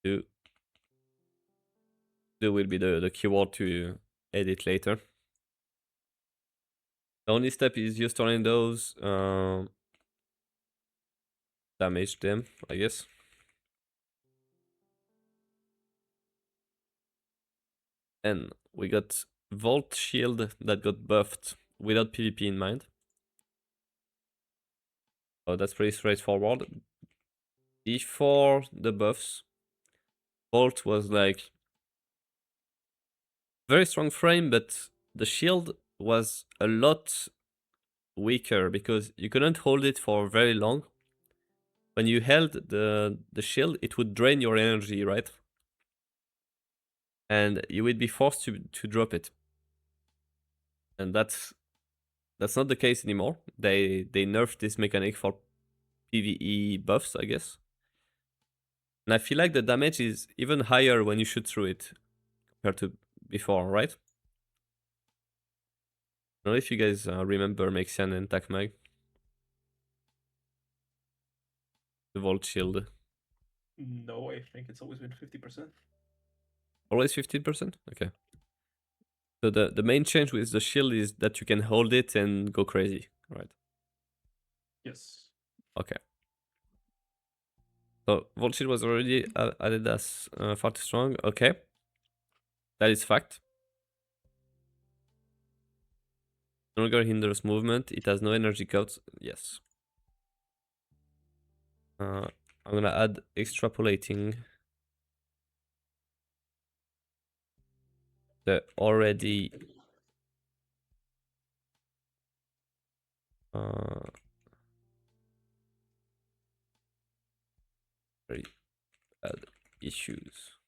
Do will be the keyword to edit later. The only step is just turning those damage them, I guess. And we got Volt Shield that got buffed without PvP in mind. Oh, that's pretty straightforward. Before the buffs, Volt was like very strong frame, but the shield was a lot weaker because you couldn't hold it for very long. When you held the shield, it would drain your energy, right? And you would be forced to drop it. And that's not the case anymore. They nerfed this mechanic for PvE buffs, I guess. And I feel like the damage is even higher when you shoot through it compared to before, right? I don't know if you guys remember Mexian and Takmag. The Volt Shield. No, I think it's always been 50%. Always 15%? Okay. So the main change with the shield is that you can hold it and go crazy, right? Yes. Okay. So Volt Shield was already added as far too strong. Okay. That is fact. No longer hinders movement. It has no energy cuts. Yes. I'm gonna add extrapolating the already very bad issues.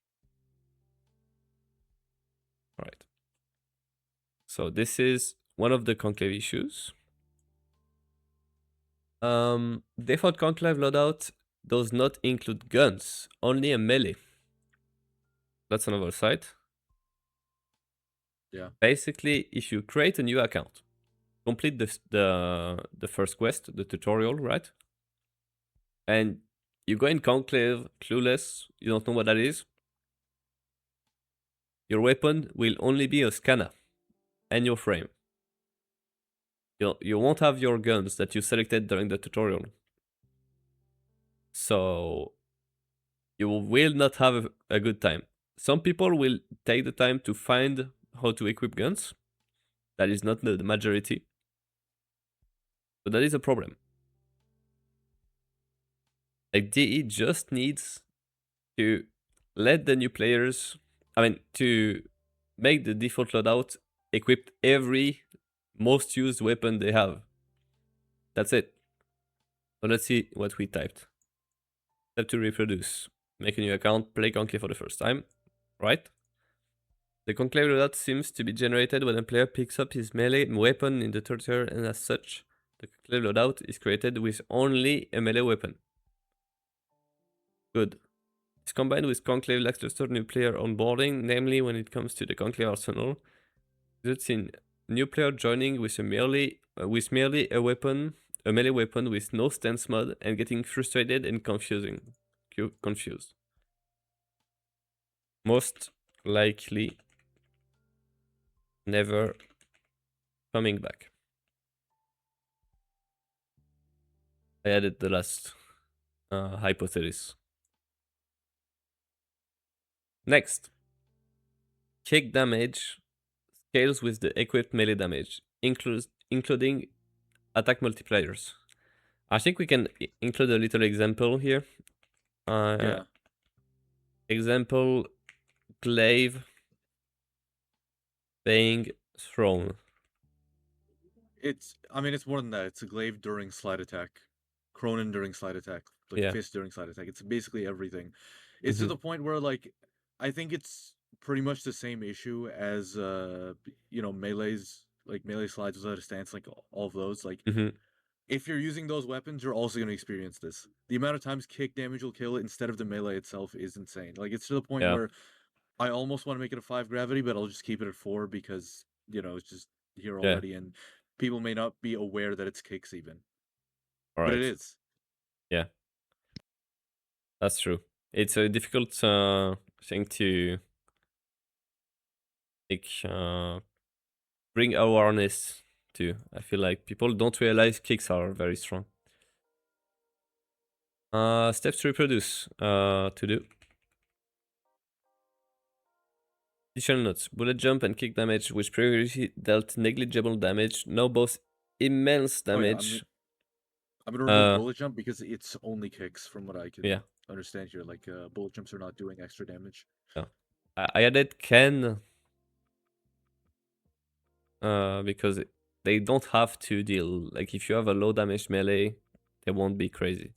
All right. So this is one of the conclave issues. Default conclave loadout does not include guns, only a melee. That's another site. Yeah. Basically, if you create a new account, complete the first quest, the tutorial, right? And you go in conclave, clueless, you don't know what that is. Your weapon will only be a scanner and your frame. You won't have your guns that you selected during the tutorial. So you will not have a good time. Some people will take the time to find how to equip guns. That is not the majority. So that is a problem. Like DE just needs to let the new players, to make the default loadout equip every most used weapon they have. That's it. So let's see what we typed. Step to reproduce. Make a new account, play conclave for the first time. Right? The conclave loadout seems to be generated when a player picks up his melee weapon in the tutorial, and as such, the conclave loadout is created with only a melee weapon. Good. It's combined with conclave lackluster new player onboarding, namely when it comes to the conclave arsenal. Results in new player joining with merely a weapon, a melee weapon with no stance mod, and getting frustrated and confused. Most likely never coming back. I added the last hypothesis. Next, kick damage scales with the equipped melee damage, including attack multipliers. I think we can include a little example here. Yeah. Example, glaive being thrown. It's more than that. It's a glaive during slide attack, Cronin during slide attack, like Yeah. fist during slide attack. It's basically everything. It's to Mhm. the point where like I think it's pretty much the same issue as melees, like melee slides without a stance, like all of those. Like Mhm. if you're using those weapons, you're also gonna experience this. The amount of times kick damage will kill it instead of the melee itself is insane. Like it's to the point Yeah. where I almost want to make it a 5 gravity, but I'll just keep it at 4 because, it's just here Yeah. already and people may not be aware that it's kicks even. All But it right. is. Yeah. That's true. It's a difficult thing to like bring awareness to. I feel like people don't realize kicks are very strong. Steps to reproduce. To do. Additional notes. Bullet jump and kick damage, which previously dealt negligible damage, now both immense Oh yeah, damage. I'm gonna remove bullet jump because it's only kicks from what I can Yeah. understand here. Like bullet jumps are not doing extra damage. Yeah. I added can because they don't have to deal. Like if you have a low damage melee, they won't be crazy.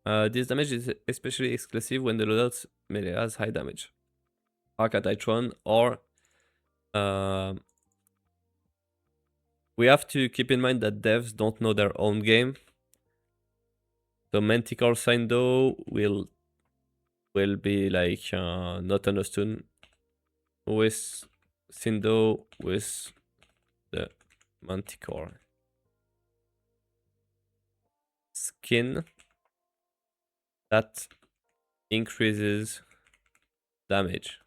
This damage is especially exclusive when the loadout melee has high damage. Arc at Itron or we have to keep in mind that devs don't know their own game. So Manticore Sindo will be like not understood with Sindo with the Manticore skin that increases damage.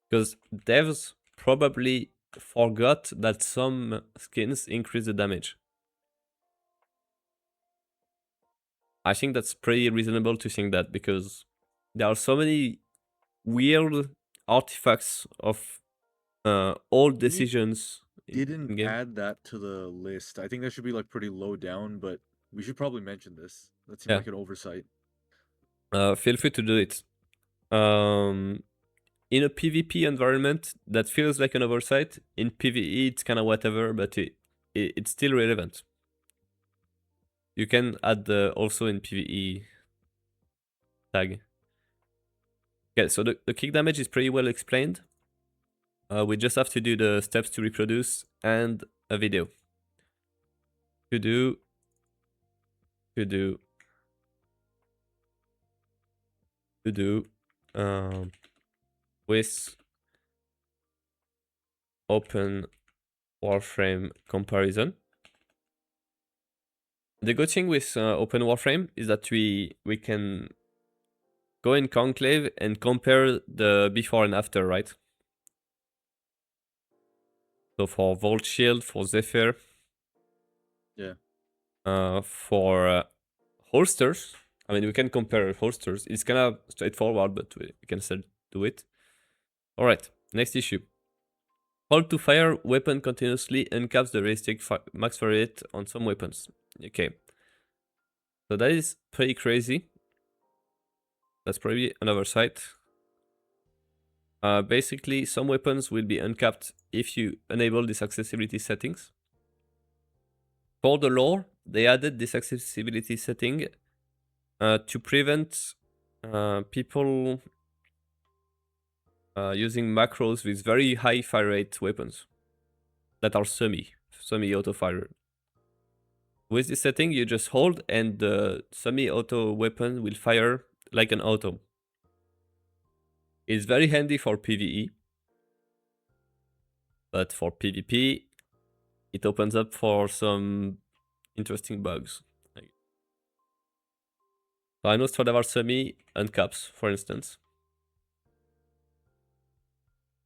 Because devs probably forgot that some skins increase the damage. I think that's pretty reasonable to think that because there are so many weird artifacts of old decisions in Didn't game. add that to the list. I think that should be like pretty low down, but we should probably mention this. That seems Yeah. like an oversight. Feel free to do it. In a PvP environment, that feels like an oversight. In PvE, it's kind of whatever, but it's still relevant. You can add also in PvE tag. Okay, so the kick damage is pretty well explained. We just have to do the steps to reproduce and a video. To do. With open warframe comparison. The good thing with open warframe is that we can go in conclave and compare the before and after, right? So for Volt Shield, for Zephyr, Yeah. for holsters, I mean, we can compare holsters. It's kind of straightforward, but we can still do it. All right, next issue. Hold to fire weapon continuously uncaps the realistic max fire rate on some weapons. Okay. So that is pretty crazy. That's probably another site. Basically, some weapons will be uncapped if you enable these accessibility settings. For the lore, they added this accessibility setting to prevent people using macros with very high fire rate weapons that are semi-auto fire. With this setting, you just hold and the semi-auto weapon will fire like an auto. It's very handy for PvE, but for PvP, it opens up for some interesting bugs. So I know Stradavar semi uncaps, for instance.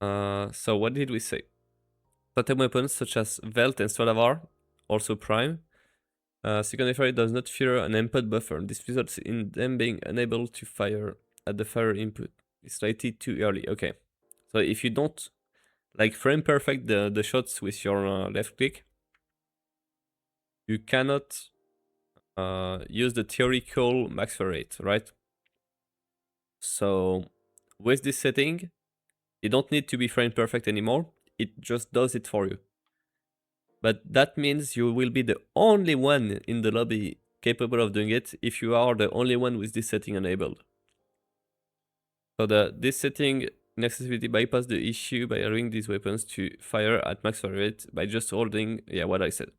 So what did we say? Totem weapons such as Velt and Stradavar, also prime. Second fire does not fear an input buffer. This results in them being unable to fire at the fire input. It's slightly too early. Okay. So if you don't like frame perfect the shots with your left click, you cannot use the theoretical max fire rate, right? So with this setting, you don't need to be frame perfect anymore. It just does it for you. But that means you will be the only one in the lobby capable of doing it if you are the only one with this setting enabled. So this setting in accessibility bypass the issue by allowing these weapons to fire at max fire rate by just holding, yeah, what I said.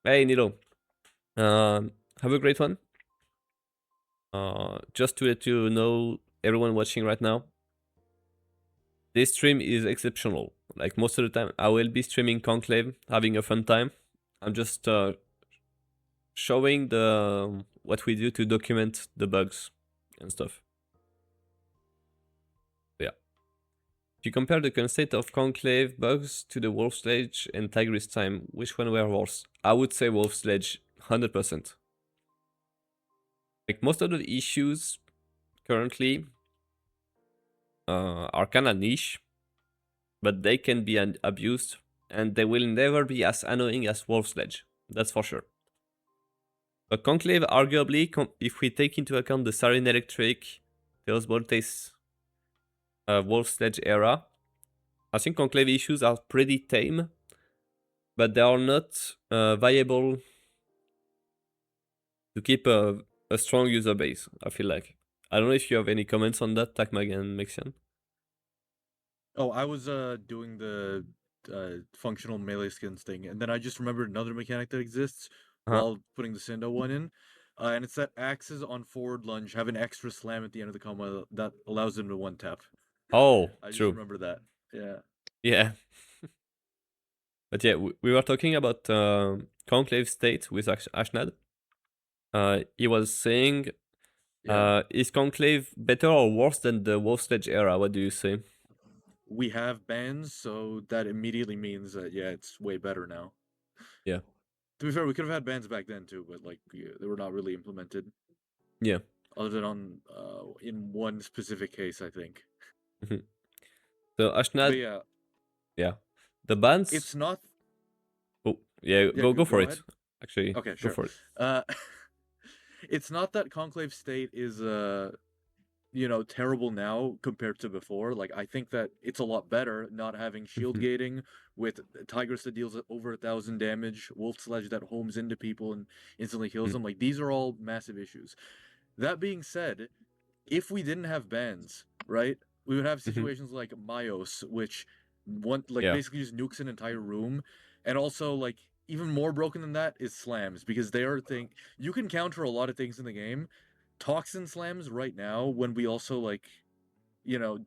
Hey, Nilo. Have a great one. Just to let you know, everyone watching right now, this stream is exceptional. Like most of the time, I will be streaming Conclave, having a fun time. I'm just showing what we do to document the bugs and stuff. Yeah. If you compare the current state of Conclave bugs to the Wolf Sledge and Tigris time, which one were worse? I would say Wolf Sledge, 100%. Like most of the issues currently are kind of niche, but they can be abused, and they will never be as annoying as Wolf Sledge. That's for sure. But Conclave, arguably, if we take into account the Sarin Electric, Theos Voltace, Wolf Sledge era, I think Conclave issues are pretty tame, but they are not viable to keep a strong user base, I feel like. I don't know if you have any comments on that, Takmag and Mexian. Oh, I was doing the functional melee skins thing, and then I just remembered another mechanic that exists while putting the Sindo one in. And it's that axes on forward lunge have an extra slam at the end of the combo that allows them to one tap. Oh, I just true. remember that. Yeah. Yeah. But yeah, we were talking about Conclave state with Ashnad. He was saying, is Conclave better or worse than the Wolf Sledge era? What do you say? We have bans, so that immediately means that, yeah, it's way better now. Yeah. To be fair, we could have had bans back then too, but like they were not really implemented. Yeah. Other than on in one specific case, I think. So Ashnad, But yeah, yeah, the bans. it's not. Oh yeah, go for it. Ahead. Actually, Okay, go sure. for it. It's not that Conclave State is terrible now compared to before. Like I think that it's a lot better not having shield gating with Tigress that deals over 1,000 damage, Wolf Sledge that homes into people and instantly kills them. Like these are all massive issues. That being said, if we didn't have bans, right, we would have situations like Myos, which basically just nukes an entire room, and also like even more broken than that is slams because they are you can counter a lot of things in the game. Toxin slams right now when we also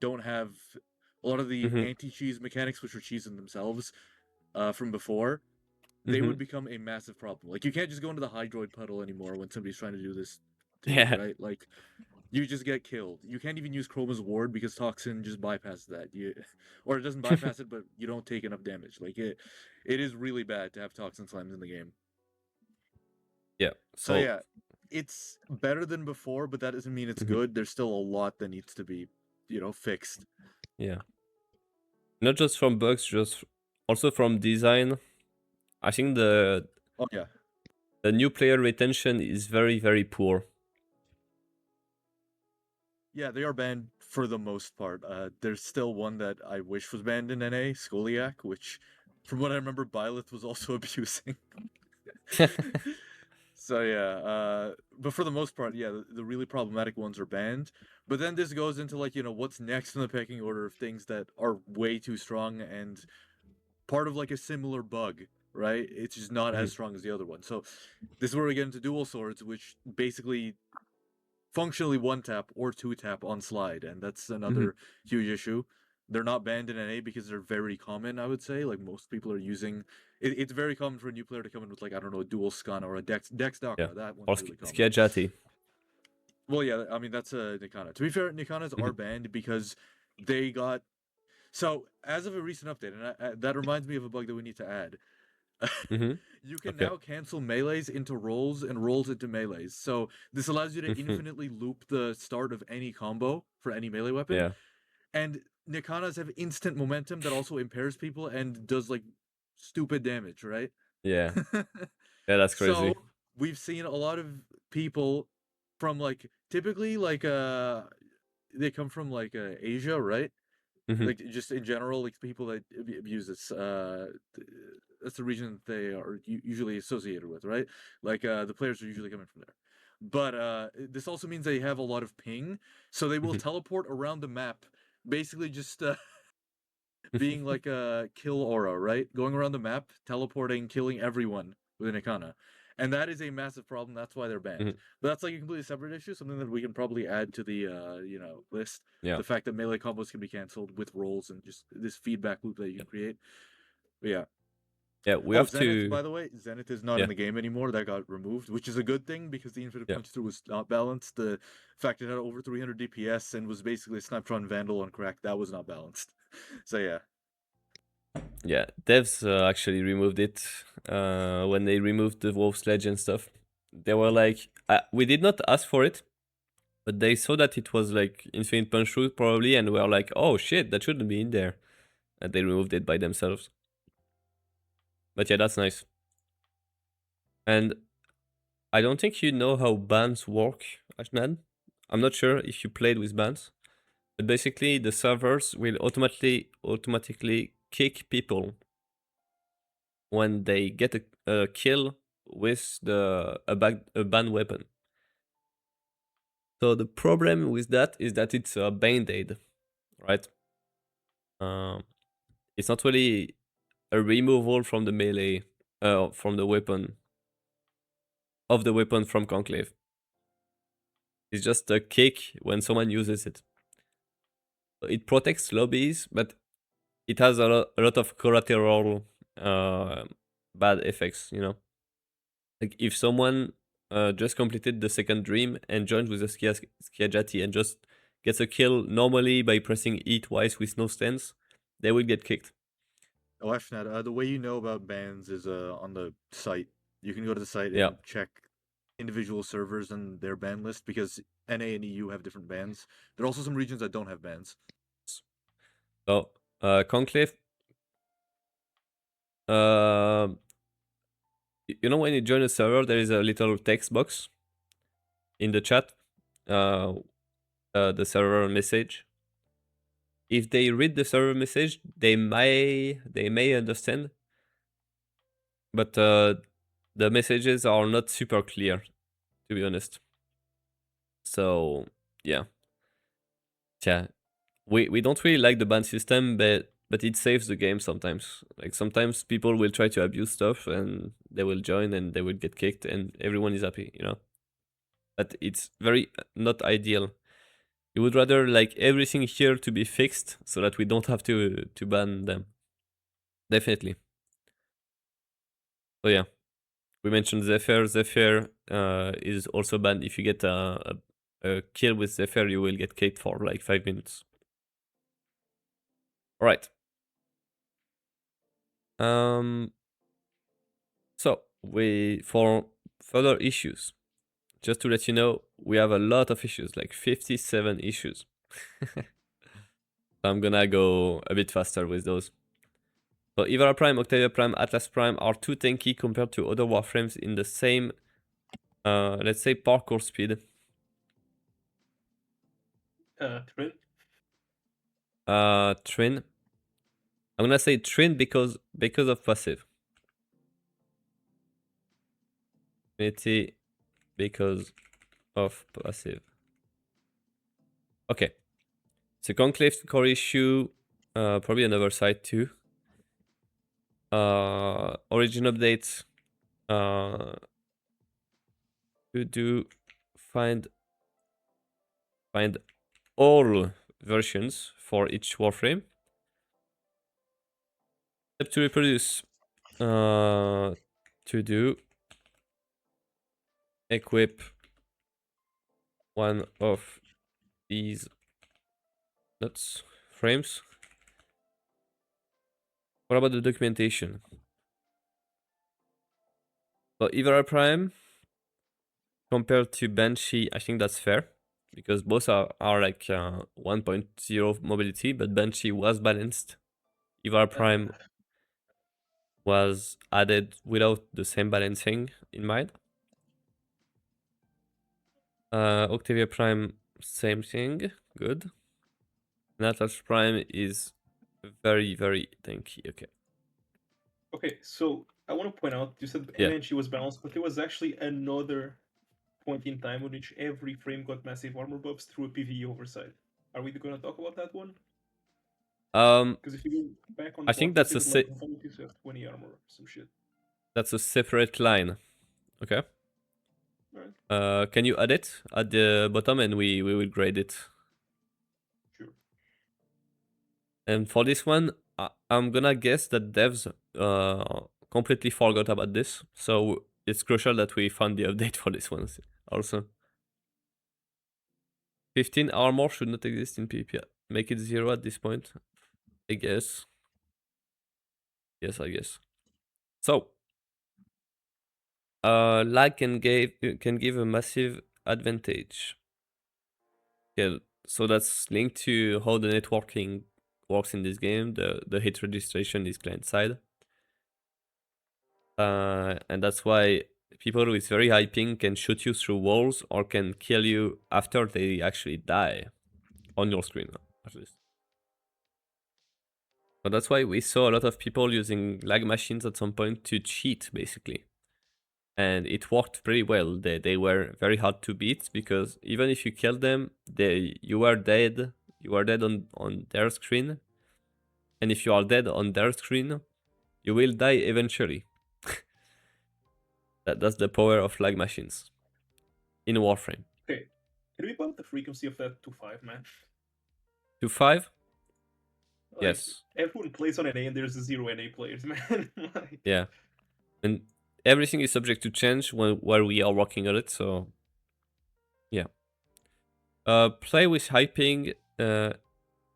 don't have a lot of the Mhm. anti-cheese mechanics, which are cheese in themselves, from before, they Mhm. would become a massive problem. Like you can't just go into the hydroid puddle anymore when somebody's trying to do this to you, Yeah. right? Like you just get killed. You can't even use Chroma's ward because Toxin just bypasses that. Or it doesn't bypass it, but you don't take enough damage. Like it is really bad to have Toxin slimes in the game. Yeah. So So yeah, it's better than before, but that doesn't mean it's Mhm. good. There's still a lot that needs to be, fixed. yeah, not just from bugs, just also from design. I think Oh yeah. the new player retention is very very poor. Yeah, they are banned for the most part. There's still one that I wish was banned in NA, Skoliak, which, from what I remember, Byleth was also abusing. So yeah, but for the most part, yeah, the really problematic ones are banned. But then this goes into like, what's next in the pecking order of things that are way too strong and part of like a similar bug, right? It's just not as Mhm. strong as the other one. So this is where we get into dual swords, which basically functionally one tap or two tap on slide, and that's another huge issue. They're not banned in NA because they're very common, I would say. Like most people are using it's very common for a new player to come in with like, I don't know, a dual Scana or a Dex Yeah, Dakra. That or one's really common. Schiaggiati. Well, yeah, I mean that's a Nikana. To be fair, Nikanas are Mhm. banned because they got so as of a recent update, and that reminds me of a bug that we need to add. Mhm. You can Okay. now cancel melees into rolls and rolls into melees. So this allows you to Mhm. infinitely loop the start of any combo for any melee weapon. Yeah. And Nikanas have instant momentum that also impairs people and does like stupid damage, right? Yeah. Yeah, that's So crazy. we've seen a lot of people from like typically like they come from like Asia, right? Mhm. Like just in general, like people that abuse this. That's the region that they are usually associated with, right? Like the players are usually coming from there. But this also means they have a lot of ping, so they will Mhm. teleport around the map, basically just being like a kill aura, right? Going around the map, teleporting, killing everyone with an Ikana. And that is a massive problem. That's why they're banned. Mhm. But that's like a completely separate issue, something that we can probably add to the list. Yeah. The fact that melee combos can be cancelled with rolls and just this feedback loop that you Yeah. can create. But yeah. Yeah, we Oh, have Zenith, to. by the way, Zenith is not in Yeah. the game anymore. That got removed, which is a good thing because the infinite Yeah. punch through was not balanced. The fact it had over 300 DPS and was basically a Snaptron Vandal on crack, that was not balanced. So yeah. Yeah, devs actually removed it when they removed the wolf sledge and stuff. They were like, we did not ask for it, but they saw that it was like infinite punch through probably, and were like, oh shit, that shouldn't be in there, and they removed it by themselves. But yeah, that's nice. And I don't think you know how bans work, Ashnan. I'm not sure if you played with bans, but basically the servers will automatically kick people when they get a kill with a ban weapon. So the problem with that is that it's a band-aid, right? Um, it's not really a removal from the melee, from the weapon of the weapon from conclave. It's just a kick when someone uses it. It protects lobbies, but it has a lot of collateral uh, bad effects. Like if someone just completed the second dream and joins with a Schiaggiati and just gets a kill normally by pressing E twice with no stance, they will get kicked. Oh, Ashnad, the way you know about bans is on the site. You can go to the site Yeah. and check individual servers and their ban list because NA and EU have different bans. There are also some regions that don't have bans. So conclave. Uh, when you join a server, there is a little text box in the chat. The server message. If they read the server message, they may understand, but the messages are not super clear, to be honest. So yeah, we don't really like the ban system, but it saves the game sometimes. Like sometimes people will try to abuse stuff and they will join and they will get kicked and everyone is happy. But it's very not ideal. You would rather like everything here to be fixed so that we don't have to ban them. Definitely. So yeah, we mentioned Zephyr. Zephyr is also banned. If you get a kill with Zephyr, you will get kicked for like 5 minutes. All right. So for further issues, just to let you know, we have a lot of issues, like 57 issues. I'm gonna go a bit faster with those. So Ivara Prime, Octavia Prime, Atlas Prime are too tanky compared to other warframes in the same, let's say, parkour speed. Trin. Trin. I'm gonna say Trin because of passive. Unity because of passive. Okay. So conclave core issue, probably another site too. Origin updates. To do find all versions for each warframe. Step to reproduce. To do equip one of these nuts frames. What about the documentation? So Ivara Prime compared to Banshee, I think that's fair because both are like 1.0 mobility, but Banshee was balanced. Ivara Prime was added without the same balancing in mind. Octavia Prime, same thing, good. Atlas Prime is very, very tanky, okay. Okay, so I want to point out, you said Yeah. MNG was balanced, but there was actually another point in time in which every frame got massive armor buffs through a PvE oversight. Are we going to talk about that one? Because if you go back on the I think box, that's it like 20 armor or some shit. That's a separate line, okay? Right. Can you add it at the bottom and we will grade it? Sure. And for this one, I'm gonna guess that devs completely forgot about this, so it's crucial that we find the update for this one also. 15 armor should not exist in PvP. Make it 0 at this point, I guess. Yes, I guess. So, lag can give a massive advantage. Yeah, so that's linked to how the networking works in this game. The hit registration is client side. And that's why people with very high ping can shoot you through walls or can kill you after they actually die on your screen, at least. So that's why we saw a lot of people using lag machines at some point to cheat, basically. And it worked pretty well. They were very hard to beat because even if you killed them, you were dead. You were dead on their screen. And if you are dead on their screen, you will die eventually. That's the power of lag machines in Warframe. Okay, can we bump the frequency of that to 5, man? To 5? Like, Yes. everyone plays on NA and there's 0 NA players, man. Like... Yeah. And everything is subject to change while we are working on it, so yeah. Play with high ping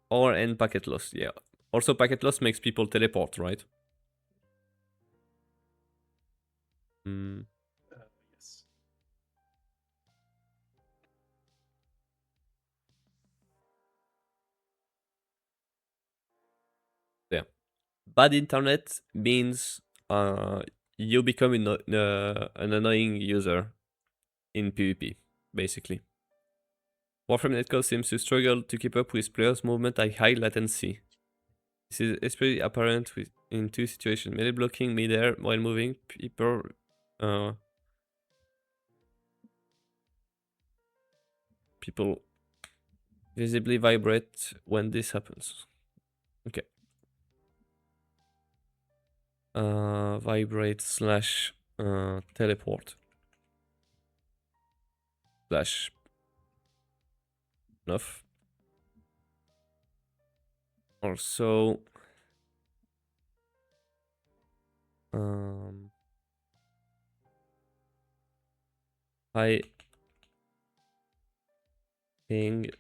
or end packet loss. Yeah. Also, packet loss makes people teleport, right? Yes. Yeah. Bad internet means you become an annoying user in PvP, basically. Warframe netcode seems to struggle to keep up with players' movement at high latency. This is especially apparent in two situations: melee blocking mid-air while moving. People visibly vibrate when this happens. Okay. Vibrate slash teleport slash enough. Also, high ping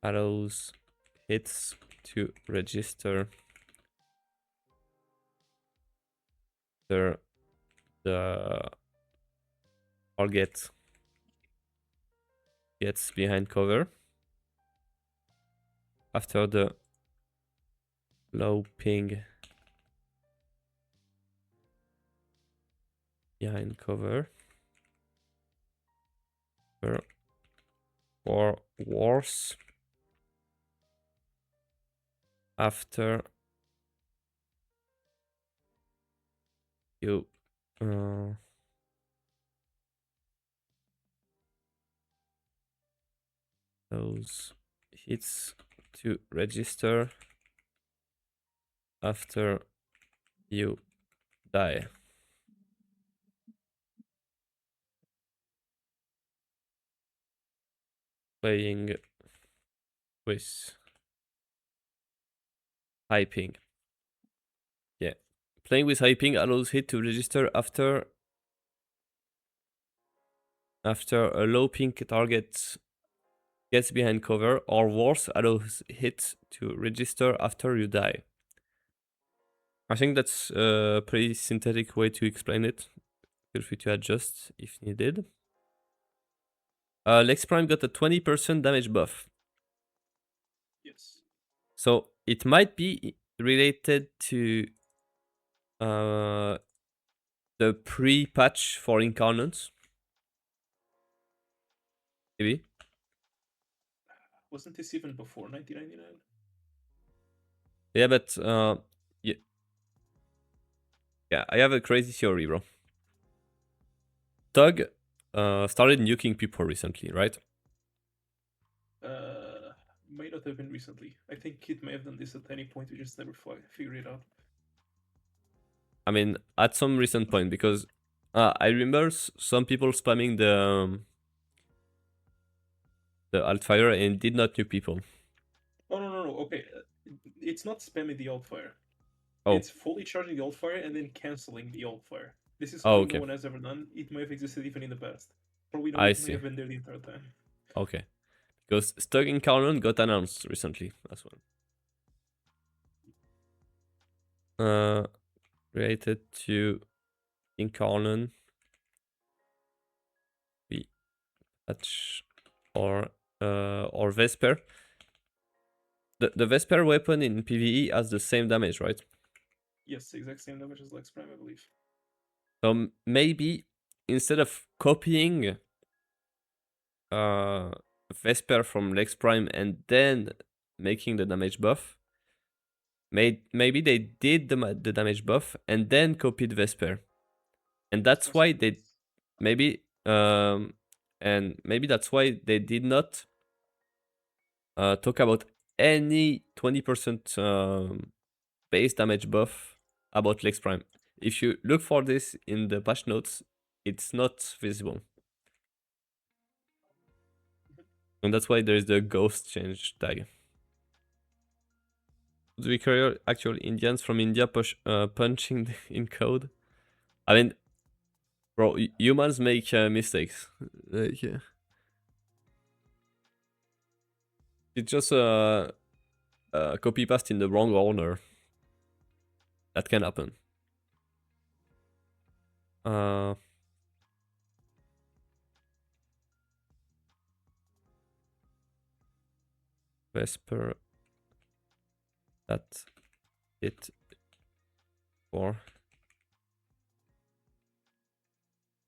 allows hits to register the target gets behind cover after the low ping behind cover or worse after you those hits to register after you die. Playing with high ping. Yeah. Playing with high ping allows hit to register after a low ping target gets behind cover, or worse, allows hit to register after you die. I think that's a pretty synthetic way to explain it. Feel free to adjust if needed. Lex Prime got a 20% damage buff. Yes. So it might be related to the pre-patch for Incarnates. Maybe. Wasn't this even before 1999? Yeah, but yeah, I have a crazy theory, bro. Tug started nuking people recently, right? Might not have been recently. I think it may have done this at any point. We just never figured it out. I mean, at some recent point, because I remember some people spamming the altfire and did not nuke people. Oh no. Okay, it's not spamming the altfire. Oh. It's fully charging the altfire and then canceling the altfire. This is Oh, something okay. no one has ever done. It may have existed even in the past. Probably no, I it see. may have been there the entire time. Okay. Because Stug Incarnate got announced recently as well. Related to Incarnate, we patch or Vesper. The Vesper weapon in PvE has the same damage, right? Yes, exact same damage as Lex Prime, I believe. So maybe instead of copying Vesper from Lex Prime and then making the damage buff, maybe they did the damage buff and then copied Vesper, and that's why they maybe that's why they did not talk about any 20% base damage buff about Lex Prime. If you look for this in the patch notes, it's not visible. And that's why there's the ghost change tag. Do we carry actual Indians from India punching in code? I mean, bro, humans make mistakes. Like, yeah. It's just copy paste in the wrong order. That can happen. Vesper. That it for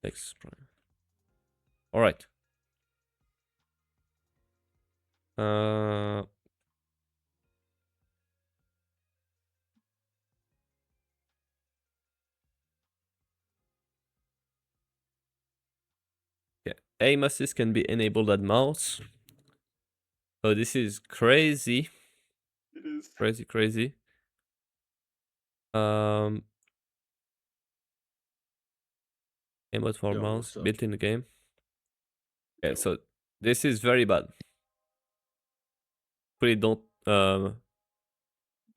Lex Prime. All right. Yeah, aim assist can be enabled at mouse. So this is crazy. It is Crazy. Aim mode for mouse built in the game. Yeah, so this is very bad. Please don't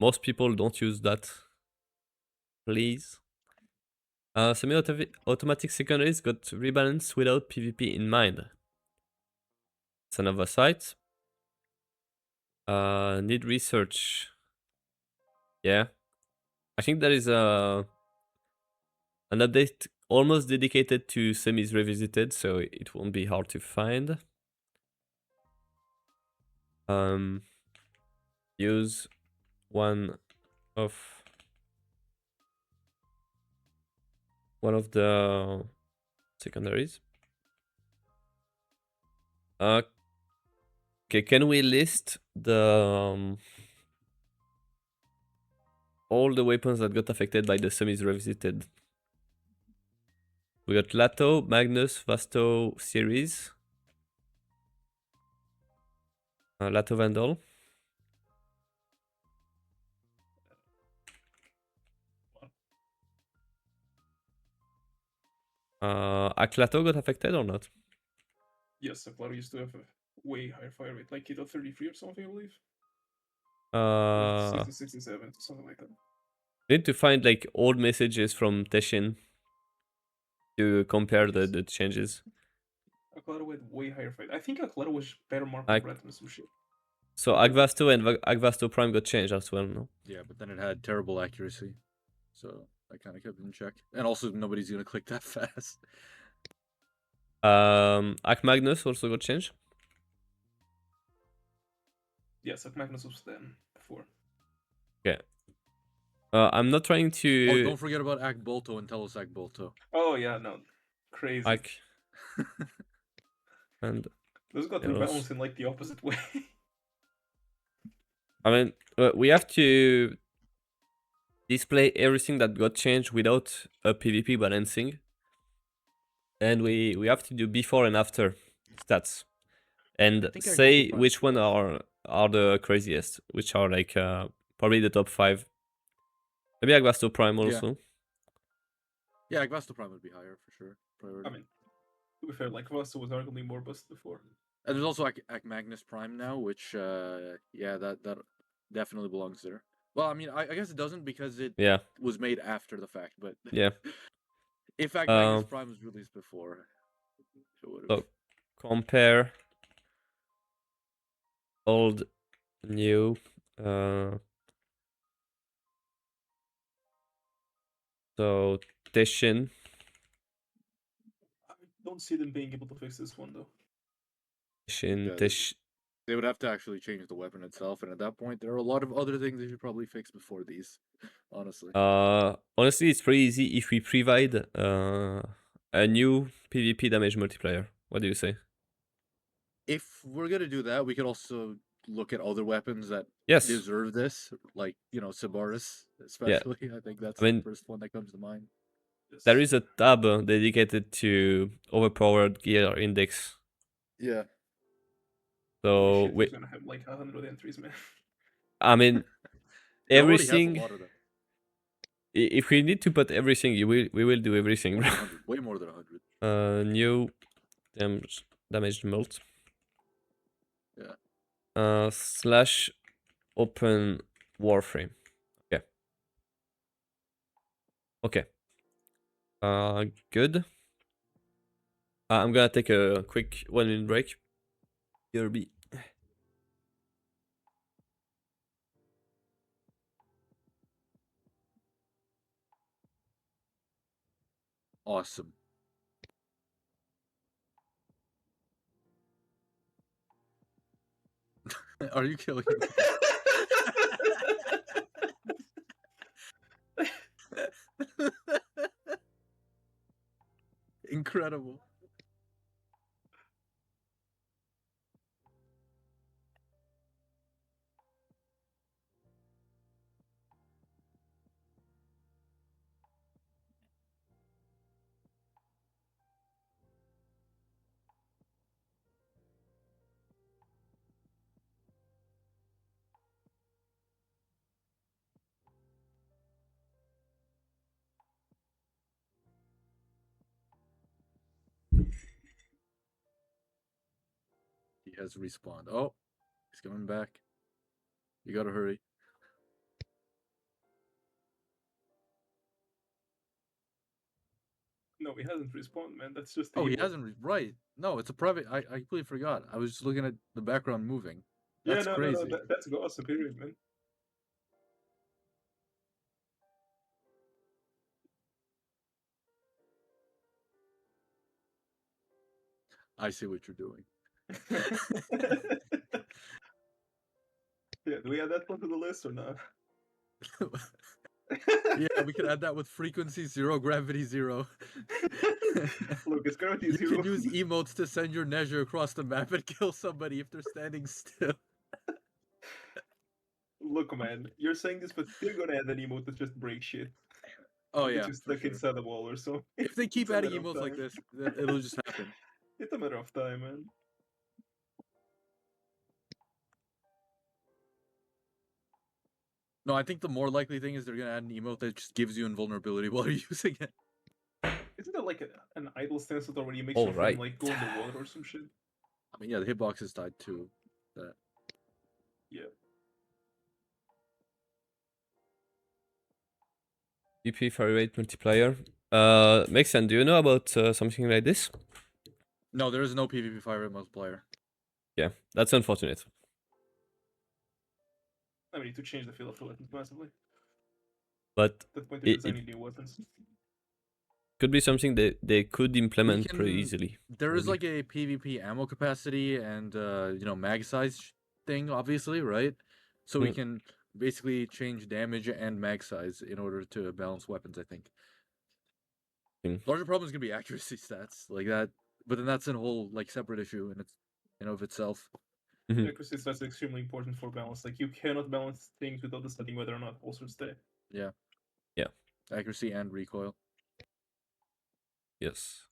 most people don't use that. Please. Semi-automatic secondaries got rebalance without PvP in mind. It's another site. Need research. Yeah. I think there is an update almost dedicated to semis revisited, so it won't be hard to find. Use one of the secondaries. Okay, can we list the all the weapons that got affected by the semis revisited? We got Lato, Magnus, Vasto series, Lato Vandal. Aklato got affected or not? Yes, Aklato used to have a way higher fire rate, like Kito 33 or something, I believe. 67, something like that. We need to find like old messages from Teshin to compare the changes. Aklato had way higher fight. I think Aklato was better marked than Breton and some shit. So Agvasto and Agvasto Prime got changed as well, no? Yeah, but then it had terrible accuracy. So I kind of kept it in check. And also, nobody's going to click that fast. Ak Magnus also got changed? Yes, Ak Magnus was then before. Okay. I'm not trying to... Oh, don't forget about Ak Bolto and Telos Ak Bolto. Oh, yeah, no. Crazy. Ak... and... Those got rebalanced in like the opposite way. I mean, we have to display everything that got changed without a PvP balancing. And we have to do before and after stats. And say which one are the craziest, which are like probably the top 5. Maybe Agvasto Prime also. Yeah, Agvasto Prime would be higher for sure. Priority. I mean, to be fair, like Vasto was arguably more bust before. And there's also Ak Magnus Prime now, which yeah, that definitely belongs there. Well, I mean, I guess it doesn't because it was made after the fact, but yeah. If Ak Magnus Prime was released before, it would have. So compare old, new. So Teshin. I don't see them being able to fix this one though. Teshin. They would have to actually change the weapon itself, and at that point, there are a lot of other things they should probably fix before these. Honestly. Honestly, it's pretty easy if we provide a new PvP damage multiplier. What do you say? If we're gonna do that, we could also look at other weapons that deserve this, like Sibaris, especially. Yeah. I think that's the first one that comes to mind. There is a tab dedicated to overpowered gear index. Yeah. So we're gonna have like 100 entries, man. I mean, everything. If we need to put everything, we will do everything. Way more than 100. New damage mult. Yeah. Slash open warframe. Okay. Okay. Good. I'm gonna take a quick 1-minute break. BRB. Awesome. Are you killing me? Incredible. He has respawned. Oh, he's coming back. You gotta hurry. No, he hasn't respawned, man. That's just. Oh, he hasn't. Right? No, it's a private. I completely forgot. I was just looking at the background moving. That's no, crazy. no. That's gossip, period, man. I see what you're doing. Yeah, do we add that one to the list or not? Yeah, we could add that with frequency 0, gravity 0. Look, it's gravity You 0. can use emotes to send your Neger across the map and kill somebody if they're standing still. Look, man, you're saying this, but they're gonna add an emote that just breaks shit. Oh Get yeah, you for stuck sure. inside the wall or so. If they keep It's a adding matter of emotes like time. this, then it'll just happen. It's a matter of time, man. No, I think the more likely thing is they're gonna add an emote that just gives you invulnerability while you're using it. Isn't that like an idle stance that already makes All your friend right. like go in the water or some shit? I mean, yeah, the hitbox is tied to that. Yeah. DP fire rate multiplier. Mexan, do you know about something like this? No, there is no PvP fire rate multiplier. Yeah, that's unfortunate. I mean, to change the feel of the weapons massively. But At that point, it- they're designing new weapons. could be something they could implement pretty can- easily. There is Maybe. like a PvP ammo capacity and mag size thing, obviously, right? So we Hmm. can basically change damage and mag size in order to balance weapons, I think. Hmm. Larger problem is gonna be accuracy stats like that, but then that's a whole like separate issue in its of itself. Mhm. Accuracy that's extremely important for balance. Like you cannot balance things without deciding whether or not holsters stay. Yeah. Yeah. Accuracy and recoil. Yes.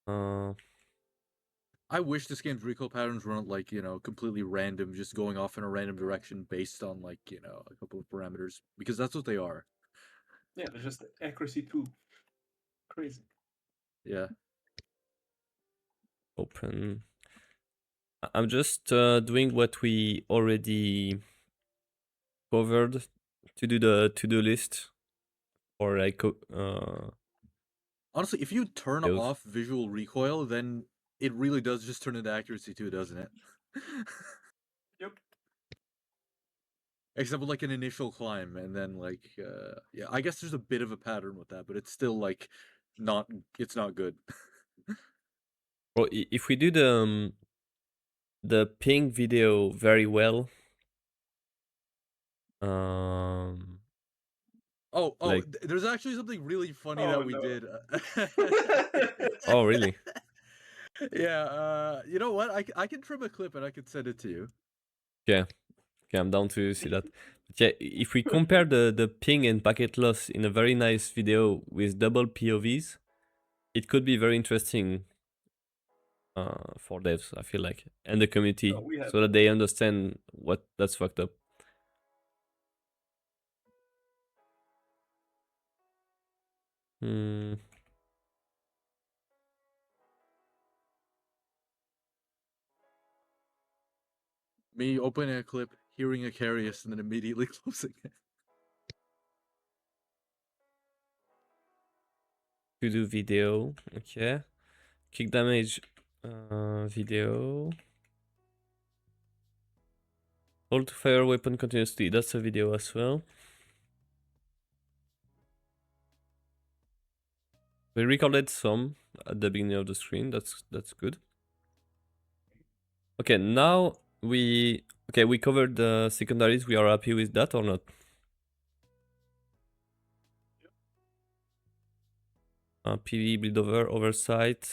I wish this game's recoil patterns weren't like, completely random, just going off in a random direction based on like, a couple of parameters. Because that's what they are. Yeah, there's just accuracy too. Crazy. Yeah. Open. I'm just doing what we already covered to do the to-do list, or like Honestly, if you turn Those. off visual recoil, then it really does just turn into accuracy too, doesn't it? Yep. Except with like an initial climb, and then like, yeah, I guess there's a bit of a pattern with that, but it's still like, it's not good. Well, if we do the ping video very well, like- There's actually something really funny Oh, that we no. did. Oh, really? Yeah, you know what? I can trim a clip and I can send it to you. Okay, I'm down to see that. But yeah, if we compare the ping and packet loss in a very nice video with double POVs, it could be very interesting for devs, I feel like, and the community, we have so that they understand what that's fucked up. Hmm. Me opening a clip, hearing a Carius, and then immediately closing it. To do video, okay. Kick damage, video. Hold to fire weapon continuously, that's a video as well. We recorded some at the beginning of the screen, that's good. Okay, now we covered the secondaries, we are happy with that or not? PV, build over, oversight.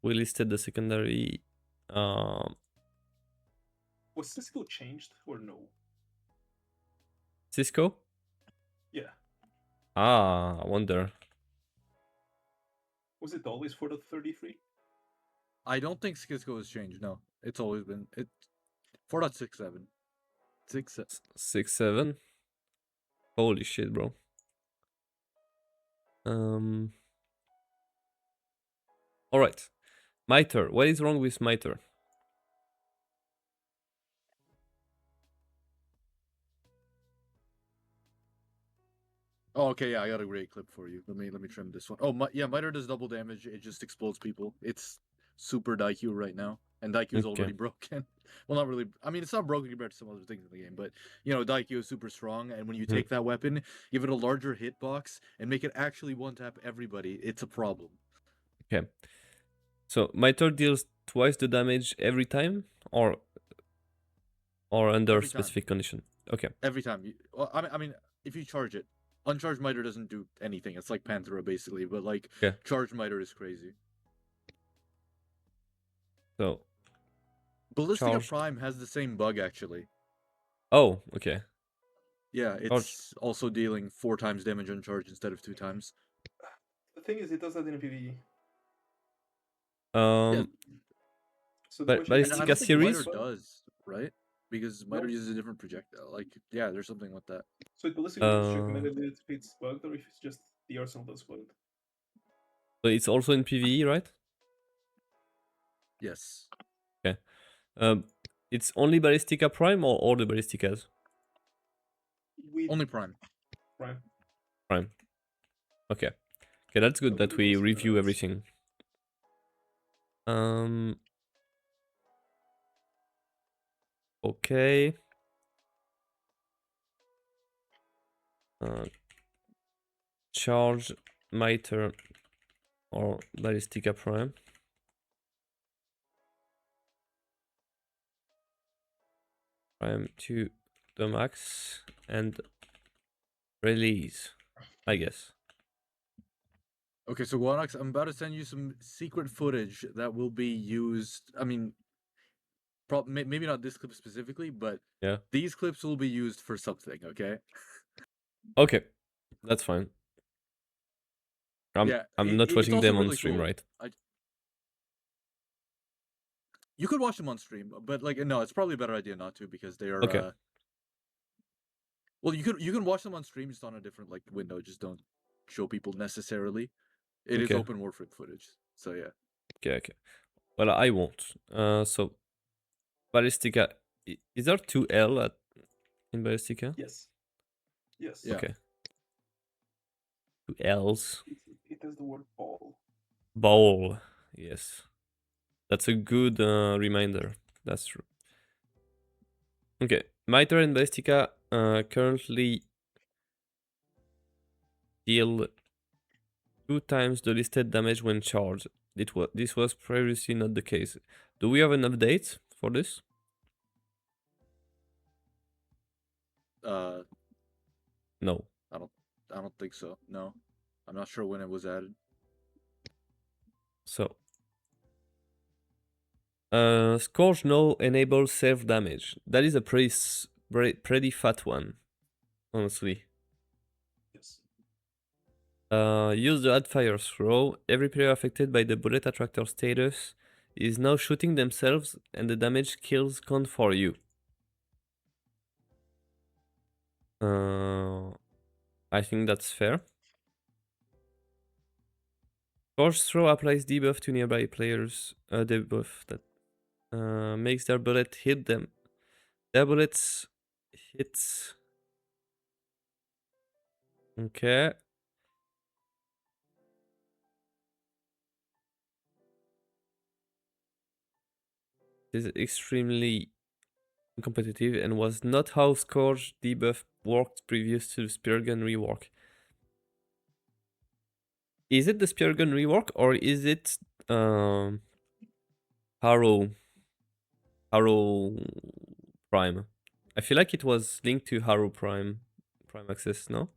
We listed the secondary. Was Cisco changed or no? Cisco? Yeah. I wonder. Was it always for the 33? I don't think Cisco has changed. No, it's always been 4.67. 6.7. Holy shit, bro. All right. Miter. What is wrong with Miter? Oh, okay, yeah, I got a great clip for you. Let me trim this one. Oh, yeah, Miter does double damage. It just explodes people. It's super Daikyu right now, and Daikyu is Okay. already broken. Well, not really. I mean, it's not broken compared to some other things in the game, but you know, Daikyu is super strong, and when you take that weapon, give it a larger hitbox, and make it actually one tap everybody, it's a problem. Okay. So Miter deals twice the damage every time, or under Every time. specific condition. Okay. Every time. Well, I mean, if you charge it, uncharged Miter doesn't do anything. It's like Panthera basically, but like charged Miter is crazy. So Ballistica charged. Prime has the same bug actually. Oh, okay. Yeah, it's also dealing 4 times damage uncharged instead of 2 times. The thing is, it does that in a PvE. Yeah. So the but question And I don't think Miter does, right? Because Miter uses a different projectile. Like, yeah, there's something with that. So it ballistically just recommended if it's bugged or if it's just the arsenal that's bugged. So it's also in PvE, right? Yes. Okay. It's only Ballistica Prime or all the Ballisticas? Only Prime. Prime. Okay. Okay, that's good that we review everything. Okay. Charge Miter or Ballistica Prime. Prime to the max and release, I guess. Okay, so Gwanox, I'm about to send you some secret footage that will be used. I mean, maybe not this clip specifically, but yeah, these clips will be used for something. Okay. Okay, that's fine. I'm not watching them on stream, right? You could watch them on stream, but like no, it's probably a better idea not to because they are. Okay. Well, you can watch them on stream just on a different like window. Just don't show people necessarily. It is open warframe footage, so yeah. Okay. Well, I won't. So Ballistica, is there 2L in Ballistica? Yes. Yes. Yeah. Okay. 2 L's. It has the word ball. Ball. Yes. That's a good reminder. That's true. Okay. Miter and Ballistica currently deal 2 times the listed damage when charged. This was previously not the case. Do we have an update for this? No. I don't think so. No. I'm not sure when it was added. So Scourge now enables self-damage. That is a pretty fat one, honestly. Yes. Use the Adfire throw. Every player affected by the bullet attractor status is now shooting themselves and the damage kills count for you. I think that's fair. Scourge throw applies debuff to nearby players. Debuff that makes their bullet hit them. Their bullets hits. Okay. This is extremely competitive and was not how Scourge debuff worked previous to the Spear Gun rework. Is it the Spear Gun rework or is it Harrow Prime? I feel like it was linked to Harrow Prime Access, no?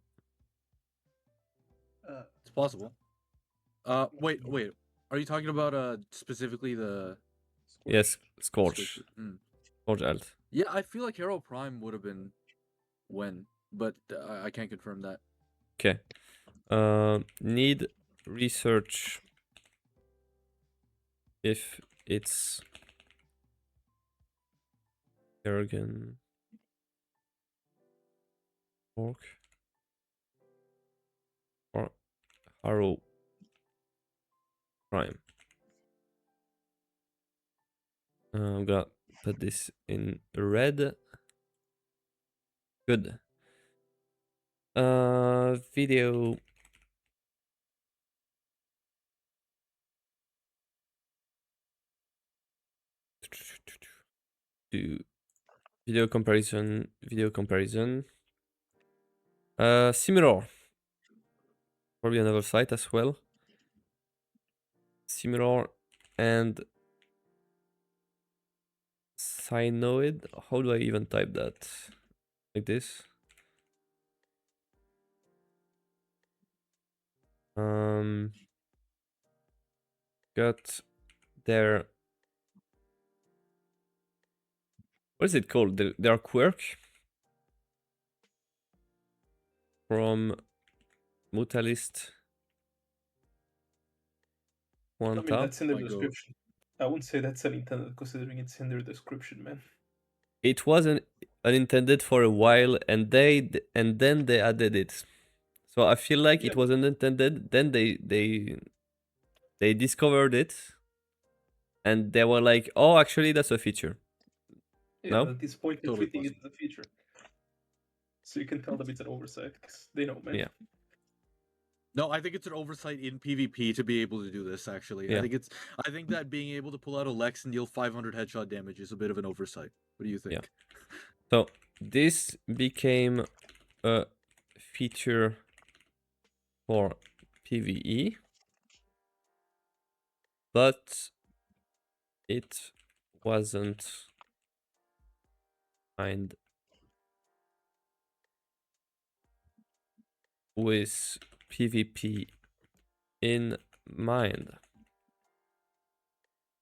It's possible. Wait. Are you talking about specifically the? Yes, Scourge. Scourge Alt. Yeah, I feel like Hero Prime would have been when, but I can't confirm that. Okay. Need research if it's Arrogant Orc or Harrow Prime. I'm gonna put this in red. Good. Video. Do video comparison. Video comparison. Similar. Probably another site as well. Similar and Cynoid. How do I even type that? Like this. Got their, what is it called? Their quirk from Mutalist I mean, Quanta. that's in the My God. description. I wouldn't say that's unintended considering it's in their description, man. It wasn't unintended for a while, and then they added it. So I feel like Yeah. it wasn't intended. Then they discovered it, and they were like, "Oh, actually, that's a feature." Yeah, No? at this point, they're Totally treating it as a feature. So you can tell them it's an oversight, because they know, man. Yeah. No, I think it's an oversight in PvP to be able to do this. Actually, Yeah. I think that being able to pull out a Lex and deal 500 headshot damage is a bit of an oversight. What do you think? Yeah. So this became a feature for PvE, but it wasn't mined with PvP in mind.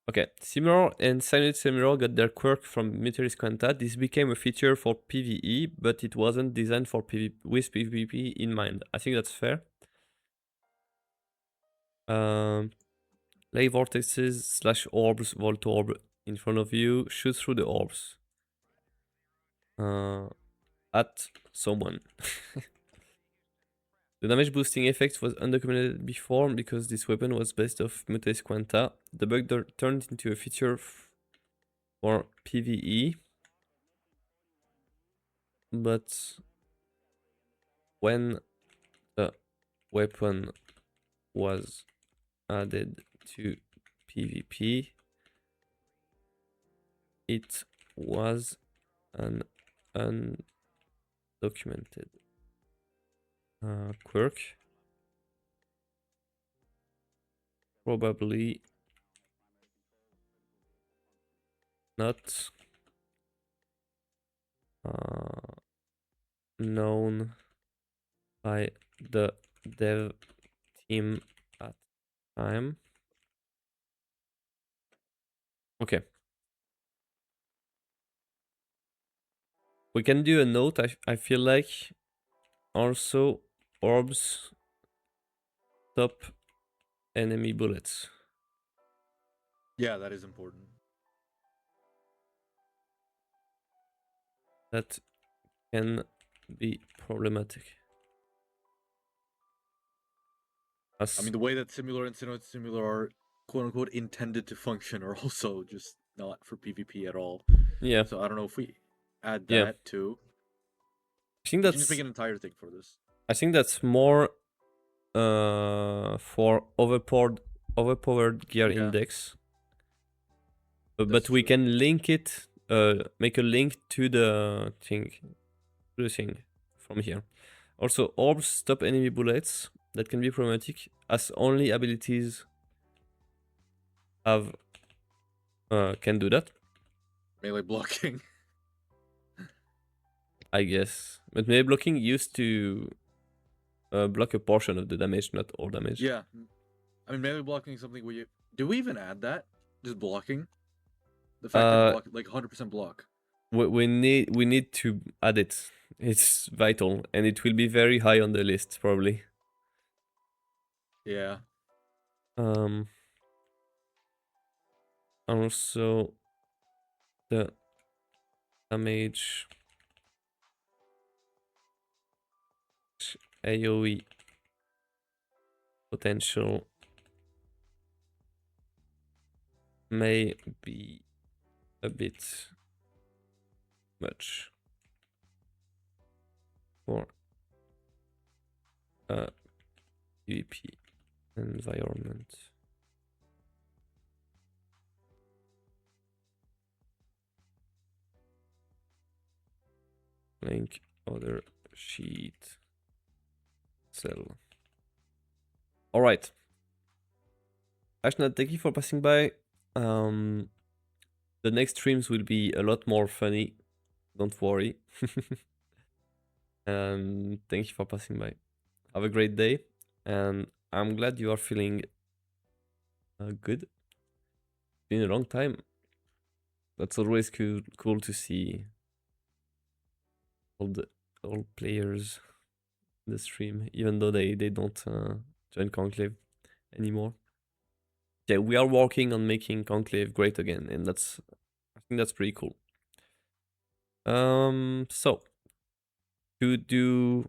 Okay, Similar and Silent Similar got their quirk from Mutalist Quanta. This became a feature for PvE, but it wasn't designed for with PvP in mind. I think that's fair. Lay vortexes / orbs, Volt Orb in front of you. Shoot through the orbs. At someone. The damage boosting effect was undocumented before because this weapon was based off Mutalist Quanta. The bug turned into a feature for PvE, but when the weapon was added to PvP, it was an undocumented quirk. Probably not known by the dev team at time. Okay. We can do a note. I feel like also orbs stop enemy bullets. Yeah, that is important. That can be problematic. I mean, the way that Similar and Similar are quote unquote intended to function are also just not for PvP at all. Yeah. So I don't know if we add Yeah. that too. I think We can just that's make an entire thing for this. I think that's more for overpowered gear Yeah. index. But That's we true. can link it, make a link to the thing from here. Also, orbs stop enemy bullets. That can be problematic as only abilities have can do that, Melee blocking. I guess. But melee blocking used to block a portion of the damage, not all damage. Yeah. I mean, melee blocking is something where you... Do we even add that? Just blocking? The fact that block, like 100% block. We need to add it. It's vital, and it will be very high on the list probably. Yeah. Also, the damage AoE potential may be a bit much for PvP environment. Link other sheet. Cell. All right. Ashna, thank you for passing by. The next streams will be a lot more funny. Don't worry. And thank you for passing by. Have a great day. And I'm glad you are feeling good. Been a long time. That's always cool to see all players in the stream, even though they don't join Conclave anymore. Yeah, we are working on making Conclave great again, and I think that's pretty cool. So to do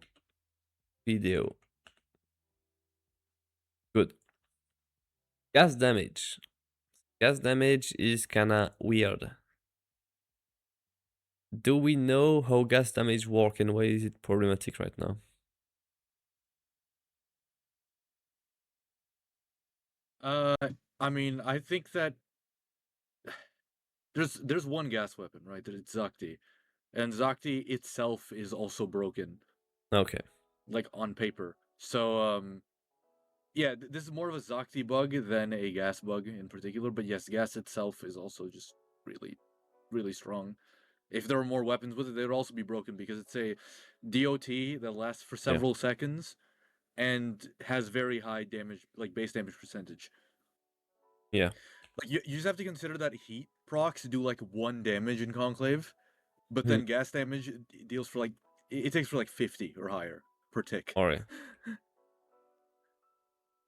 video. Good. Gas damage. Gas damage is kinda weird. Do we know how gas damage work and why is it problematic right now? I mean, I think that there's one gas weapon, right? That it's Zakti, and Zakti itself is also broken. Okay. Like on paper. So yeah, this is more of a Zakti bug than a gas bug in particular. But yes, gas itself is also just really, really strong. If there were more weapons with it, they would also be broken because it's a DOT that lasts for several seconds and has very high damage, like base damage percentage. Yeah. Like you just have to consider that heat procs do like 1 damage in Conclave, but then gas damage deals for like it takes for like 50 or higher per tick. Alright.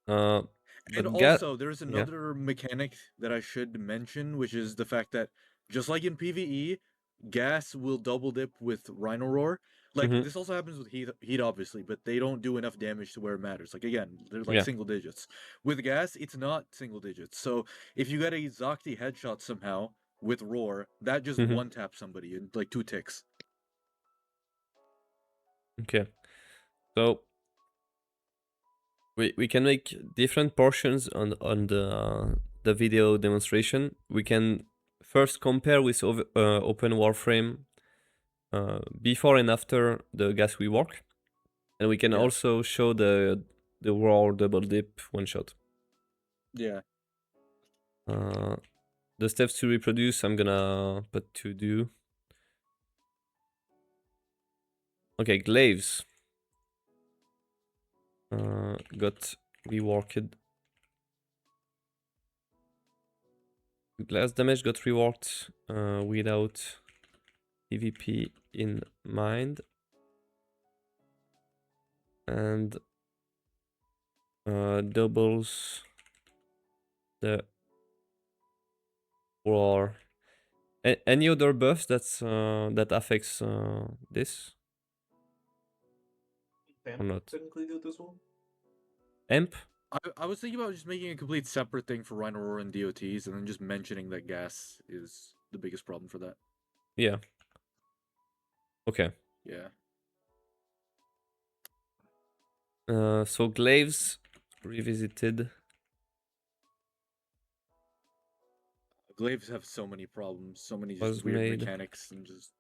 And But also, there's another mechanic that I should mention, which is the fact that just like in PvE, gas will double dip with Rhino Roar. Like this also happens with heat, obviously, but they don't do enough damage to where it matters. Like again, they're like single digits. With gas, it's not single digits. So if you get a Zakti headshot somehow with Roar, that just one taps somebody in like 2 ticks. Okay. So we can make different portions on the video demonstration. We can first compare with open warframe before and after the gas rework, and we can also show the raw double dip one shot. Yeah. The steps to reproduce, I'm gonna put to do. Okay, glaives got reworked. Glass damage got reworked without PvP in mind, and doubles the war. Any other buffs that affects this? Or not? Technically do this one. Amp? I was thinking about just making a complete separate thing for Rhino Roar and DOTs, and then just mentioning that gas is the biggest problem for that. Yeah. Okay. Yeah. So glaives revisited. Glaives have so many problems, so many just weird mechanics, and just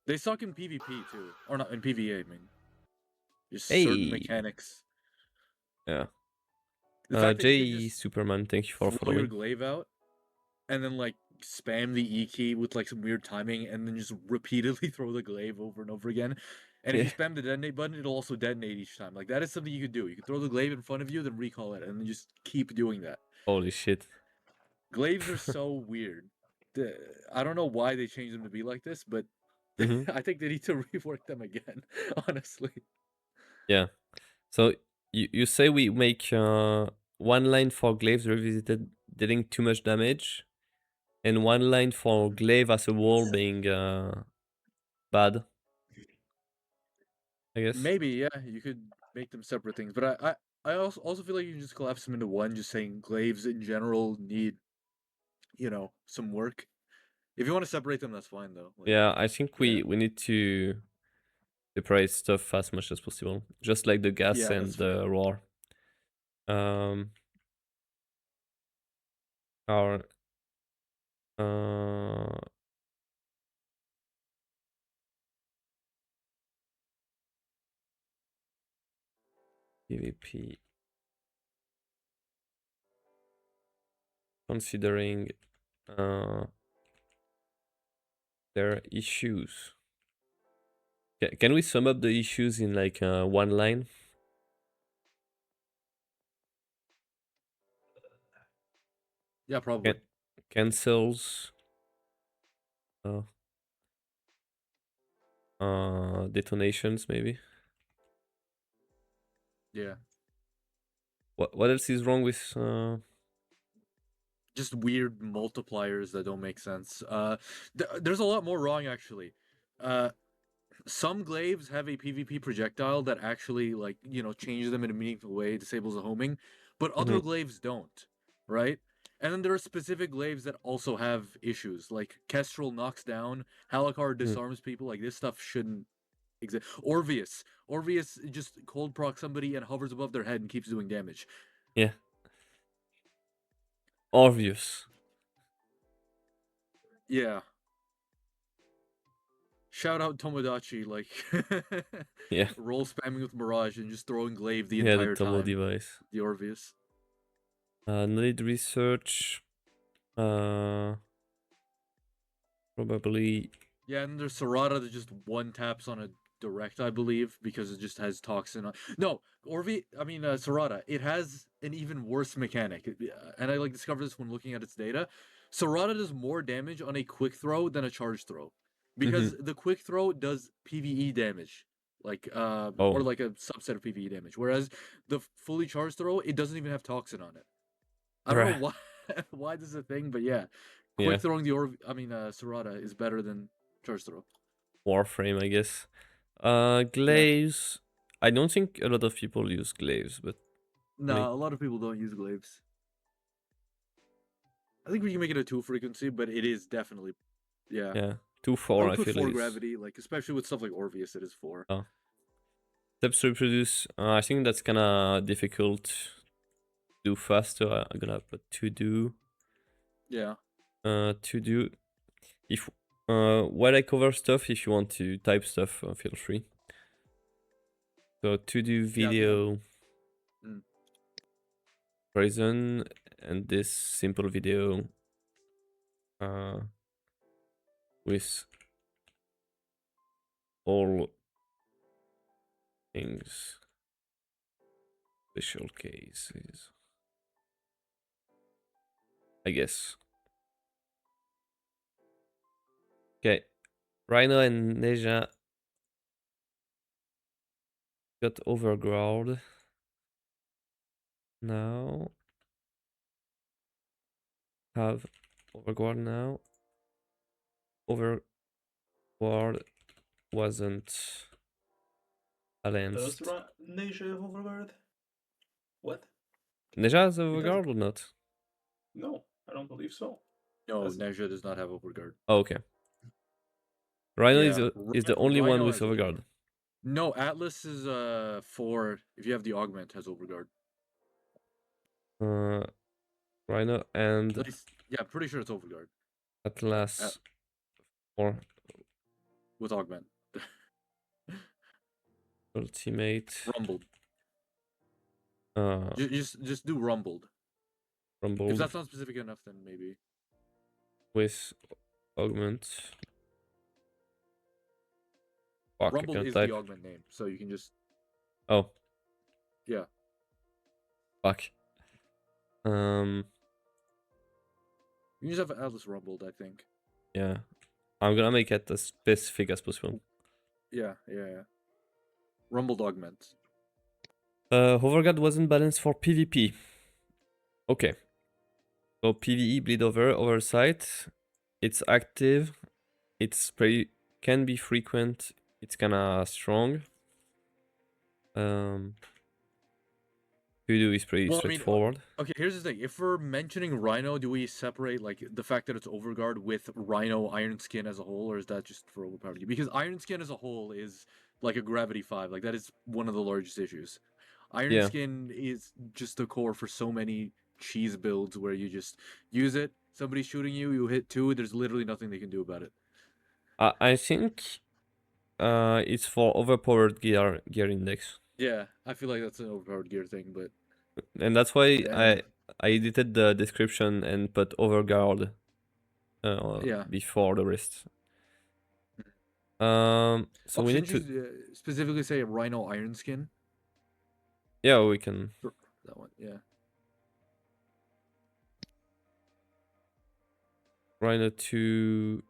they suck in PvP too, or not in PvA. I mean, just certain mechanics. Yeah. The fact that you J Superman, thank you for throw following. your glaive out, and then like spam the E key with like some weird timing, and then just repeatedly throw the glaive over and over again. And if you spam the detonate button, it'll also detonate each time. Like that is something you could do. You could throw the glaive in front of you, then recall it, and then just keep doing that. Holy shit. Glaives are so weird. I don't know why they changed them to be like this, but I think they need to rework them again, honestly. Yeah. So you say we make one line for glaives revisited dealing too much damage, and one line for glaive as a wall being bad. I guess. Maybe, yeah, you could make them separate things, but I also feel like you can just collapse them into one, just saying glaives in general need, some work. If you want to separate them, that's fine though. Yeah, I think we need to separate stuff as much as possible, just like the gas Yeah, and that's the fair. roar. Our PvP considering their issues. Can we sum up the issues in like one line? Yeah, probably. Cancels. Detonations maybe. Yeah. What else is wrong with Just weird multipliers that don't make sense. There's a lot more wrong actually. Some glaives have a PvP projectile that actually like changes them in a meaningful way, disables the homing, but other glaives don't, right? And then there are specific glaives that also have issues, like Kestrel knocks down, Halakar disarms people. Like this stuff shouldn't exist. Orvius just cold proc somebody and hovers above their head and keeps doing damage. Yeah. Obvious. Yeah. Shout out Tomodachi, like Yeah. roll spamming with Mirage and just throwing glaive the Yeah, the entire Tomo time. device. The Orvius. Need research. Probably. Yeah, and there's Serrata that just one taps on a direct, I believe, because it just has toxin on. No, Serrata. It has an even worse mechanic, and I like discovered this when looking at its data. Serrata does more damage on a quick throw than a charge throw, because the quick throw does PVE damage, like or like a subset of PVE damage, whereas the fully charged throw it doesn't even have toxin on it. I don't know why why this is a thing, but yeah. Quick throwing the Serrata is better than charge throw. Warframe, I guess. Glaives. I don't think a lot of people use glaives, but No, a lot of people don't use glaives. I think we can make it a 2 frequency, but it is definitely, yeah. 2-4. I I put feel 4 gravity, like especially with stuff like Orvius, it is 4. Oh. Steps to reproduce. I think that's kind of difficult to do faster. I'm gonna put to do. Yeah. To do. If while I cover stuff, if you want to type stuff, feel free. So to do video. Horizon and this simple video with all things special cases, I guess. Okay, Rhino and Neja got overguard now. Have overguard now. Overguard wasn't balanced. Does Neja have overguard? What? Neja has overguard or not? No, I don't believe so. No, Neja does not have overguard. Oh, okay. Rhino Yeah, is the only one with overguard. No, Atlas is 4 if you have the augment has overguard. Rhino and At least, yeah, pretty sure it's overguard. Atlas 4 with augment. Ultimate. Rumbled. Just do rumbled. Rumbled. If that's not specific enough, then maybe. With augment. Fuck, Rumbled is the augment name, so you can just. Oh. Yeah. Fuck. You just have Atlas rumbled, I think. Yeah. I'm gonna make it as specific as possible. Yeah. Rumbled augment. Overguard wasn't balanced for PvP. Okay. So PvE bleed over oversight. It's active. It's pretty can be frequent. It's kinda strong. Voodoo is pretty straightforward. Okay, here's the thing. If we're mentioning Rhino, do we separate like the fact that it's overguard with Rhino Iron Skin as a whole, or is that just for overpowered? Because Iron Skin as a whole is like a Gravity 5. Like that is one of the largest issues. Iron Yeah. Skin is just the core for so many cheese builds where you just use it, somebody's shooting you, you hit 2, there's literally nothing they can do about it. I think it's for overpowered gear index. Yeah, I feel like that's an overpowered gear thing, but And that's why damn. I edited the description and put overguard Yeah. before the rest. So Oh, we need shouldn't to. you specifically say Rhino Iron Skin? Yeah, we can. That one, yeah. Rhino 2.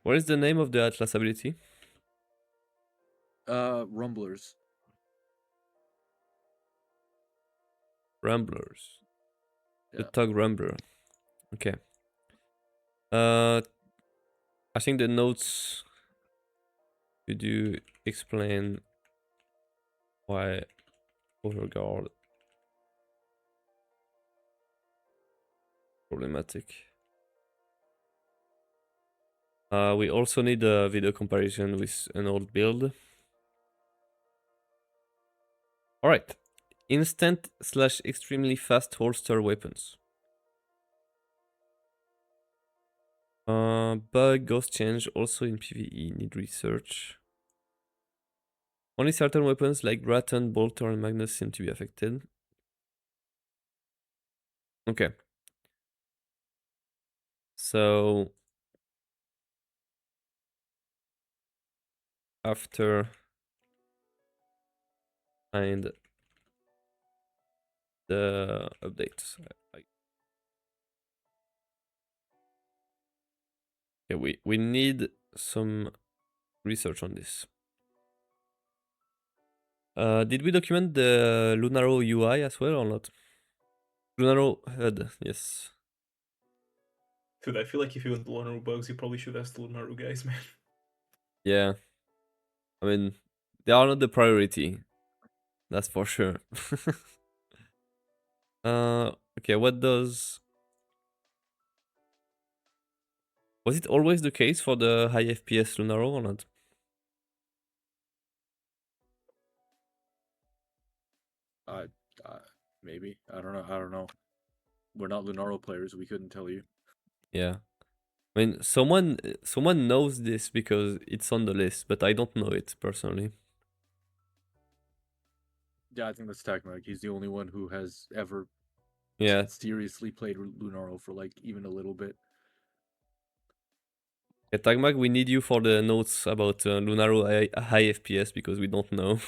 What is the name of the Atlas ability? Rumblers. Ramblers. The Yeah. Tug Rambler. Okay. I think the notes you do explain why overguard problematic. We also need a video comparison with an old build. Alright. Instant / extremely fast holster weapons. Bug, ghost change, also in PvE, need research. Only certain weapons like Grattan, Bolter, and Magnus seem to be affected. Okay. So after find the updates. Okay, we need some research on this. Did we document the Lunaro UI as well or not? Lunaro HUD, yes. Dude, I feel like if you want the Lunaru bugs, you probably should ask the Lunaru guys, man. Yeah. I mean, they are not the priority. That's for sure. Okay, what does... Was it always the case for the high FPS Lunaro or not? Maybe. I don't know. We're not Lunaro players, we couldn't tell you. Yeah. I mean, someone knows this because it's on the list, but I don't know it personally. Yeah, I think that's Tagmag. He's the only one who has ever seriously played Lunaro for like even a little bit. Yeah, Tagmag, we need you for the notes about Lunaro high FPS because we don't know.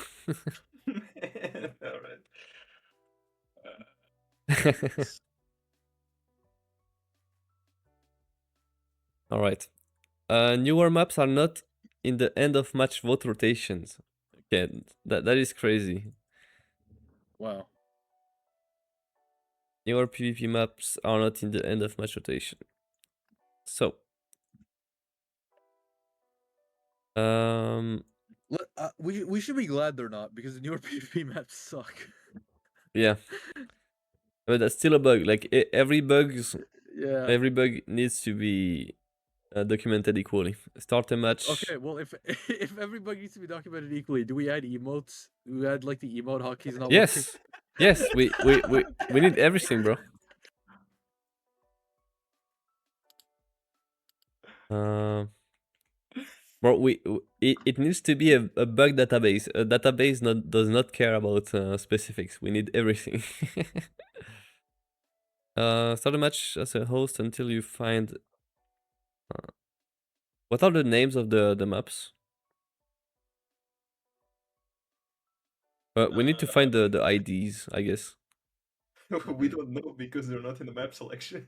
Alright. Alright. Newer maps are not in the end of match vote rotations. Okay, that is crazy. Wow. Newer PvP maps are not in the end of match rotation. So. We should be glad they're not because the newer PvP maps suck. Yeah. But that's still a bug. Like every bug needs to be documented equally. Start a match. Okay, well if everybody needs to be documented equally, do we add emotes? Do we add like the emote hotkeys not working? Yes, we need everything, bro. Bro, it needs to be a bug database. A database does not care about specifics. We need everything. Start a match as a host until you find. What are the names of the maps? We need to find the IDs, I guess. We don't know because they're not in the map selection.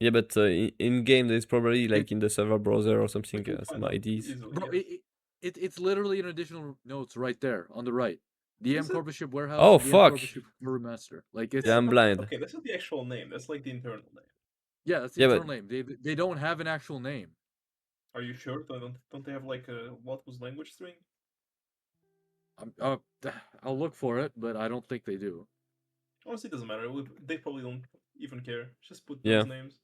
Yeah, but in game there's probably like in the server browser or something some IDs. Easily, Bro, yeah. it's literally an additional notes right there on the right. DM Corpus Ship Warehouse. Oh, DM fuck. Corpus Ship Remaster. Like it's. Yeah, I'm blind. Okay, that's not the actual name. That's like the internal name. Yeah, that's the internal name. They don't have an actual name. Are you sure? Don't they have like a what was language string? I'll look for it, but I don't think they do. Honestly, it doesn't matter. They probably don't even care. Just put Yeah. those names.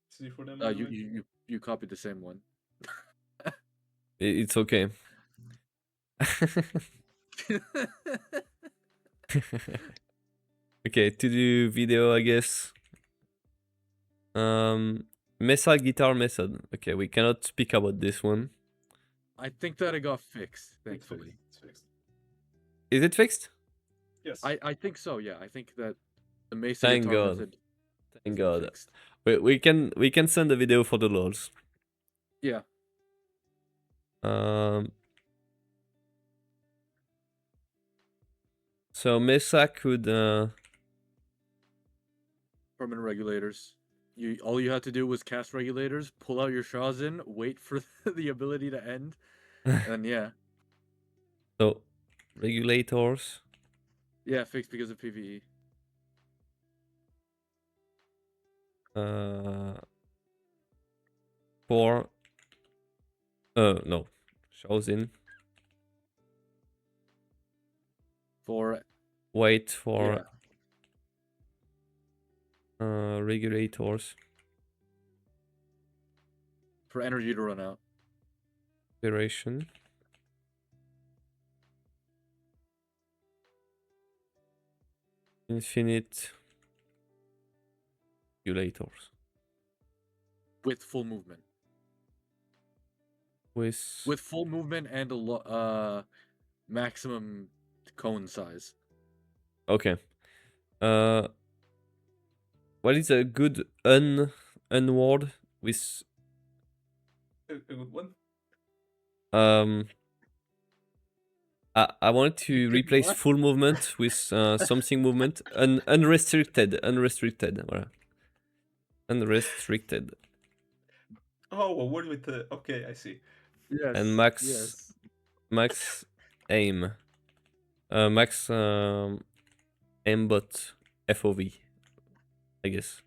It's easy for them. Anyway. You copied the same one. It's okay. Okay, to do video, I guess. Mesa guitar method. Okay, we cannot speak about this one. I think that it got fixed, It's thankfully. fixed. It's fixed. Is it fixed? Yes. I think so, yeah. I think that the Mesa Thank guitar God. method Thank has been God. fixed. We can send a video for the lords. Yeah. So Mesa could Permanent regulators. All you had to do was cast regulators, pull out your Shazin, wait for the ability to end, and then yeah. So regulators. Yeah, fixed because of PvE. For no. Shozin. For Wait for yeah, regulators. for energy to run out. Duration. Infinite regulators. With full movement. With full movement and a maximum cone size. Okay. What is a good unward with A good one. I wanted to You pick replace what? full movement with something movement unrestricted. Voilà. Unrestricted. Oh, a word with the. Okay, I see. Yes. And max Yes. max aim. Max aimbot FOV. I guess.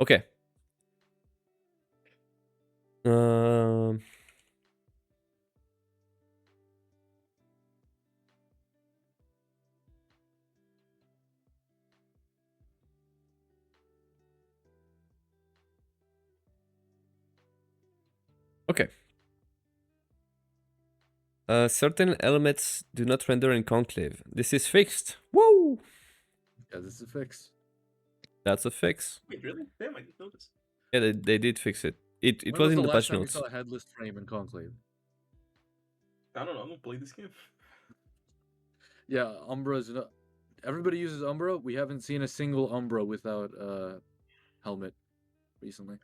Okay. Okay. Certain elements do not render in conclave. This is fixed. Woo! Yeah, this is a fix. That's a fix. Wait, really? Damn, I didn't notice. Yeah, they did fix it. It When was was in the the last patch time you notes. saw a headless frame in Conclave? I don't know. I don't play this game. Yeah, Umbra's not. Everybody uses Umbra. We haven't seen a single Umbra without helmet recently.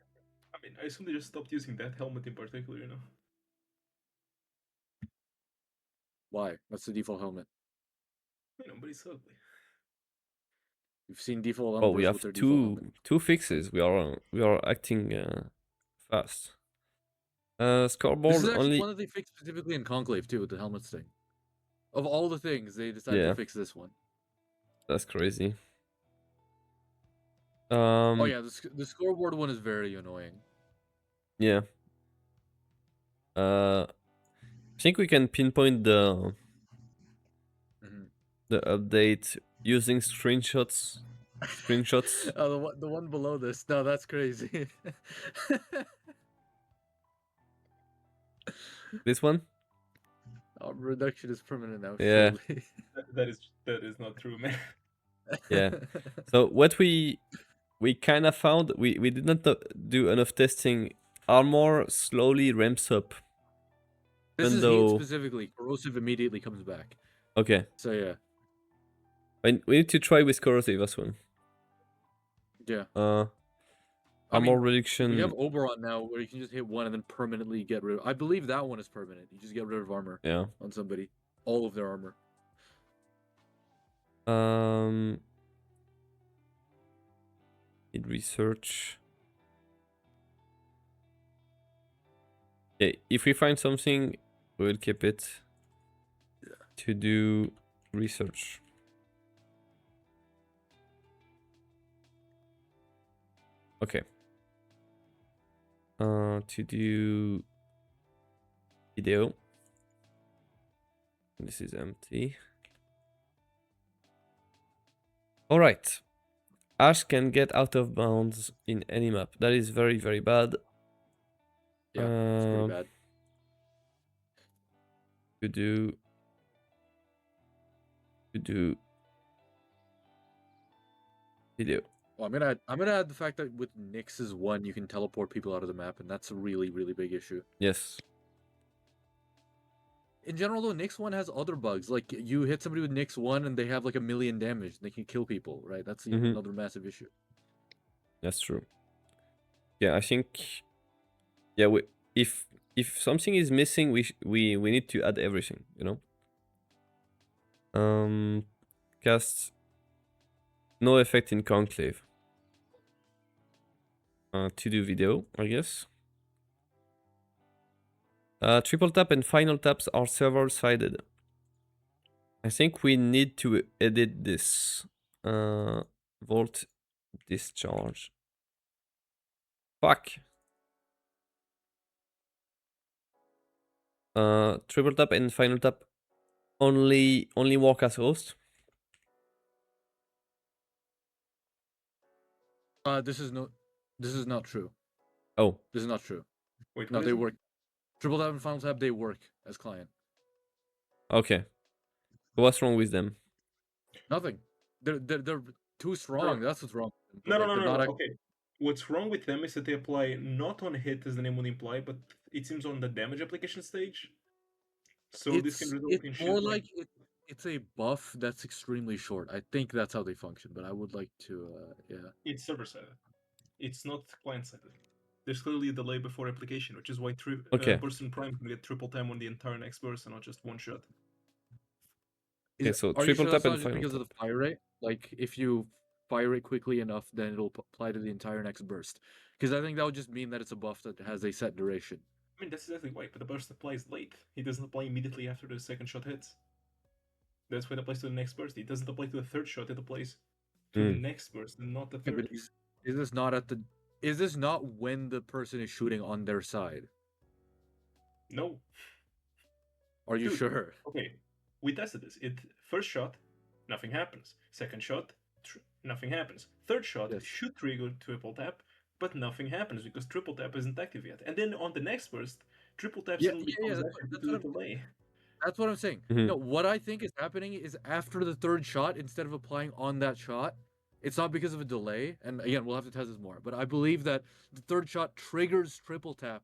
I mean, I assume they just stopped using that helmet in particular. You know. Why? That's the default helmet. You know, but it's ugly. We've seen default Umbras Oh, we with have their default helmet. two fixes. We are acting fast. Scoreboard This is actually only. one that they fixed specifically in Conclave too, with the helmet thing. Of all the things, they decided Yeah. to fix this one. That's crazy. Oh yeah, the scoreboard one is very annoying. Yeah. I think we can pinpoint the update using screenshots. Oh, the one below this. No, that's crazy. This one? Reduction is permanent now. Yeah. Surely. That is not true, man. Yeah. So what we kind of found, we did not do enough testing. Armor slowly ramps up. This is though... heat specifically. Corrosive immediately comes back. Okay. So yeah. We need to try with corrosive as well. Yeah. Armor reduction. We have Oberon now where you can just hit one and then permanently get rid of. I believe that one is permanent. You just get rid of armor. Yeah. On somebody. All of their armor. Need research. Okay, if we find something, we will keep it. Yeah. To do research. Okay. To do video. This is empty. All right. Ash can get out of bounds in any map. That is very, very bad. Yeah, it's pretty Um, bad. To do video. Well, I'm gonna add the fact that with Nyx's one, you can teleport people out of the map, and that's a really, really big issue. Yes. In general, though, Nyx one has other bugs. Like you hit somebody with Nyx one, and they have like 1,000,000 damage. And they can kill people, right? That's another massive issue. That's true. Yeah, I think. Yeah, if something is missing, we need to add everything. You know. Cast no effect in conclave. To do video, I guess. Triple tap and final taps are server-sided. I think we need to edit this. Volt discharge. Fuck. Triple tap and final tap only work as host. This is not true. Oh, This is not true. Wait, No, what they is it? work. Triple tap and final tap, they work as client. okay. What's wrong with them? Nothing. They're too strong. That's what's wrong. with them, No, but, no, like, no, they're no, not no. Okay. What's wrong with them is that they apply not on hit as the name would imply, but it seems on the damage application stage. So this can result in it's shit more like it's a buff that's extremely short. I think that's how they function, but I would like to yeah. it's server sided. It's not client sided. There's clearly a delay before application, which is why Okay. Burst and Prime can get triple time on the entire next burst and not just one shot. Okay, so Are you triple sure tap that's not and just final because tap. of the fire rate? Like if you fire it quickly enough, then it'll apply to the entire next burst. Because I think that would just mean that it's a buff that has a set duration. I mean, that's exactly why, but the burst applies late. He doesn't apply immediately after the second shot hits. That's why it applies to the next burst. It doesn't apply to the third shot, it applies to the next burst, not the Yeah, third. but is this not at the? Is this not when the person is shooting on their side? No. Are you Dude, sure? Okay, we tested this. First shot, nothing happens. Second shot, nothing happens. Third shot Yes. should trigger triple tap, but nothing happens because triple tap isn't active yet. And then on the next burst, triple tap suddenly becomes active due to the delay. That's what I'm saying. Mhm. No, what I think is happening is after the third shot, instead of applying on that shot, it's not because of a delay. And again, we'll have to test this more. But I believe that the third shot triggers triple tap,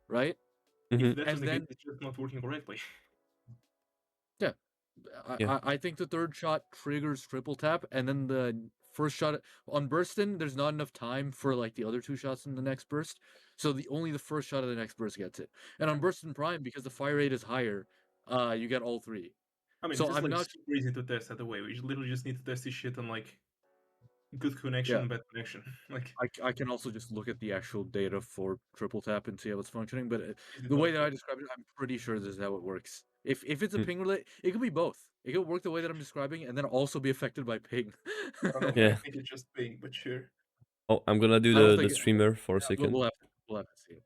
right? If that was And the then case, it's just not working correctly. Yeah. I think the third shot triggers triple tap, and then the first shot on Burstin, there's not enough time for like the other two shots in the next burst, so only the first shot of the next burst gets it. And on Burstin Prime, because the fire rate is higher, you get all three. I mean, So it's just I'm like not. super easy to test that way. We literally just need to test this shit on like good connection, Yeah. bad connection. Like I can also just look at the actual data for triple tap and see how it's functioning, but is it the way not- that I described it, I'm pretty sure this is how it works. If it's a Mm. ping relay, it could be both. It could work the way that I'm describing, and then also be affected by ping. I don't know. Yeah. I think it's just being, but sure. Oh, I'm gonna do I don't the think streamer for a yeah, second. we'll have to see it.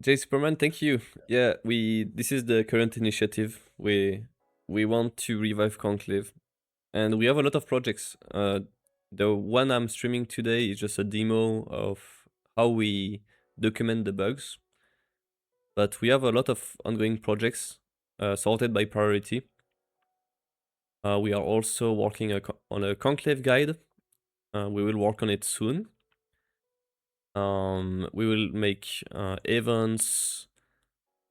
J Superman, thank you. Yeah, this is the current initiative. We want to revive Conclave, and we have a lot of projects. The one I'm streaming today is just a demo of how we document the bugs, but we have a lot of ongoing projects sorted by priority. We are also working on a Conclave guide. We will work on it soon. We will make events,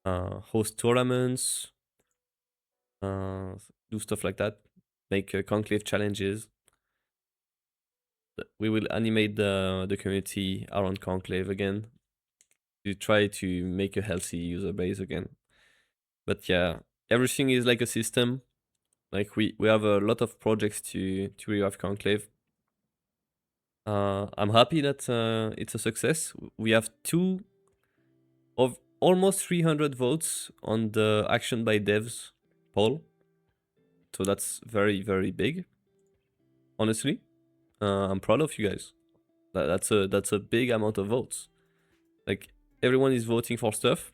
host tournaments, do stuff like that, make conclave challenges. We will animate the community around conclave again to try to make a healthy user base again. But yeah, everything is like a system. Like we have a lot of projects to revive conclave. I'm happy that it's a success. We have almost 300 votes on the action by devs poll. So that's very, very big. Honestly, I'm proud of you guys. That's a big amount of votes. Like everyone is voting for stuff.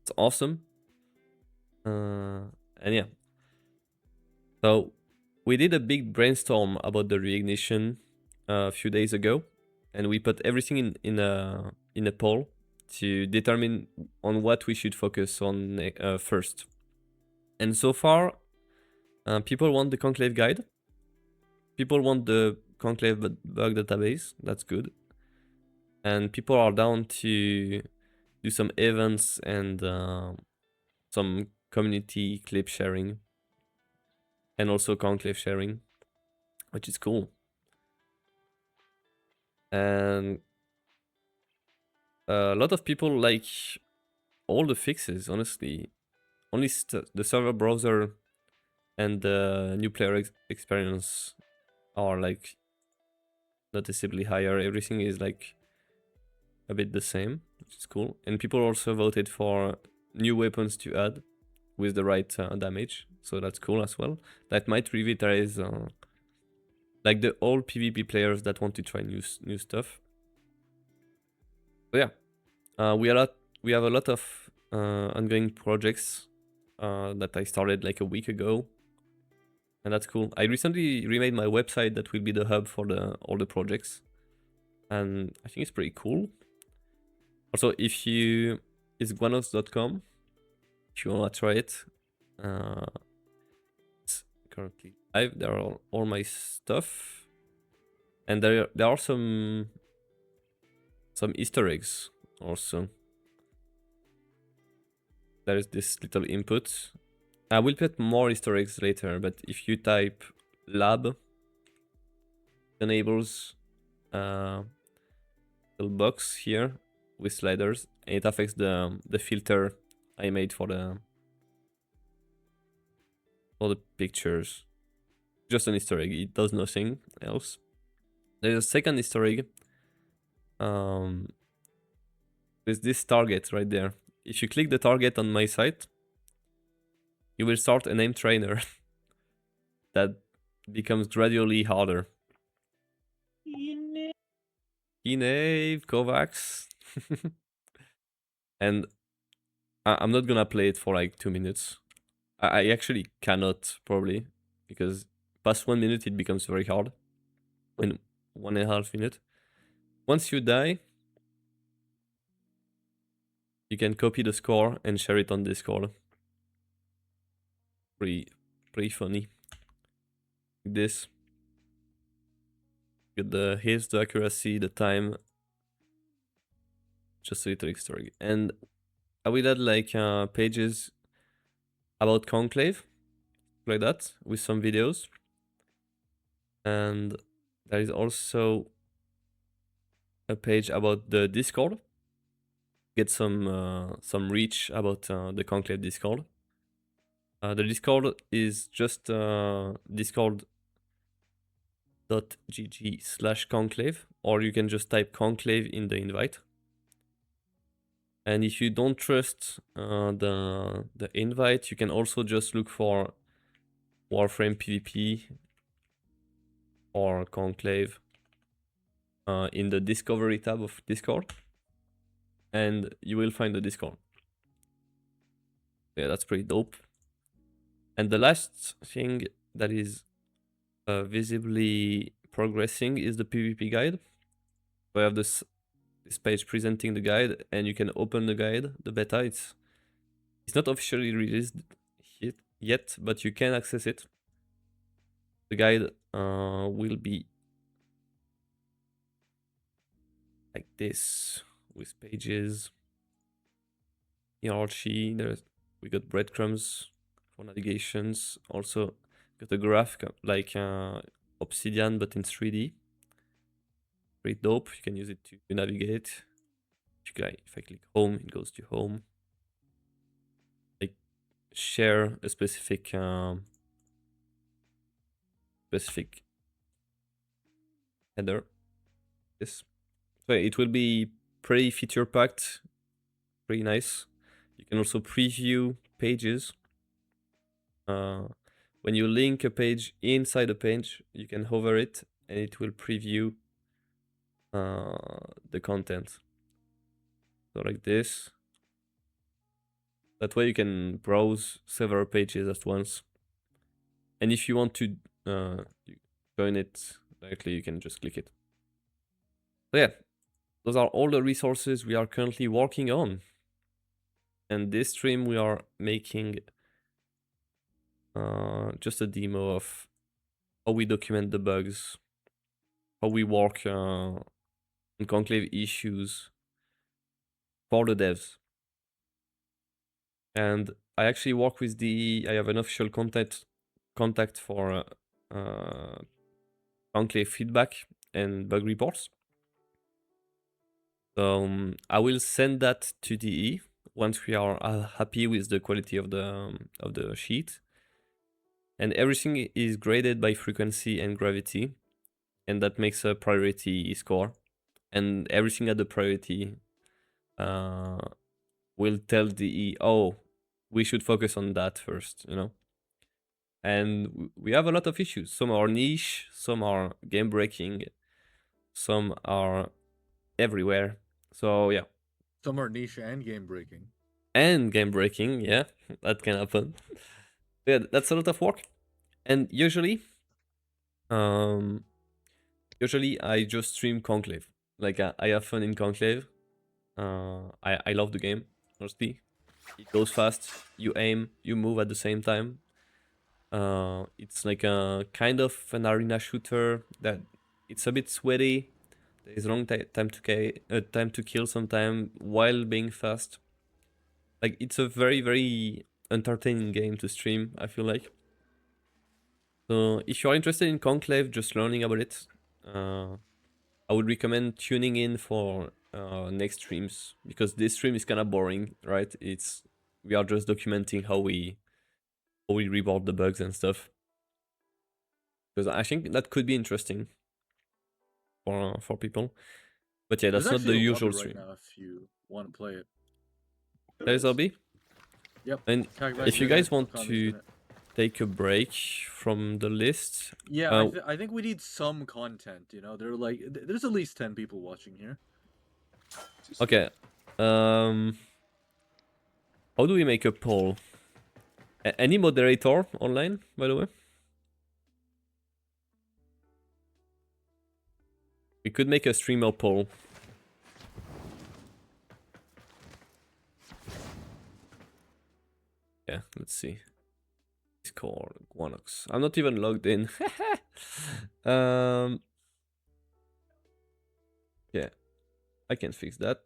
It's awesome. And yeah. So we did a big brainstorm about the reignition a few days ago, and we put everything in a poll to determine on what we should focus on first. And so far, people want the conclave guide. People want the conclave bug database. That's good. And people are down to do some events and some community clip sharing, and also conclave sharing, which is cool. And a lot of people like all the fixes, honestly. Only the server browser and the new player experience are like noticeably higher. Everything is like a bit the same, which is cool. And people also voted for new weapons to add with the right damage, so that's cool as well. That might revitalize like the old PvP players that want to try new stuff. So yeah, we have a lot of ongoing projects that I started like a week ago, and that's cool. I recently remade my website that will be the hub for all the projects, and I think it's pretty cool. Also, it's gwanox.com if you wanna try it. It's currently live. There are all my stuff, and there are some Easter eggs also. There is this little input. I will put more Easter eggs later, but if you type lab, it enables a little box here with sliders, and it affects the filter I made for the pictures. Just an Easter egg, it does nothing else. There's a second Easter egg. With this target right there. If you click the target on my site, you will start a name trainer that becomes gradually harder. Inave, Kovacs. And I'm not gonna play it for like 2 minutes. I actually cannot, probably, because past 1 minute it becomes very hard. In 1.5 minutes. Once you die, you can copy the score and share it on Discord. Pretty funny. This. Get the hits, the accuracy, the time. Just a little story. And I will add like pages about conclave, like that, with some videos. And there is also a page about the Discord. Get some reach about the conclave Discord. The Discord is just discord.gg/conclave, or you can just type conclave in the invite. And if you don't trust the invite, you can also just look for warframe PvP or conclave in the discovery tab of Discord, and you will find the Discord. Yeah, that's pretty dope. And the last thing that is visibly progressing is the PvP guide. So I have this page presenting the guide, and you can open the guide, the beta. It's not officially released yet, but you can access it. The guide will be like this, with pages, hierarchy. We got breadcrumbs for navigations. Also got a graph like Obsidian, but in 3D. Pretty dope. You can use it to navigate. If I click home, it goes to home. Like share a specific header. This. So it will be pretty feature packed, pretty nice. You can also preview pages. When you link a page inside a page, you can hover it and it will preview the content. So like this. That way you can browse several pages at once. And if you want to you join it directly, you can just click it. So yeah, those are all the resources we are currently working on. And this stream we are making just a demo of how we document the bugs, how we work on conclave issues for the devs. And I actually work with I have an official contact for conclave feedback and bug reports. So I will send that to DE once we are happy with the quality of the sheet. And everything is graded by frequency and gravity, and that makes a priority score. And everything at the priority will tell DE, oh, we should focus on that first, you know? And we have a lot of issues. Some are niche, some are game breaking, some are everywhere. So yeah. Some are niche and game breaking. And game breaking, yeah, that can happen. Yeah, that's a lot of work. And usually I just stream conclave. Like I have fun in conclave. I love the game, honestly. It goes fast, you aim, you move at the same time. It's like a kind of an arena shooter that it's a bit sweaty. There is a long time to kill sometime while being fast. Like it's a very, very entertaining game to stream, I feel like. So if you're interested in conclave, just learning about it, I would recommend tuning in for next streams, because this stream is kind of boring, right? We are just documenting how we report the bugs and stuff. Because I think that could be interesting for people. But yeah, that's not the usual stream. Right now if you want to play it. There's LB. Yep. And if you guys want to take a break from the list, yeah, I think we need some content. You know, there's at least 10 people watching here. Okay. How do we make a poll? Any moderator online, by the way? We could make a streamer poll. Yeah, let's see. Discord, Gwanox. I'm not even logged in. Yeah, I can fix that.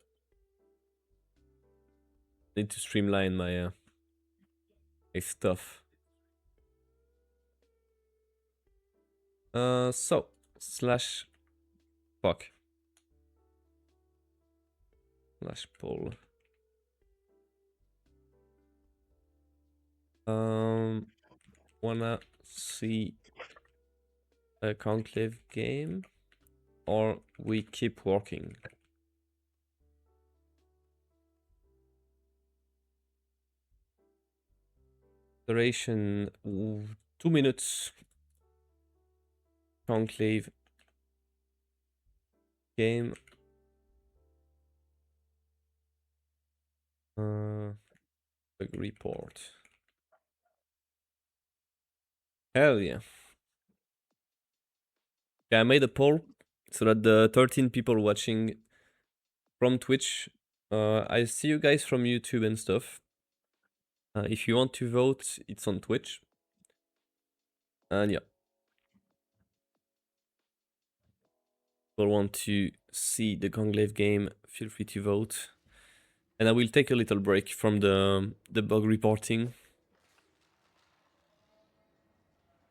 Need to streamline my stuff. So / fuck / poll. Wanna see a conclave game, or we keep working? Duration 2 minutes. Conclave game. Bug report. Hell yeah. Yeah, I made a poll so that the 13 people watching from Twitch, I see you guys from YouTube and stuff. If you want to vote, it's on Twitch. And yeah. If you want to see the conclave game, feel free to vote. And I will take a little break from the bug reporting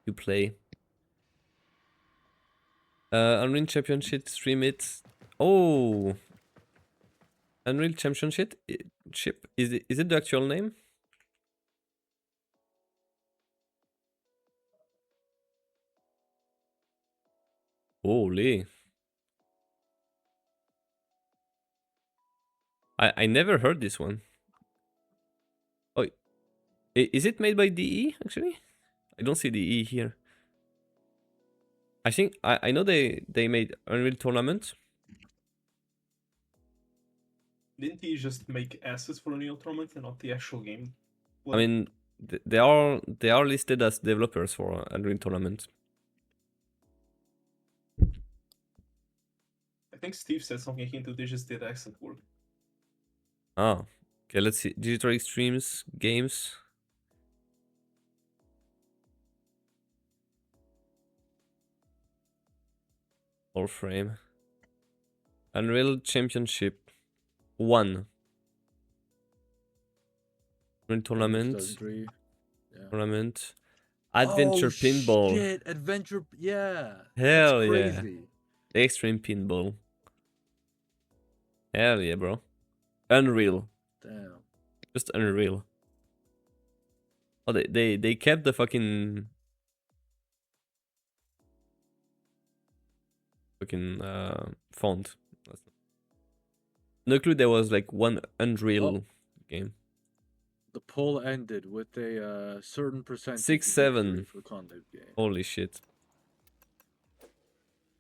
to play. Unreal Championship, stream it. Oh, Unreal Championship is it the actual name? Holy. I never heard this one. Oh, is it made by DE actually? I don't see DE here. I think I know they made Unreal Tournament. Didn't he just make assets for Unreal Tournament and not the actual game? I mean, they are listed as developers for Unreal Tournament. I think Steve said something akin to they just did accent work. Ah, okay. Let's see. Digital Extremes games. Warframe. Unreal Championship 1. Tournament. 2003. Yeah. Tournament. Adventure Pinball. Shit, Adventure. Yeah. Hell That's yeah. crazy. Extreme Pinball. Hell yeah, bro. Unreal. Damn. Just unreal. Oh, they kept the fucking font. No clue there was like one Unreal game. The poll ended with a certain percentage 6-7 for conclave game. Holy shit.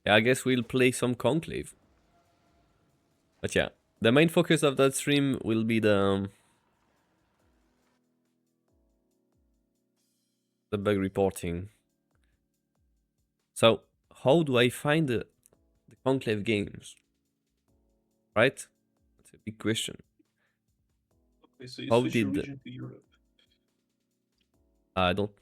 Yeah, I guess we'll play some Conclave. But yeah, the main focus of that stream will be the bug reporting. So, how do I find the Conclave games? Right? That's a big question. Okay, so you How switch your did region to Europe. I don't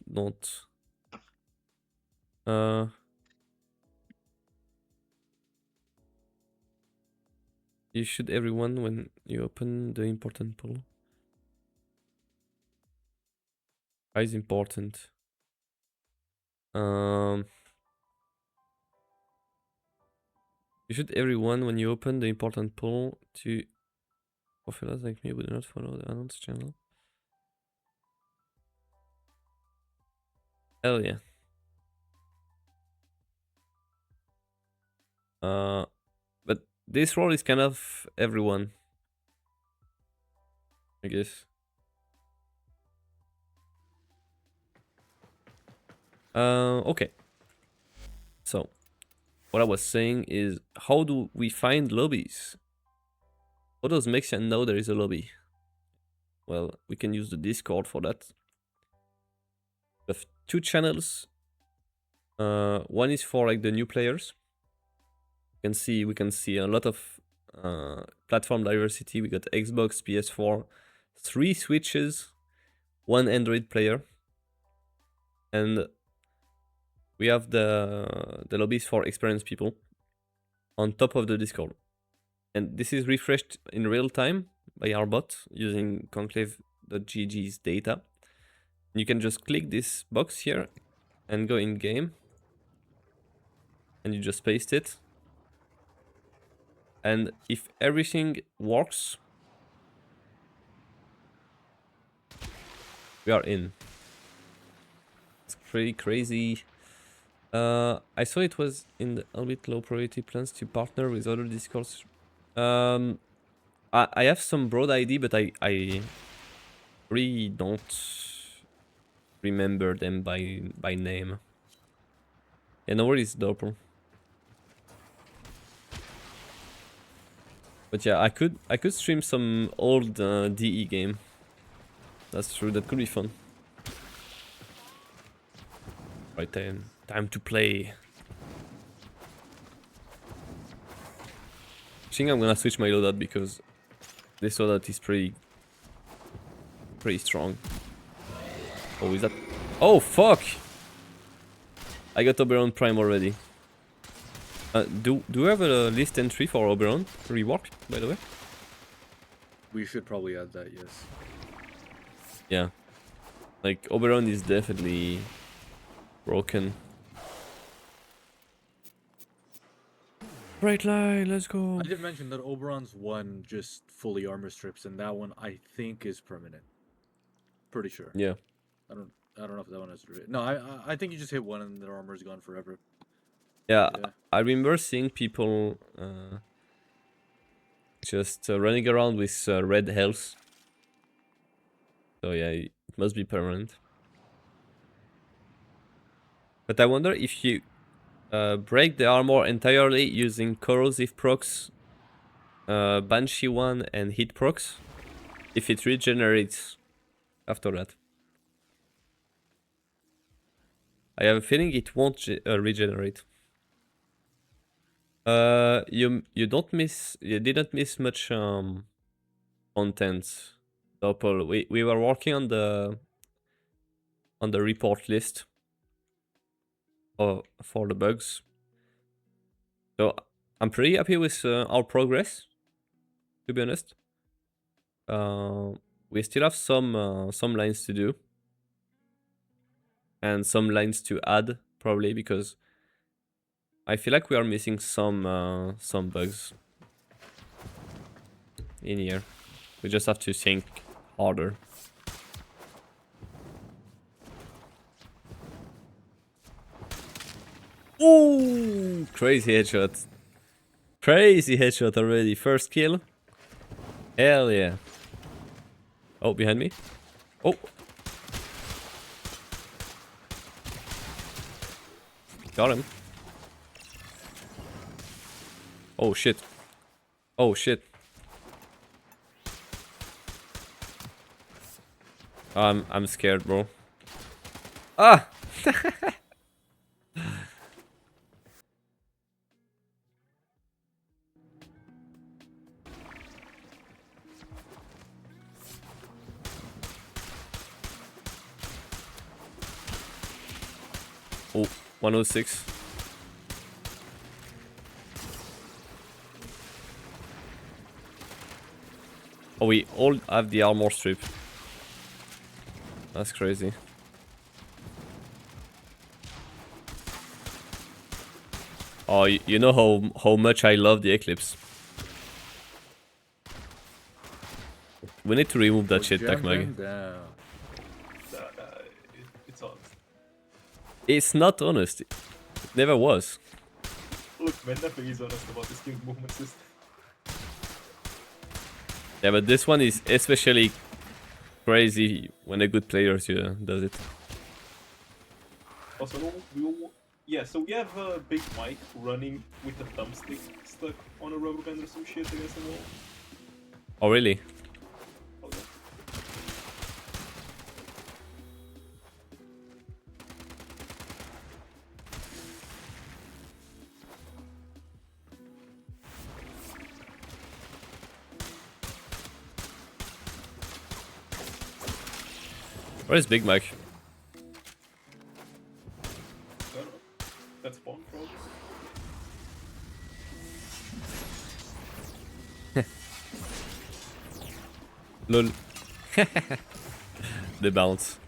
you should everyone when you open the important pool. Why is important? You should everyone when you open the important poll to fellas like me who do not follow the announced channel. Hell yeah. But this role is kind of everyone, I guess. Okay. So, what I was saying is, how do we find lobbies? How does Mexian know there is a lobby? Well, we can use the Discord for that. We have 2 channels. One is for like the new players. We can see a lot of platform diversity. We got Xbox, PS4, 3 Switches, 1 Android player, and we have the lobbies for experienced people on top of the Discord. And this is refreshed in real time by our bot using conclave.gg's data. You can just click this box here and go in game, and you just paste it. And if everything works, we are in. It's pretty crazy. I saw it was in the a bit low priority plans to partner with other Discords. I have some broad ID, but I really don't remember them by name. Yeah, no worries, Doppel. But yeah, I could stream some old DE game. That's true. That could be fun. Right, time to play. I think I'm gonna switch my loadout because this loadout is pretty strong. Oh, is that? Oh fuck! I got Oberon Prime already. Do we have a list entry for Oberon rework, by the way? We should probably add that, yes. Yeah. Like, Oberon is definitely broken. Bright line, let's go. I did mention that Oberon's one just fully armor strips, and that one I think is permanent. Pretty sure. Yeah. I don't know if that one has. No, I think you just hit one and their armor is gone forever. Yeah, Yeah. I remember seeing people just running around with red health. So yeah, it must be permanent. But I wonder if you break the armor entirely using corrosive procs, Banshee 1 and hit procs, if it regenerates after that. I have a feeling it won't regenerate. You didn't miss much content, Doppel. We were working on the report list for the bugs. So I'm pretty happy with our progress, to be honest. We still have some lines to do and some lines to add, probably, because I feel like we are missing some bugs in here. We just have to think harder. Ooh, crazy headshot. Crazy headshot already. First kill. Hell yeah. Oh, behind me. Oh. Got him. Oh shit. Oh shit. I'm scared, bro. Ah! Oh, 106. Oh, we all have the armor strip. That's crazy. Oh, you know how much I love the Eclipse. We need to remove that shit, Takmag. It's honest. It's not honest. It never was. Look, Vendafe is honest about the skill movement system. Yeah, but this one is especially crazy when a good player does it. Also, so we have a big Mike running with a thumbstick stuck on a rubber band or some shit against the wall. Oh, really? Oh, yeah. Where is Big Mac? I don't know. That's fun, probably. Lol. The bounce.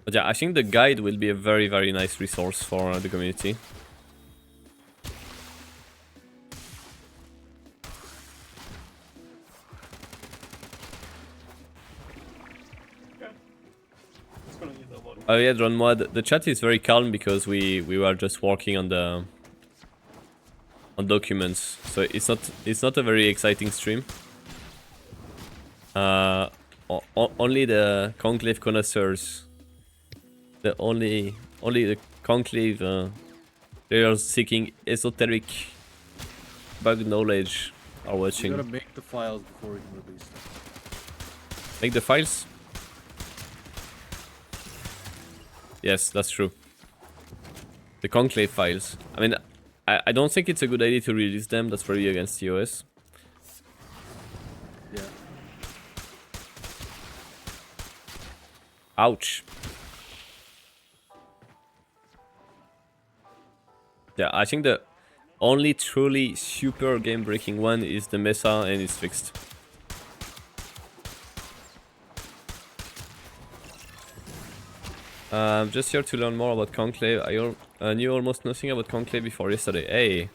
But yeah, I think the guide will be a very, very nice resource for the community. Oh yeah, Drone Mod. The chat is very calm because we were just working on documents, so it's not a very exciting stream. Only the conclave connoisseurs, only the conclave players seeking esoteric bug knowledge are watching. You gotta make the files before we can release them. Make the files? Yes, that's true. The conclave files. I mean, I don't think it's a good idea to release them. That's very against TOS. Yeah. Ouch. Yeah, I think the only truly super game-breaking one is the Mesa, and it's fixed. I'm just here to learn more about Conclave. I knew almost nothing about Conclave before yesterday. Hey.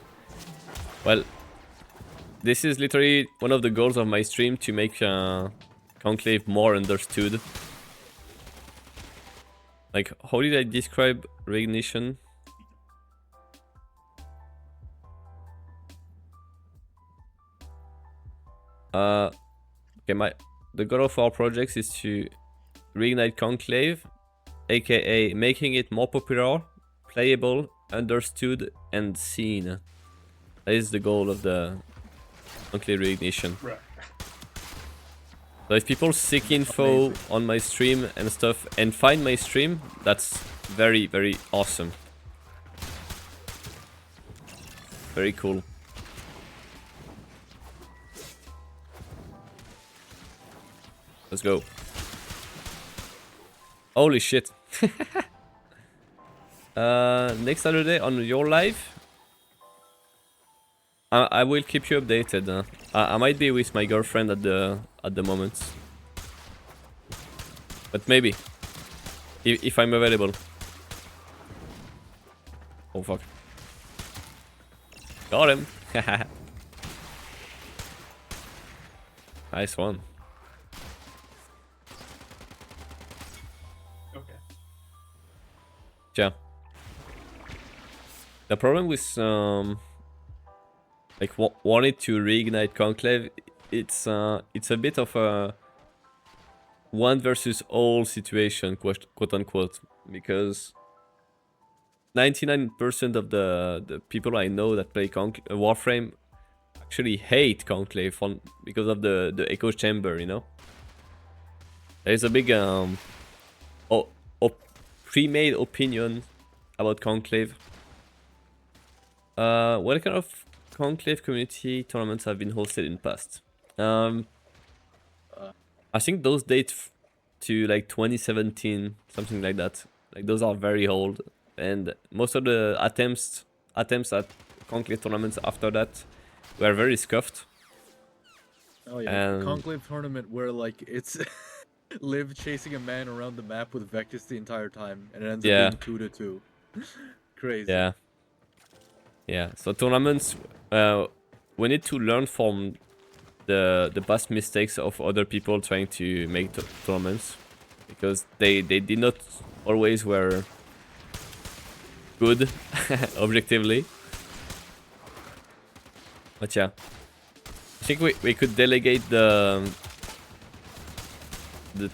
Well, this is literally one of the goals of my stream, to make Conclave more understood. Like, how did I describe Reignition? Okay, the goal of our projects is to reignite Conclave, aka making it more popular, playable, understood, and seen. That is the goal of the Conclave Reignition. Right. So if people seek info on my stream and stuff and find my stream, that's very, very awesome. Very cool. Let's go. Holy shit. Next Saturday on your live, I will keep you updated. I might be with my girlfriend at the moment, but maybe if I'm available. Oh fuck! Got him. Nice one. Okay. Yeah. The problem with like wanted to reignite conclave, it's a bit of a one versus all situation, quote unquote, because 99% of the people I know that play warframe actually hate conclave because of the echo chamber, you know. There's a big pre-made opinion about conclave. What kind of conclave community tournaments have been hosted in the past? I think those date to like 2017, something like that. Like those are very old, and most of the attempts at conclave tournaments after that were very scuffed. Oh yeah, a conclave tournament where like it's Liv chasing a man around the map with Vectis the entire time, and it ends up being 2-2. Crazy. Yeah. Yeah. So tournaments, we need to learn from the past mistakes of other people trying to make tournaments, because they did not always were good objectively. But yeah, I think we could delegate the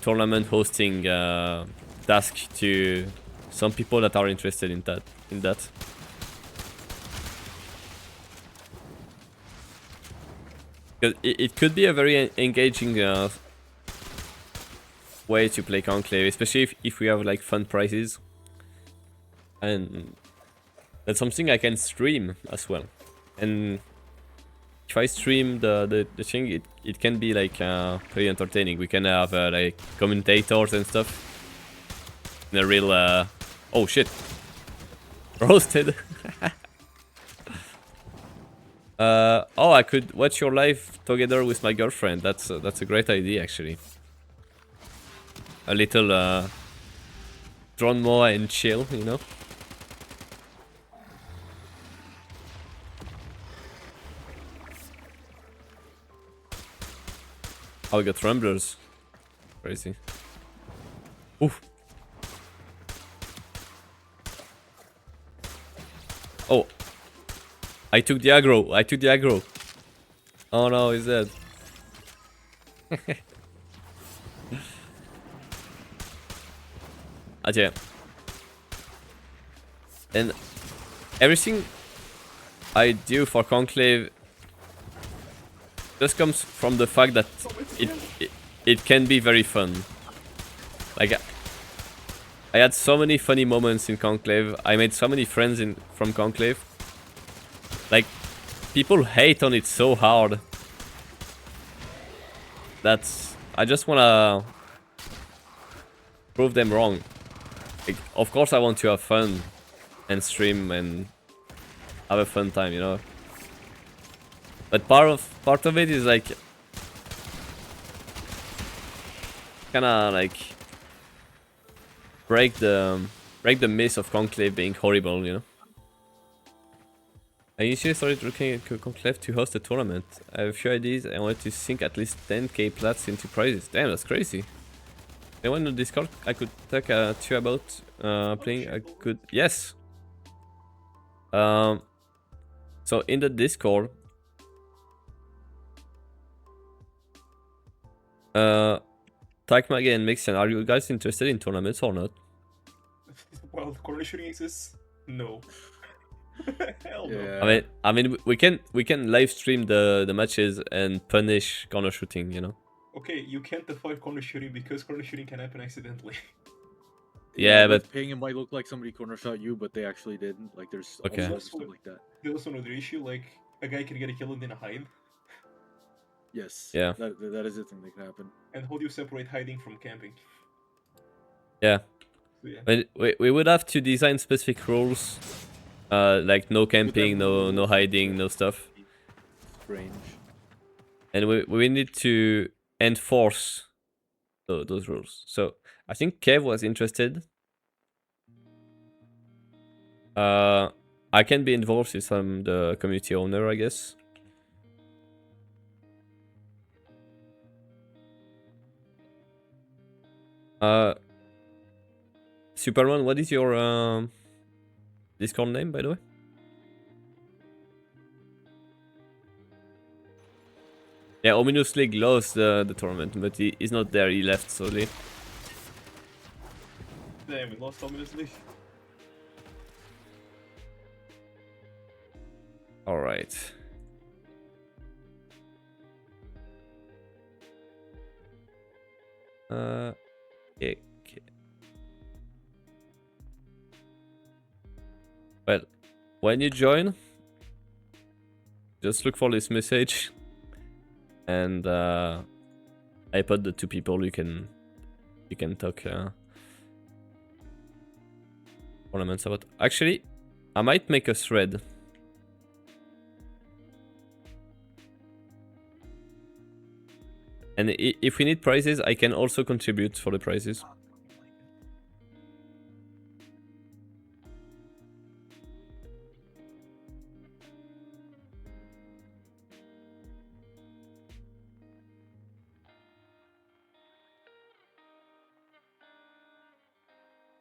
tournament hosting task to some people that are interested in that. Because it could be a very engaging way to play conclave, especially if we have like fun prizes, and that's something I can stream as well. And if I stream the thing, it can be like pretty entertaining. We can have like commentators and stuff. In a real oh shit, roasted. Oh, I could watch your live together with my girlfriend. That's a great idea, actually. A little drawn more and chill, you know. Oh, we got rumblers. Crazy. Oof. Oh. I took the aggro. Oh no, he's dead. Okay. And everything I do for conclave just comes from the fact that it can be very fun. Like I had so many funny moments in conclave. I made so many friends from conclave. Like, people hate on it so hard that I just wanna prove them wrong. Like, of course I want to have fun and stream and have a fun time, you know. But part of it is like kinda like break the myth of conclave being horrible, you know. I initially started looking at conclave to host a tournament. I have a few ideas. I wanted to sink at least 10k plats into prizes. Damn, that's crazy. Anyone on Discord I could talk to you about playing? I could. Yes. So in the Discord, Takmage and Mixian, are you guys interested in tournaments or not? Well, the correlation is no. Hell no. Yeah. I mean, we can live stream the matches and punish corner shooting, you know. Okay, you can't avoid corner shooting because corner shooting can happen accidentally. Yeah, with but ping, it might look like somebody corner shot you, but they actually didn't. Like, there's Okay. all sorts of stuff like that. There's also another issue, like a guy can get a kill and then hide. Yes. Yeah. That is a thing that can happen. And how do you separate hiding from camping? yeah. So yeah. But we would have to design specific rules, like no camping, no hiding, no stuff, Strange. and we need to enforce those rules. So I think Kev was interested. I can be involved since I'm the community owner, I guess. Superman, what is your Discord name, by the way? Yeah, Ominous League lost the tournament, but he's not there, he left solely. Damn, we lost ominously. Alright. Okay. Well, when you join, just look for this message, and I put the two people you can talk ornaments about. Actually, I might make a thread. And if we need prizes, I can also contribute for the prizes.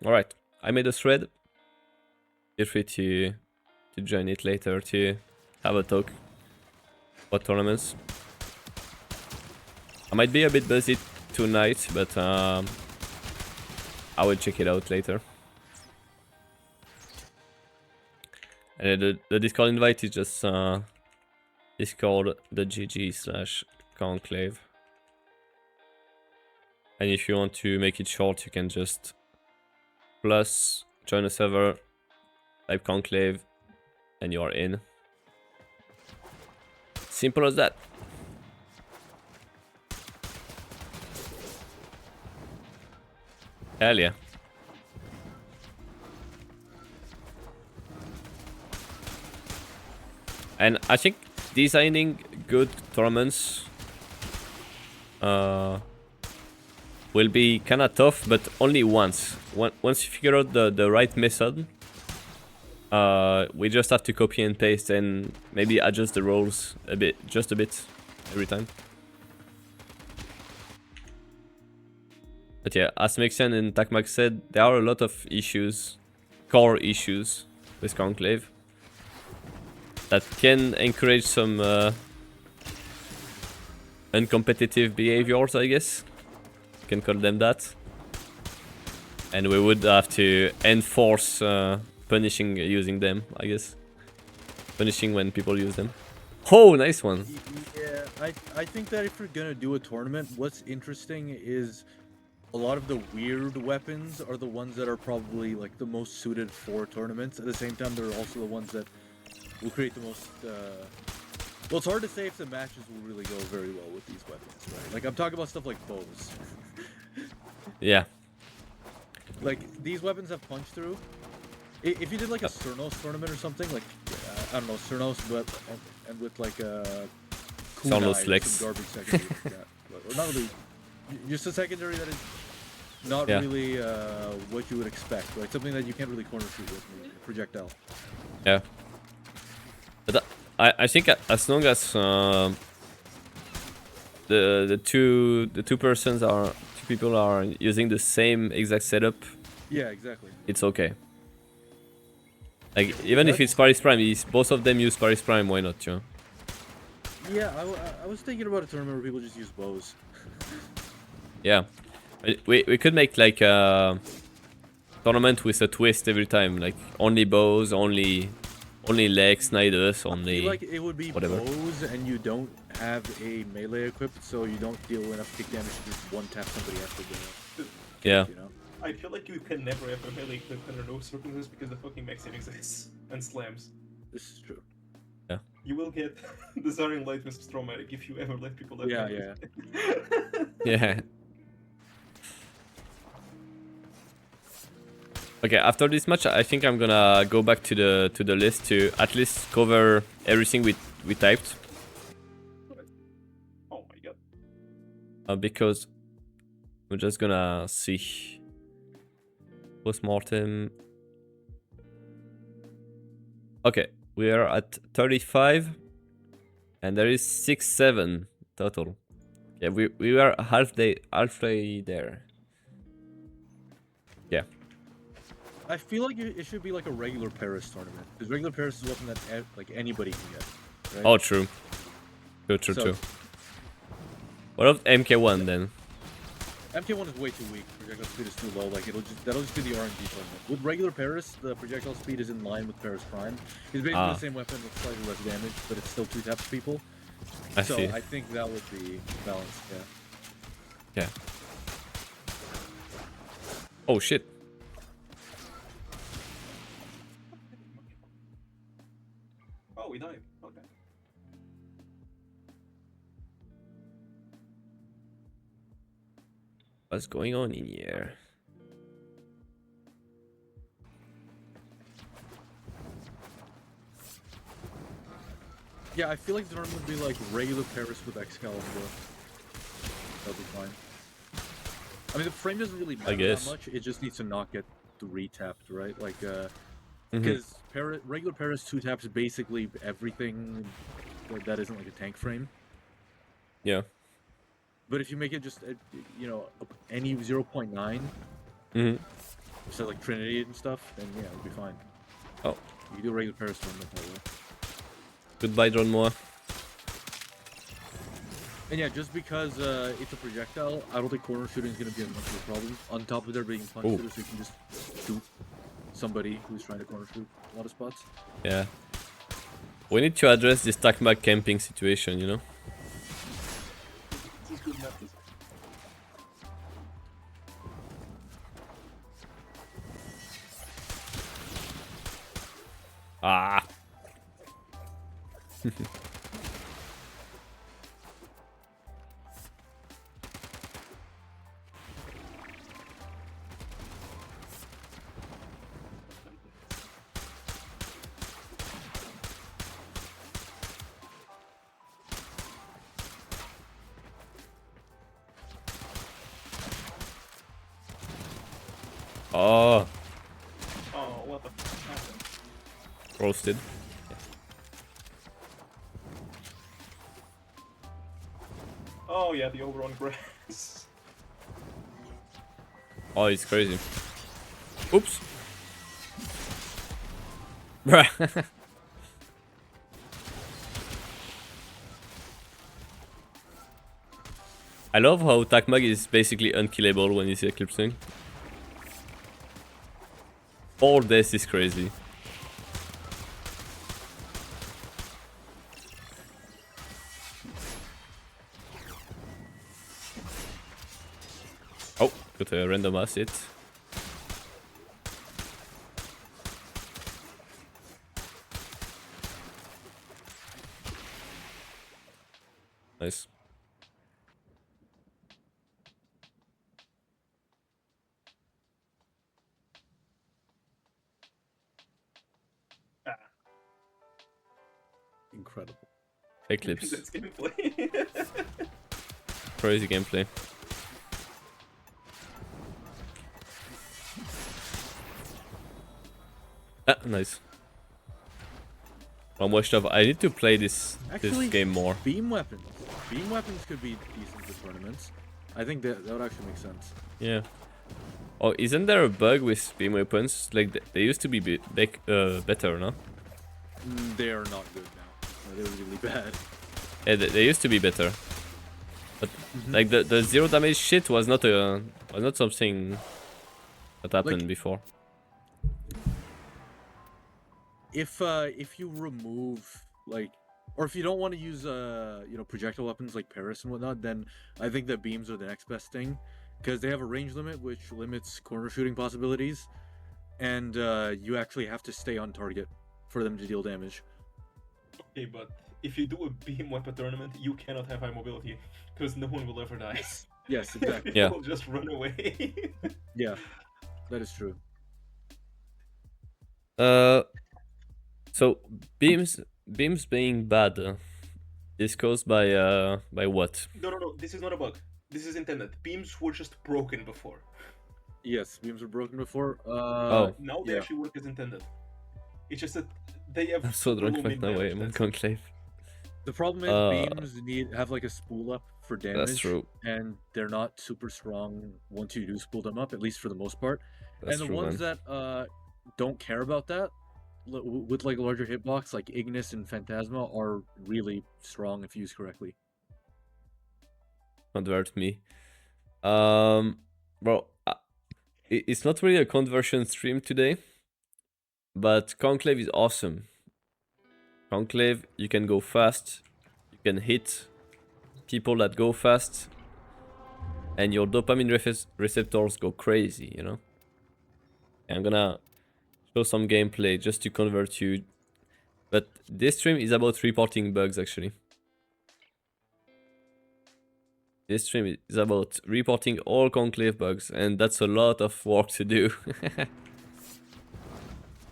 Alright, I made a thread. Feel free to join it later to have a talk about tournaments. I might be a bit busy tonight, but I will check it out later. And the Discord invite is just discord.gg/conclave. And if you want to make it short, you can just plus join a server, type conclave, and you are in. Simple as that. Hell yeah. And I think designing good tournaments will be kinda tough, but only once. Once you figure out the right method, we just have to copy and paste and maybe adjust the roles a bit, just a bit, every time. But yeah, as Mixen and Takmak said, there are a lot of issues, core issues with Conclave that can encourage some uncompetitive behaviors, I guess. You can call them that. And we would have to enforce punishing using them, I guess. Punishing when people use them. Oh, nice one. Yeah, I think that if you're gonna do a tournament, what's interesting is a lot of the weird weapons are the ones that are probably like the most suited for tournaments. At the same time, they're also the ones that will create the most well, it's hard to say if the matches will really go very well with these weapons, right? Like, I'm talking about stuff like bows. Yeah. Like, these weapons have punch through. If you did like a Cernos tournament or something, like, I don't know, Cernos, but and with like a Cernos Lex. garbage secondary like that. Or not really, just a secondary that is not Yeah. really what you would expect, right? Something that you can't really corner shoot with, maybe, a projectile. Yeah. But I think as long as the two people are using the same exact setup, Yeah, exactly. it's okay. Like, even if it's Paris Prime, both of them use Paris Prime, why not, you know? Yeah, I was thinking about a tournament where people just use bows. Yeah. We could make like a tournament with a twist every time, like only bows, only Only leg snipers, I only feel like it would be whatever. bows, and you don't have a melee equipped, so you don't deal enough kick damage to just one tap somebody after the kick, Yeah. you know? I feel like you can never have a melee equip under no circumstances because the fucking max saving exists and slams. This is true. You will get the Zaryan Light with Stromatic if you ever let people have Yeah, melee. Yeah. Okay, after this match, I think I'm gonna go back to the list to at least cover everything we typed. Oh my god. Because we're just gonna see postmortem. Okay, we are at 35, and there is 6-7 total. Yeah, we were halfway there. Yeah. I feel like it should be like a regular Paris tournament, because regular Paris is something that like anybody can get. Right? Oh, true. True. What of MK1 then? MK1 is way too weak. Projectile speed is too low. Like that'll just be the RNG tournament. With regular Paris, the projectile speed is in line with Paris Prime. It's basically the same weapon with slightly less damage, but it still two taps people. I see. I think that would be balanced. Yeah. Yeah. Oh shit. Oh, we died. Okay. What's going on in here? Yeah, I feel like the tournament would be like regular Paris with Excalibur. That'll be fine. I mean, the frame doesn't really matter that much. It just needs to not get three-tapped, right? Like, because regular Paris two taps basically everything that isn't like a tank frame. Yeah. But if you make it just, any 0.9, so like Trinity and stuff, then yeah, it'll be fine. Oh. You can do a regular Paris tournament that way. Goodbye, John Moore. And yeah, just because it's a projectile, I don't think corner shooting is going to be as much of a problem. On top of there being punch shooters, so you can just shoot somebody who's trying to corner shoot a lot of spots. Yeah. We need to address this Takmak camping situation, you know? This is good methods. Ah. Oh, Oh, what the fuck happened? roasted. Oh yeah, the overrun grass. Oh, it's crazy. Oops. Bruh. I love how Takmag is basically unkillable when he's eclipsing. All this is crazy. Oh, got a random asset. Nice. Incredible. Eclipse. That's gameplay. Crazy gameplay. Ah, nice. I'm washed up. I need to play this game more. Beam weapons. Beam weapons could be decent for tournaments. I think that would actually make sense. Yeah. Oh, isn't there a bug with beam weapons? Like they used to be better, no? They are not good now. They're really bad. Yeah, they used to be better. But like the zero damage shit was not something that happened before. if you remove like, or if you don't want to use projectile weapons like Paris and whatnot, then I think that beams are the next best thing, because they have a range limit which limits corner shooting possibilities, and you actually have to stay on target for them to deal damage. Okay, but if you do a beam weapon tournament, you cannot have high mobility because no one will ever die. Yes, exactly. People Yeah. will just run away. Yeah, that is true. So beams being bad is caused by what? No. This is not a bug. This is intended. Beams were just broken before. Yes, beams were broken before. Oh. Now they yeah. actually work as intended. It's just that they have I'm so super drunk low right min now. damage, I'm on that's it. conclave. The problem is beams have like a spool up for damage. That's true. And they're not super strong once you do spool them up, at least for the most part. That's and the true, ones man. that don't care about that, with like larger hitbox, like Ignis and Phantasma, are really strong if used correctly. Convert me. Bro, it's not really a conversion stream today, but Conclave is awesome. Conclave, you can go fast, you can hit people that go fast, and your dopamine receptors go crazy, you know? I'm gonna show some gameplay just to convert you, but this stream is about reporting bugs actually. This stream is about reporting all Conclave bugs, and that's a lot of work to do.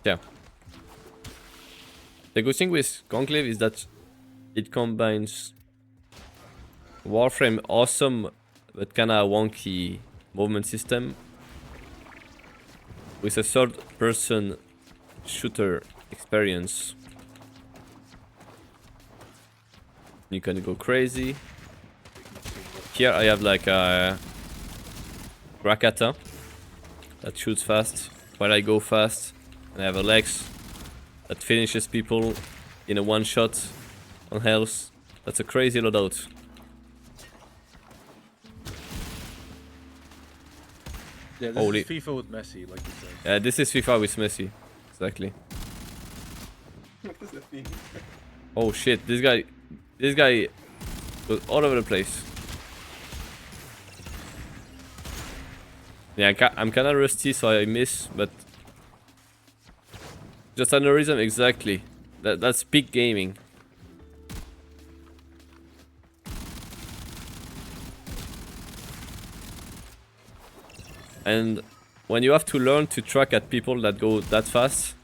Yeah. The good thing with Conclave is that it combines warframe awesome but kinda wonky movement system with a third-person shooter experience. You can go crazy. Here I have like a Rakata that shoots fast while I go fast, and I have a Lex that finishes people in a one shot on health. That's a crazy loadout. Yeah, this Holy. is FIFA with Messi, like you said. This is FIFA with Messi. Exactly. What does that mean? Oh shit, this guy goes all over the place. Yeah, I'm kinda rusty, so I miss, but just aneurysm, exactly. That's peak gaming. And when you have to learn to track at people that go that fast,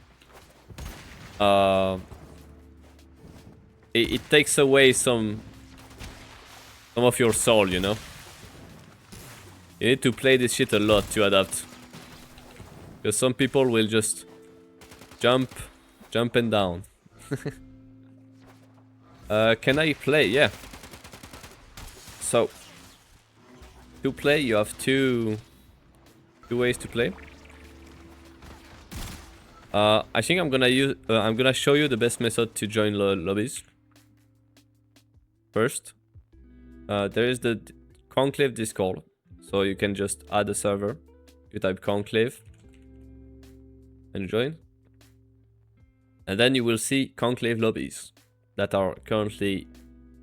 it takes away some of your soul, you know? You need to play this shit a lot to adapt. Because some people will just jump and down. Can I play? Yeah. So, to play, you have two ways to play. I think I'm gonna show you the best method to join lobbies. First, there is the Conclave Discord, so you can just add a server. You type Conclave and join, and then you will see Conclave lobbies that are currently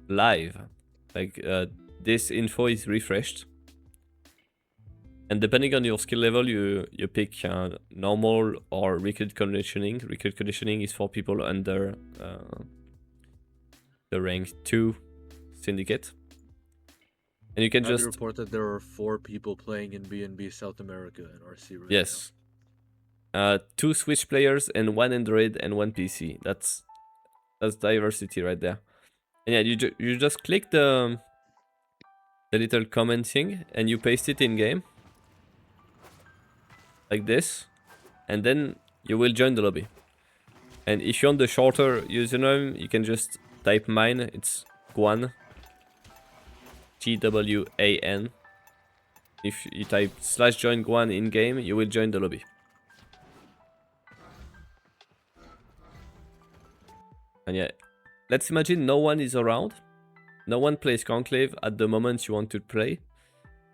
live. Like this info is refreshed. And depending on your skill level, you pick normal or recruit conditioning. Recruit conditioning is for people under the rank 2 syndicate. And you can just report that there are 4 people playing in BNB South America and RC right yes. 2 Switch players and 1 Android and 1 PC. That's diversity right there. And yeah, you just click the little comment thing and you paste it in game. Like this, and then you will join the lobby. And if you want the shorter username, you can just type mine. It's Gwan, GWAN. If you type /join Gwan in game, you will join the lobby. And yeah, let's imagine no one is around. No one plays Conclave at the moment you want to play.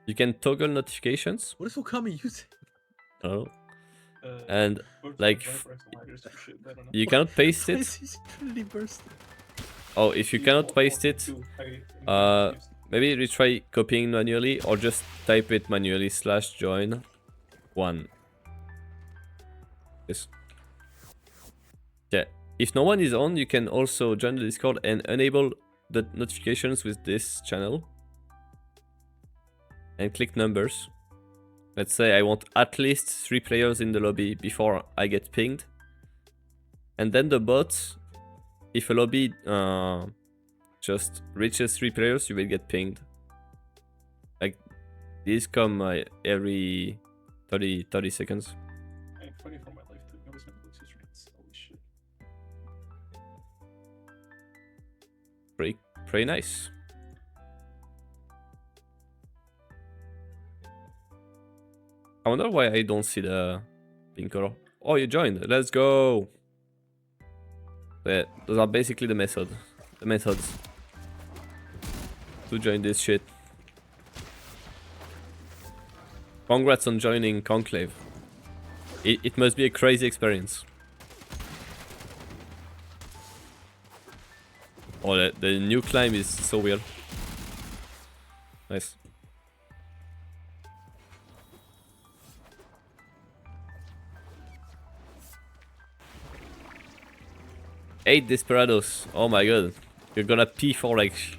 You can toggle notifications. What is Okami using? I don't know. And Burst like and Viper some hiders or shit, I don't know. you cannot paste Why it. is he Trinity bursting? Oh, if you cannot paste it, maybe retry copying manually or just type it manually /join 1. Yes. Yeah. If no one is on, you can also join the Discord and enable the notifications with this channel. And click numbers. Let's say I want at least 3 players in the lobby before I get pinged. And then the bot, if a lobby just reaches 3 players, you will get pinged. Like, these come every 30 seconds. I'm fighting for my life to notice my Bluetooth rates. Holy shit. Pretty nice. I wonder why I don't see the pink color. Oh, you joined. Let's go. Yeah, those are basically the methods to join this shit. Congrats on joining Conclave. It must be a crazy experience. Oh, the new climb is so weird. Nice. Eight Desperados. Oh my god. You're gonna pee for like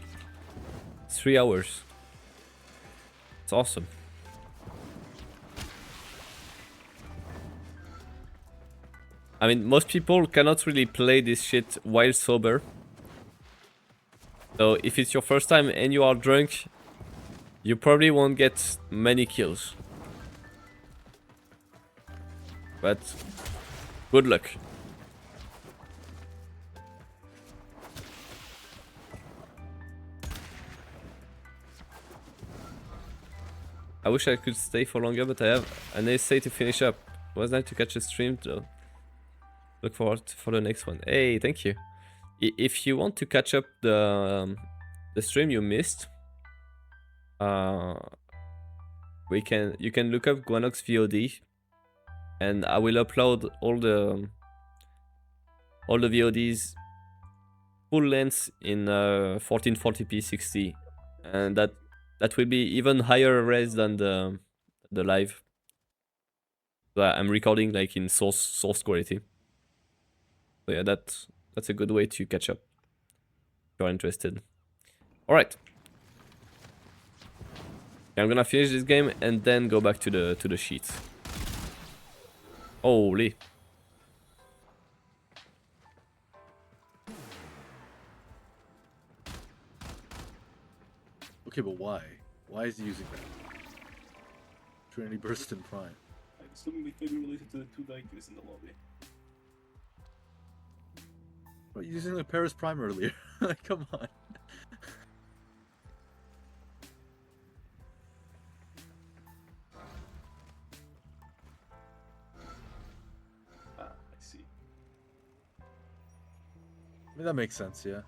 3 hours. It's awesome. I mean, most people cannot really play this shit while sober. So if it's your first time and you are drunk, you probably won't get many kills. But good luck. I wish I could stay for longer, but I have an essay to finish up. It was nice to catch a stream though. Look forward for the next one. Hey, thank you. If you want to catch up the stream you missed, you can look up Gwanox VOD, and I will upload all the VODs full length in 1440p 60, and that will be even higher res than the live. So I'm recording like in source quality. So yeah, that's a good way to catch up if you're interested. Alright. I'm gonna finish this game and then go back to the sheet. Holy. Okay, but why? Why is he using that? Trinity burst in prime. I'm assuming it may be related to the 2 Daikus in the lobby. What, you using the Paris prime earlier? Like, come on. I see. I mean, that makes sense, yeah.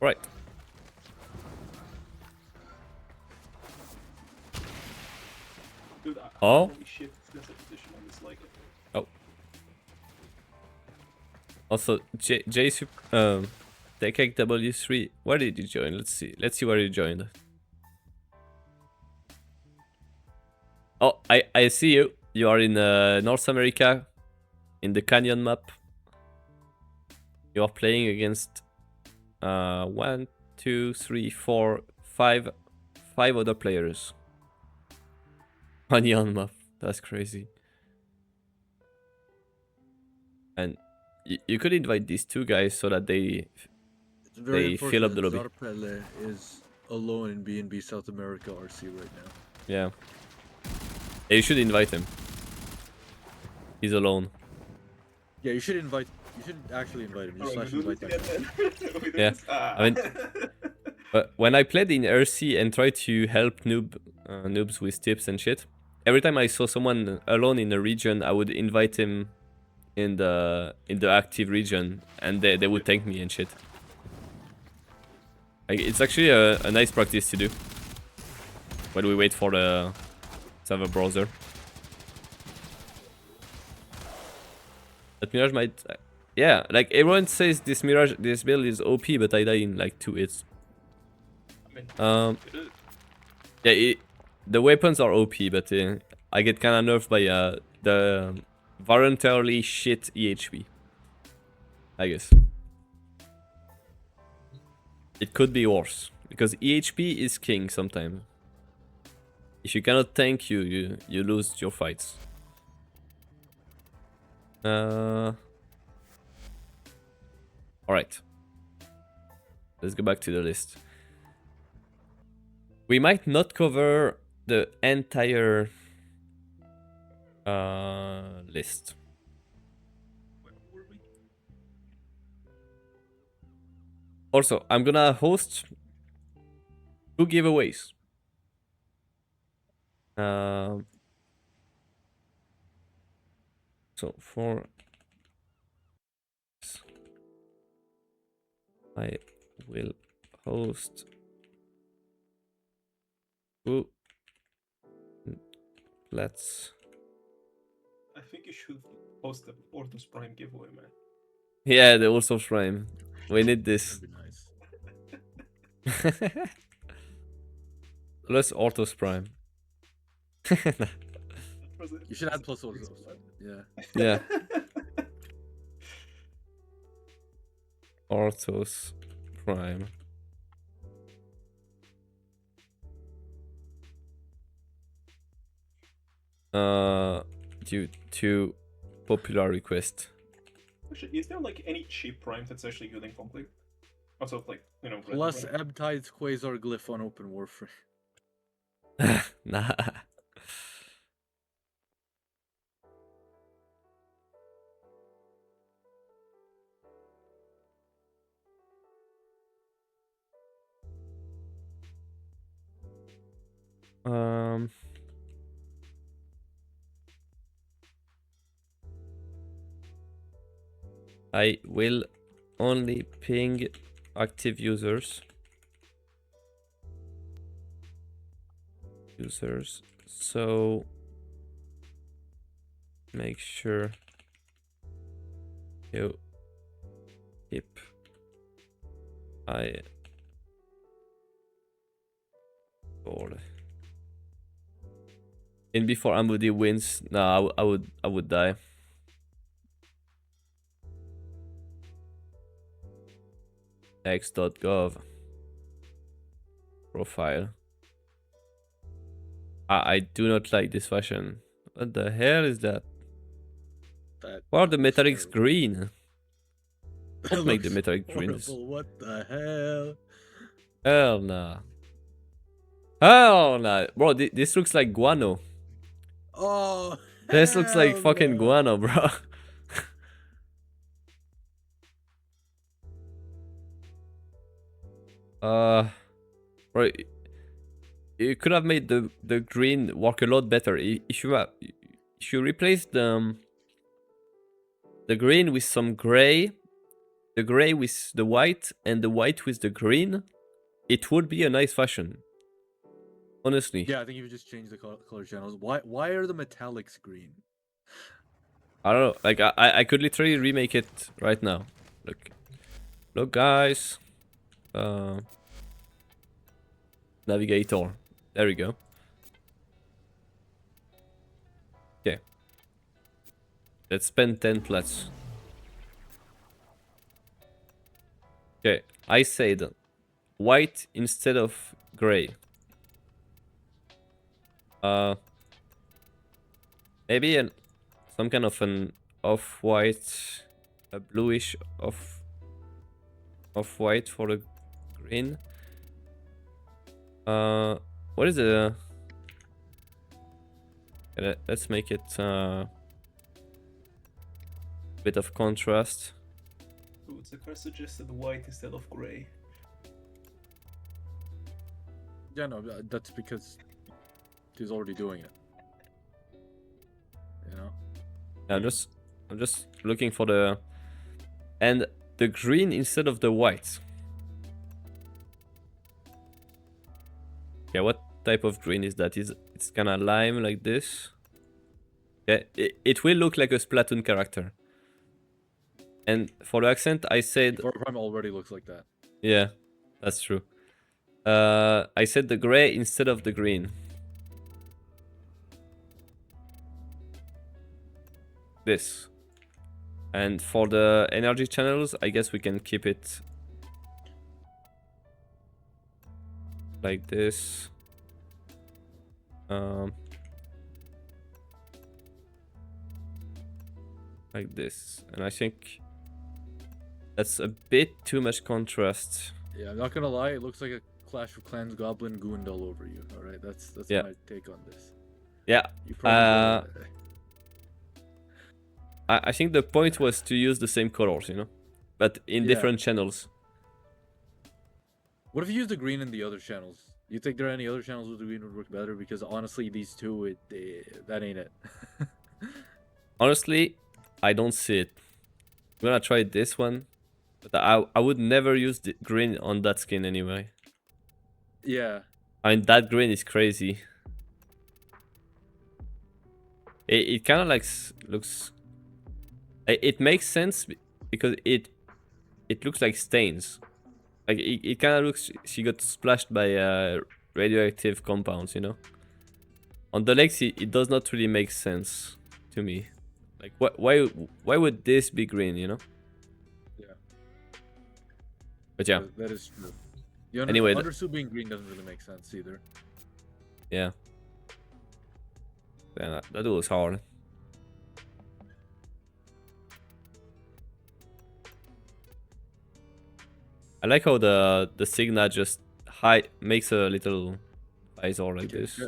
Right. Dude, Oh. Holy shit, that's a position I dislike it. Oh. Also, W3, where did you join? Let's see where you joined. Oh, I see you. You are in North America, in the Canyon map. You are playing against 1, 2, 3, 4, 5 other players. Canyon map. That's crazy. And you could invite these 2 guys so that they fill up the lobby. Zarpele is alone in B&B South America RC right now. Yeah. You should invite him. He's alone. Yeah, you should actually invite him. Just slash invite him. Yeah, I mean, but when I played in RC and tried to help noobs with tips and shit, every time I saw someone alone in a region, I would invite him in the active region, and they would thank me and shit. Like, it's actually a nice practice to do when we wait for the Let's have a browser. That Mirage might... yeah, like everyone says this build is OP, but I die in like 2 hits. I mean, Yeah, the weapons are OP, but I get kind of nerfed by the voluntarily shit EHP. I guess. It could be worse, because EHP is king sometimes. If you cannot tank, you lose your fights. Alright. Let's go back to the list. We might not cover the entire list. where were we? Also, I'm gonna host 2 giveaways. So for I will host 2. Let's. I think you should post the Ortus Prime giveaway, man. Yeah, the also shrine. We need this. That'd be nice. Plus Orthos Prime. You should add plus also. Yeah. Yeah. Orthos Prime. Due to popular request. Actually, is there like any cheap prime that's actually good in conclave? Also, like, you know, Plus Prime. Ebtide's Quasar glyph on open warframe. Nah. I will only ping active users. So make sure you keep eye on. And before Ambudi wins, no, I would die. X.gov profile. I do not like this fashion. What the hell is that? Why are the metallics green? Don't make the metallic greens. What the hell? Hell nah. Hell nah. Bro, this looks like guano. Oh, This looks like hell fucking no. guano, bro. Bro, you could have made the green work a lot better. If you replace the green with some gray, the gray with the white, and the white with the green, it would be a nice fashion. Honestly. Yeah, I think you just change the color channels. Why are the metallics green? I don't know. Like I could literally remake it right now. Look, guys. Navigator. There we go. Okay. Let's spend 10 plats. Okay, I said white instead of gray. Maybe some kind of an off-white, a bluish off-white for the green. What is the? Let's make it bit of contrast. Ooh, Zakar suggested white instead of gray. Yeah, no, that's because he's already doing it. You know. Yeah, I'm just looking for the green instead of the white. Yeah, type of green is that? It's kind of lime like this. Yeah, it will look like a Splatoon character. And for the accent, I said... Warframe already looks like that. Yeah, that's true. I said the gray instead of the green. This. And for the energy channels, I guess we can keep it like this. Like this. And I think that's a bit too much contrast. Yeah, I'm not gonna lie, it looks like a Clash of Clans Goblin gooned all over you. Alright, that's Yeah. my take on this. Yeah. You probably I think the point was to use the same colors, you know? But in different channels. What if you use the green in the other channels? You think there are any other channels where the green would work better? Because honestly, these two, that ain't it. Honestly, I don't see it. I'm gonna try this one. But I would never use the green on that skin anyway. Yeah. I mean, that green is crazy. It kind of like looks... It makes sense because it looks like stains. Like it kind of looks she got splashed by radioactive compounds, you know. On the legs, it does not really make sense to me. Like why would this be green, you know? Yeah. But yeah. That is true. Anyway, undersuit being green doesn't really make sense either. Yeah. Yeah, that was hard. I like how the Signa just makes a little visor like this.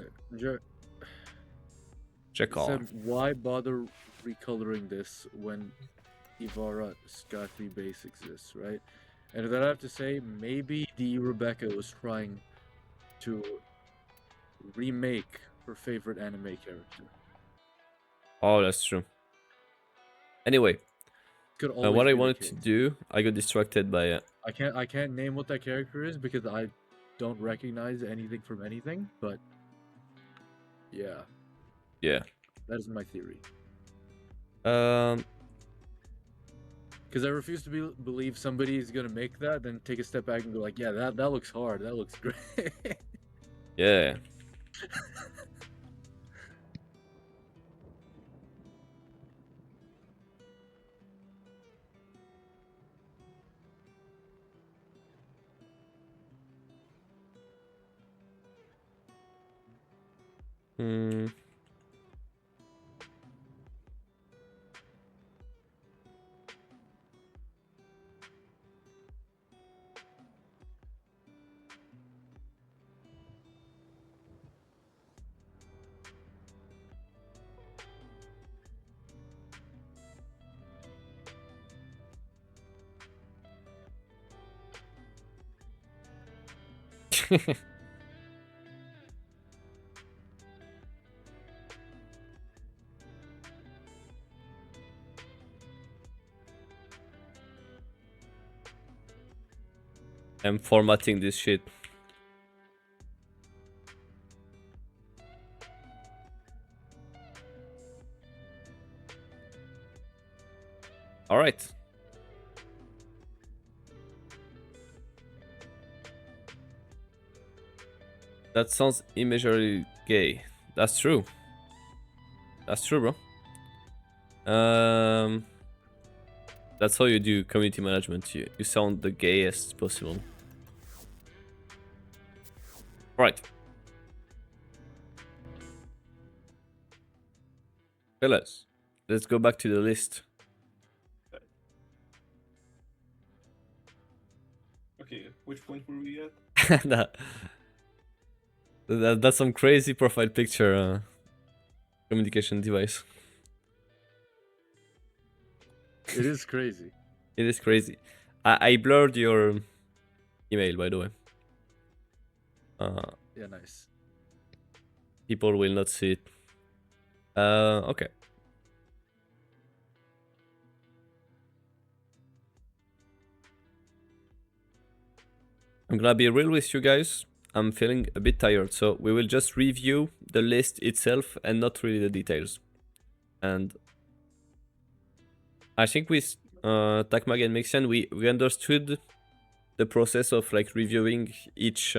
Check off. Said, why bother recoloring this when Ivara Sky 3 base exists, right? And then I have to say, maybe the Rebecca was trying to remake her favorite anime character. Oh, that's true. Anyway, what I wanted to do, I got distracted by I can't name what that character is because I don't recognize anything from anything, but yeah. Yeah. That is my theory. Um Because I refuse to believe somebody is gonna make that, then take a step back and go like, yeah, that looks hard, that looks great. Yeah. Hmm. I'm formatting this shit. All right. That sounds immeasurably gay. That's true. That's true, bro. That's how you do community management. You sound the gayest possible. Right. Fellas, let's go back to the list. Okay, which point were we at? That's some crazy profile picture communication device. It is crazy. It is crazy. I blurred your email, by the way. Yeah, nice. People will not see it. Okay. I'm gonna be real with you guys. I'm feeling a bit tired, so we will just review the list itself and not really the details. And I think with Takmag and Mixian, we understood the process of like reviewing each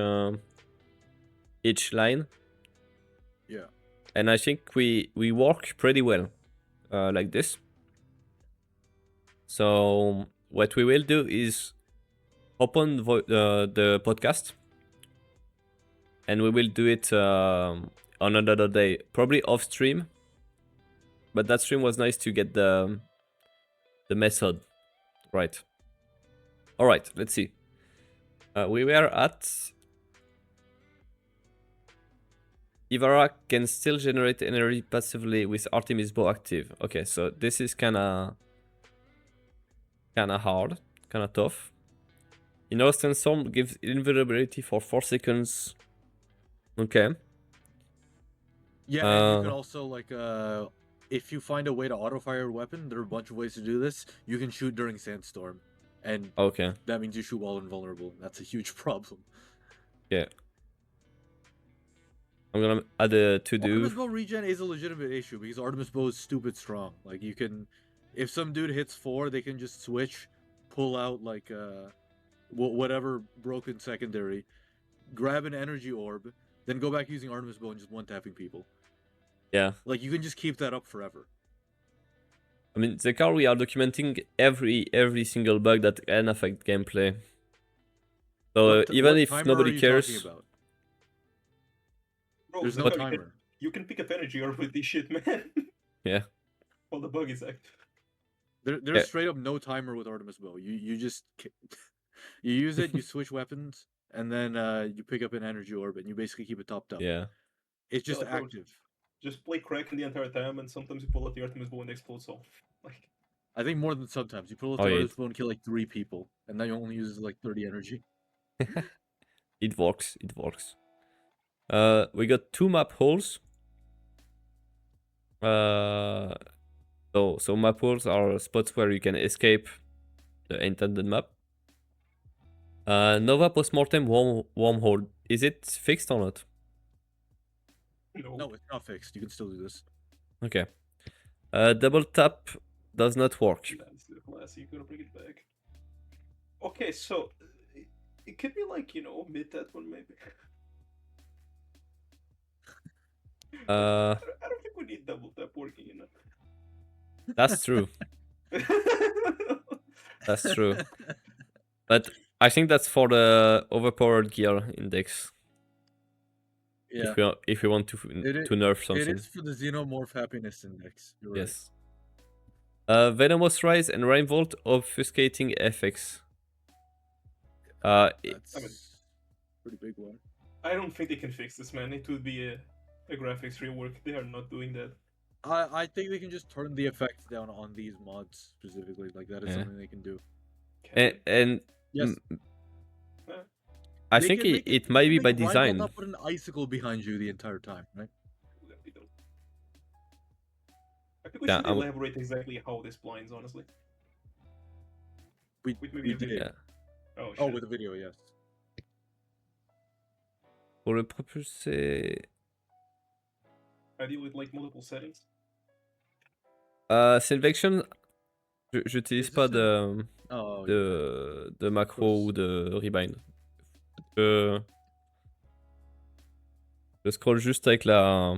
line. Yeah. And I think we work pretty well like this. So what we will do is open the podcast, and we will do it on another day, probably off stream. But that stream was nice to get the method right. All right, let's see. We were at Ivara can still generate energy passively with Artemis bow active. Okay, so this is kinda hard, kinda tough. Inner Storm gives invulnerability for 4 seconds. Okay. Yeah, and you can also like if you find a way to auto fire a weapon, there are a bunch of ways to do this. You can shoot during Sandstorm, and Okay. that means you shoot while invulnerable. That's a huge problem. Yeah. I'm gonna add a to-do. Artemis bow regen is a legitimate issue because Artemis bow is stupid strong. Like you can, if some dude hits 4, they can just switch, pull out like whatever broken secondary, grab an energy orb, then go back using Artemis bow and just one-tapping people. Yeah. Like you can just keep that up forever. I mean, the car we are documenting every single bug that can affect gameplay. So even what if timer nobody are you cares, talking about? Bro, There's no Zakar, timer. You can pick up energy orb with this shit, man. Yeah. While the bug is active. There's Yeah. straight up no timer with Artemis bow. You just you use it, you switch weapons, and then you pick up an energy orb, and you basically keep it topped up. Yeah. It's just like, bro, active. Just play Kraken the entire time, and sometimes you pull out the Artemis bow and it explodes off. Like, I think more than sometimes. You pull out Oh, the yeah, Artemis bow and kill like 3 people, and then you only use like 30 energy. It works. It works. We got 2 map holes. So map holes are spots where you can escape the intended map. Nova postmortem wormhole. Is it fixed or not? No, it's not fixed. You can still do this. Okay. Double tap does not work. That's the class. You gotta bring it back. Okay, so it could be like, mid that one maybe. I don't think we need double tap working enough. That's true. That's true. But I think that's for the overpowered gear index. Yeah. If we want to nerf something. It is for the Xenomorph happiness index. You're right. Yes. Venomous Rise and Rainvolt obfuscating FX. That's a pretty big one. I don't think they can fix this, man. It would be a graphics rework. They are not doing that. I think they can just turn the effects down on these mods specifically. Like that is something they can do. And Yes. I think it might be by design. Not put an icicle behind you the entire time, right? I think we should elaborate exactly how this blinds, honestly. We did. Yeah. Oh, with the video, yes. Pour le propulser. I deal with like multiple settings. Selection, j'utilise pas de macro ou de rebind. Je scroll juste avec la...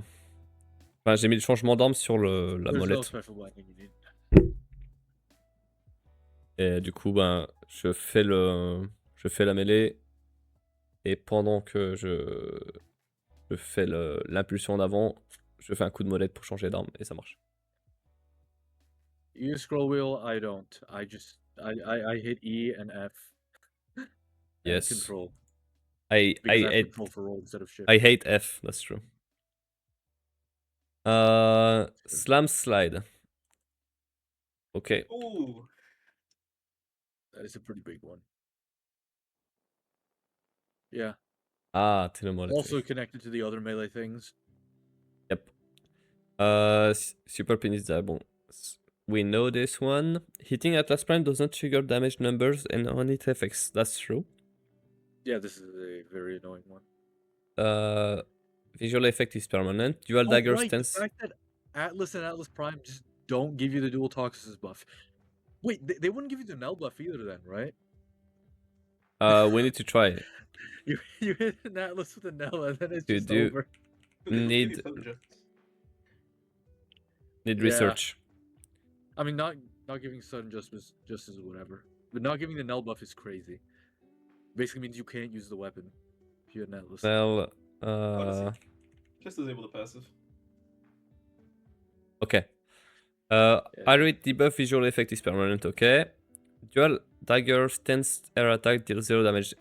Enfin, j'ai mis le changement d'arme sur la molette. Et du coup, je fais la mêlée. Et pendant que je fais l'impulsion d'avant, je fais un coup de molette pour changer d'arme et ça marche. You scroll wheel, I don't. I hit E and F. And Yes. Control. I hate control for roll instead of shift. I hate F, that's true. Slam slide. Okay. Ooh. That is a pretty big one. Yeah. Ah, telemolette. Also connected to the other melee things. Yep. Super penis die. Bon. We know this one. Hitting Atlas Prime does not trigger damage numbers and only effects. That's true. Yeah, this is a very annoying one. visual effect is permanent. Dual Oh, dagger right, the stance. fact that Atlas and Atlas Prime just don't give you the dual toxins buff. Wait, they wouldn't give you the null buff either then, right? We need to try it. You hit an Atlas with a null and then it's To just do over. They don't give need you sudden jumps. need Yeah. research. I mean, not giving sudden justice is whatever, but not giving the null buff is crazy. Basically means you can't use the weapon if you had an Atlas. Well, Just disable the passive. okay. Yeah. Irate debuff visual effect is permanent. Okay. Dual dagger stance air attack deals 0 damage.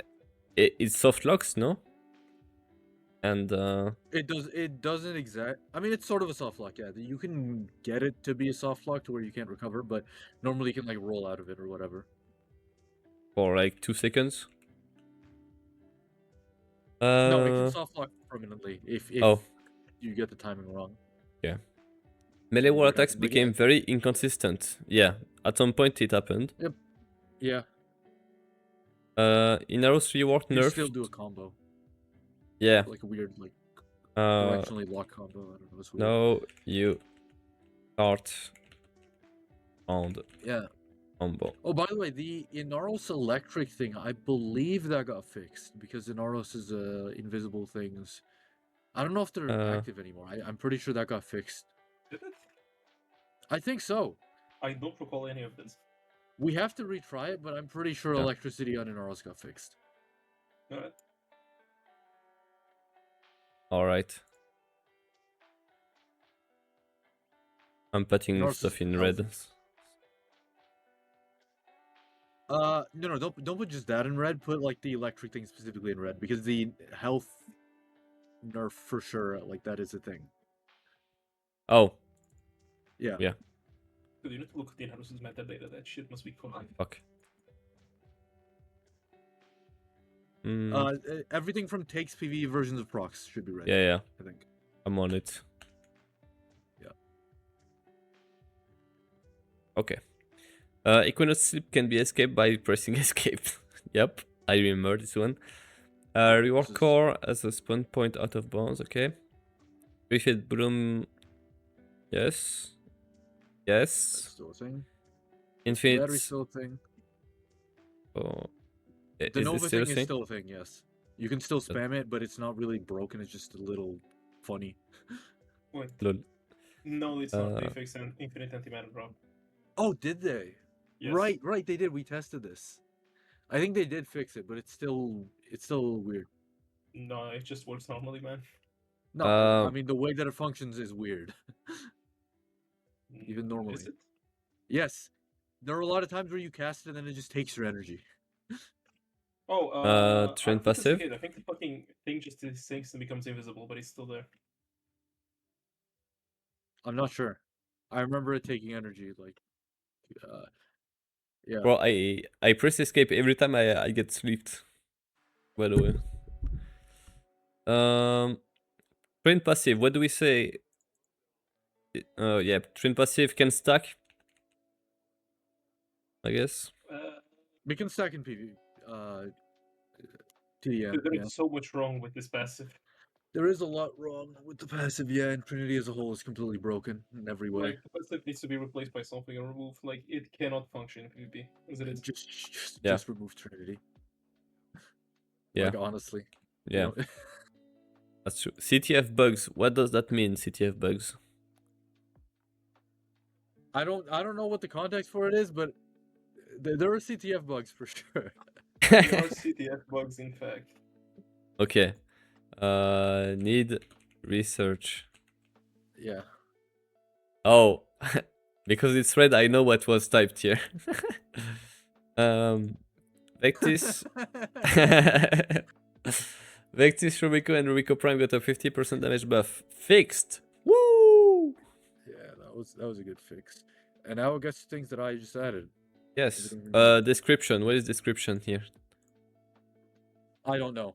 It's soft locks, no? And It doesn't exact. I mean, it's sort of a soft lock. Yeah, you can get it to be a soft lock to where you can't recover, but normally you can like roll out of it or whatever. for like 2 seconds. No, it can soft lock permanently if Oh. you get the timing wrong. Yeah. Melee war What attacks happened, but became very inconsistent. Yeah, at some point it happened. Yeah, Inaros rework you nerf. still do a combo, Yeah. like a weird like Uh, directionally lock combo. I don't know. It's weird. now you start on the Yeah. combo. Oh, by the way, the Inaros electric thing, I believe that got fixed because Inaros is invisible things. I don't know if they're active anymore. I'm pretty sure that got fixed. Did it? I think so. I don't recall any of this. We have to retry it, but I'm pretty sure Yeah. electricity on Inaros got fixed. Alright. Alright. I'm putting Inaros stuff is in health. red. No, don't put just that in red. Put like the electric thing specifically in red because the health nerf for sure, like that is a thing. Oh, Yeah. Yeah. Dude, you need to look at the Inharus's metadata. That shit must be correct. fuck. Mm, Everything from takes PvE versions of procs should be red. yeah, I think. I'm on it. Yeah. Okay. Equinox sleep can be escaped by pressing escape. Yep, I remember this one. Reward This is- core as a spawn point out of bounds. Okay. Refit bloom. Yes. That's Yes. still a thing. Infinite. Battery's still a thing. Oh. The Is Nova this still a thing is thing? still a thing, yes. You can still spam it, but it's not really broken. It's just a little funny. Wait. Lol. No, it's not. They fixed an infinite anti-mana drop. Oh, did they? Yes. Right, they did. We tested this. I think they did fix it, but it's still a little weird. No, it just works normally, man. No, I Um, mean the way that it functions is weird. Even normally. Is it? Yes. There are a lot of times where you cast it and then it just takes your energy. Oh, trend I think it's passive? okay. I think the fucking thing just sinks and becomes invisible, but it's still there. I'm not sure. I remember it taking energy, like yeah. Bro, I press escape every time I get sleeped. By the way. Train passive. What do we say? Yeah, train passive can stack. I guess. We can stack in PV. TDM. There Yeah. is so much wrong with this passive. There is a lot wrong with the passive, yeah, and Trinity as a whole is completely broken in every way. Like, the passive needs to be replaced by something and removed. Like, it cannot function in PvP as it is. Just remove Trinity. Yeah. Like, honestly. you Yeah. know? That's true. CTF bugs. What does that mean, CTF bugs? I don't know what the context for it is, but there are CTF bugs for sure. There are CTF bugs, in fact. Okay. Need research. Yeah. Oh, because it's red, I know what was typed here. Vectis. Vectis, Rubico, and Rubico Prime got a 50% damage buff. Fixed. Woo! Yeah, that was a good fix. And now I guess things that I just added. Yes. Everything removed. Description. What is description here? I don't know.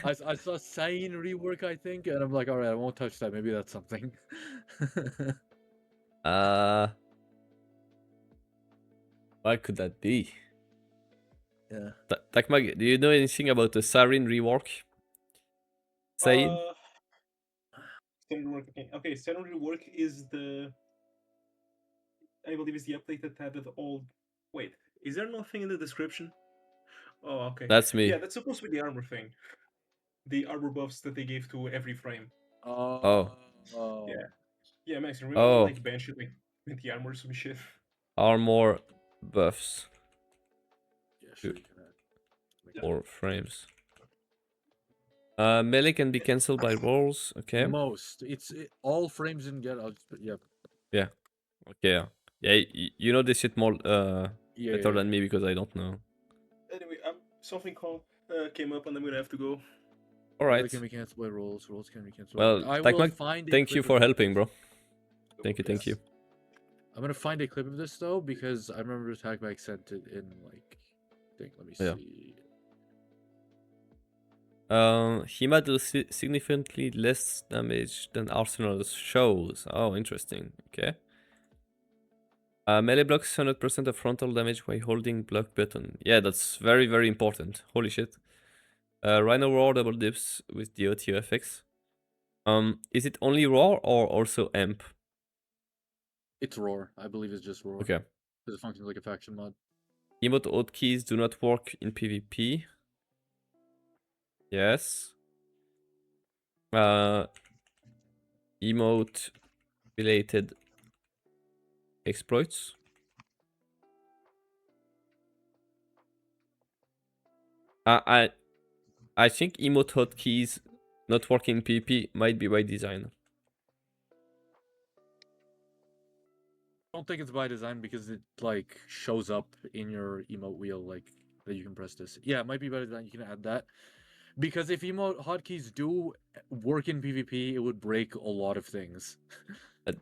I saw Sane rework, I think, and I'm like, all right, I won't touch that. Maybe that's something. What could that be? Yeah. Takmag, do you know anything about the Sarin rework? Say Standard work. Okay. Standard work is I believe is the updated tab with all. Wait, is there nothing in the description? Oh, okay. that's me. Yeah, that's supposed to be the armor thing. The armor buffs that they gave to every frame. Oh. Yeah. Yeah, Max, you remember when Oh. like Banshee like 20 armor or some shit? Armor buffs. Yeah, sure. You can add. Or frames. Melee can be cancelled by rolls. Okay. Most. All frames in get. Yeah. Yeah. Okay. Yeah. You know this shit more Yeah. better than me because I don't know. Anyway, something came up and I'm gonna have to go. All Melee right. can be cancelled by rolls. Rolls can be cancelled. Well, I will Takmak, find. thank you for helping, bro. Thank you. Thank you. I'm gonna find a clip of this though because I remember Tagback sent it in like. Let me Yeah. see. Hima does significantly less damage than Arsenal's shows. Oh, interesting. Okay. Melee blocks 100% of frontal damage while holding block button. Yeah, that's very, very important. Holy shit. Rhino Roar double dips with the OTO effects. Is it only Roar or also Amp? It's Roar. I believe it's just Roar. Okay. Because it functions like a faction mod. Emote hotkeys do not work in PvP. Yes. Emote related exploits. I think emote hotkeys not working in PvP might be by design. I don't think it's by design because it like shows up in your emote wheel like that you can press this. Yeah, it might be by design. You can add that. Because if emote hotkeys do work in PvP, it would break a lot of things.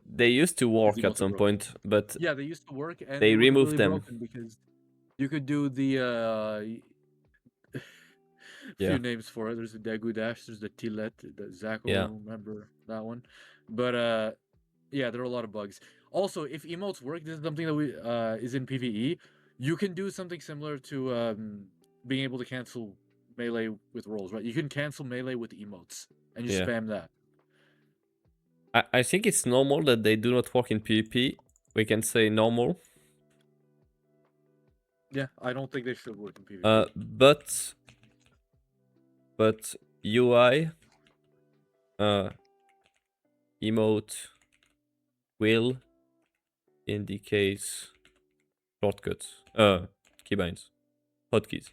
They used to If work the at emotes are some broken. point, but Yeah, they used to work and they they were removed completely them. broken because you could do the Yeah. few names for it. There's the Dagu Dash, there's the Tilet, the Zach will Yeah. remember that one. But yeah, there are a lot of bugs. Also, if emotes work, this is something that we is in PvE. You can do something similar to being able to cancel melee with rolls, right? You can cancel melee with emotes and you Yeah. spam that. I think it's normal that they do not work in PvP. We can say normal. Yeah, I don't think they should work in PvP. But UI emote will indicate shortcuts. Keybinds. Hotkeys.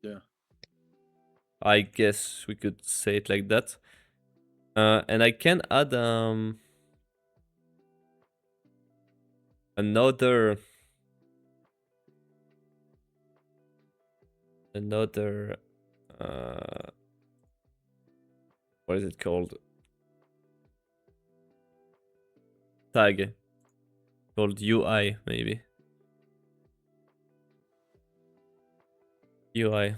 Yeah. I guess we could say it like that. And I can add another what is it called? Tag called UI maybe. UI.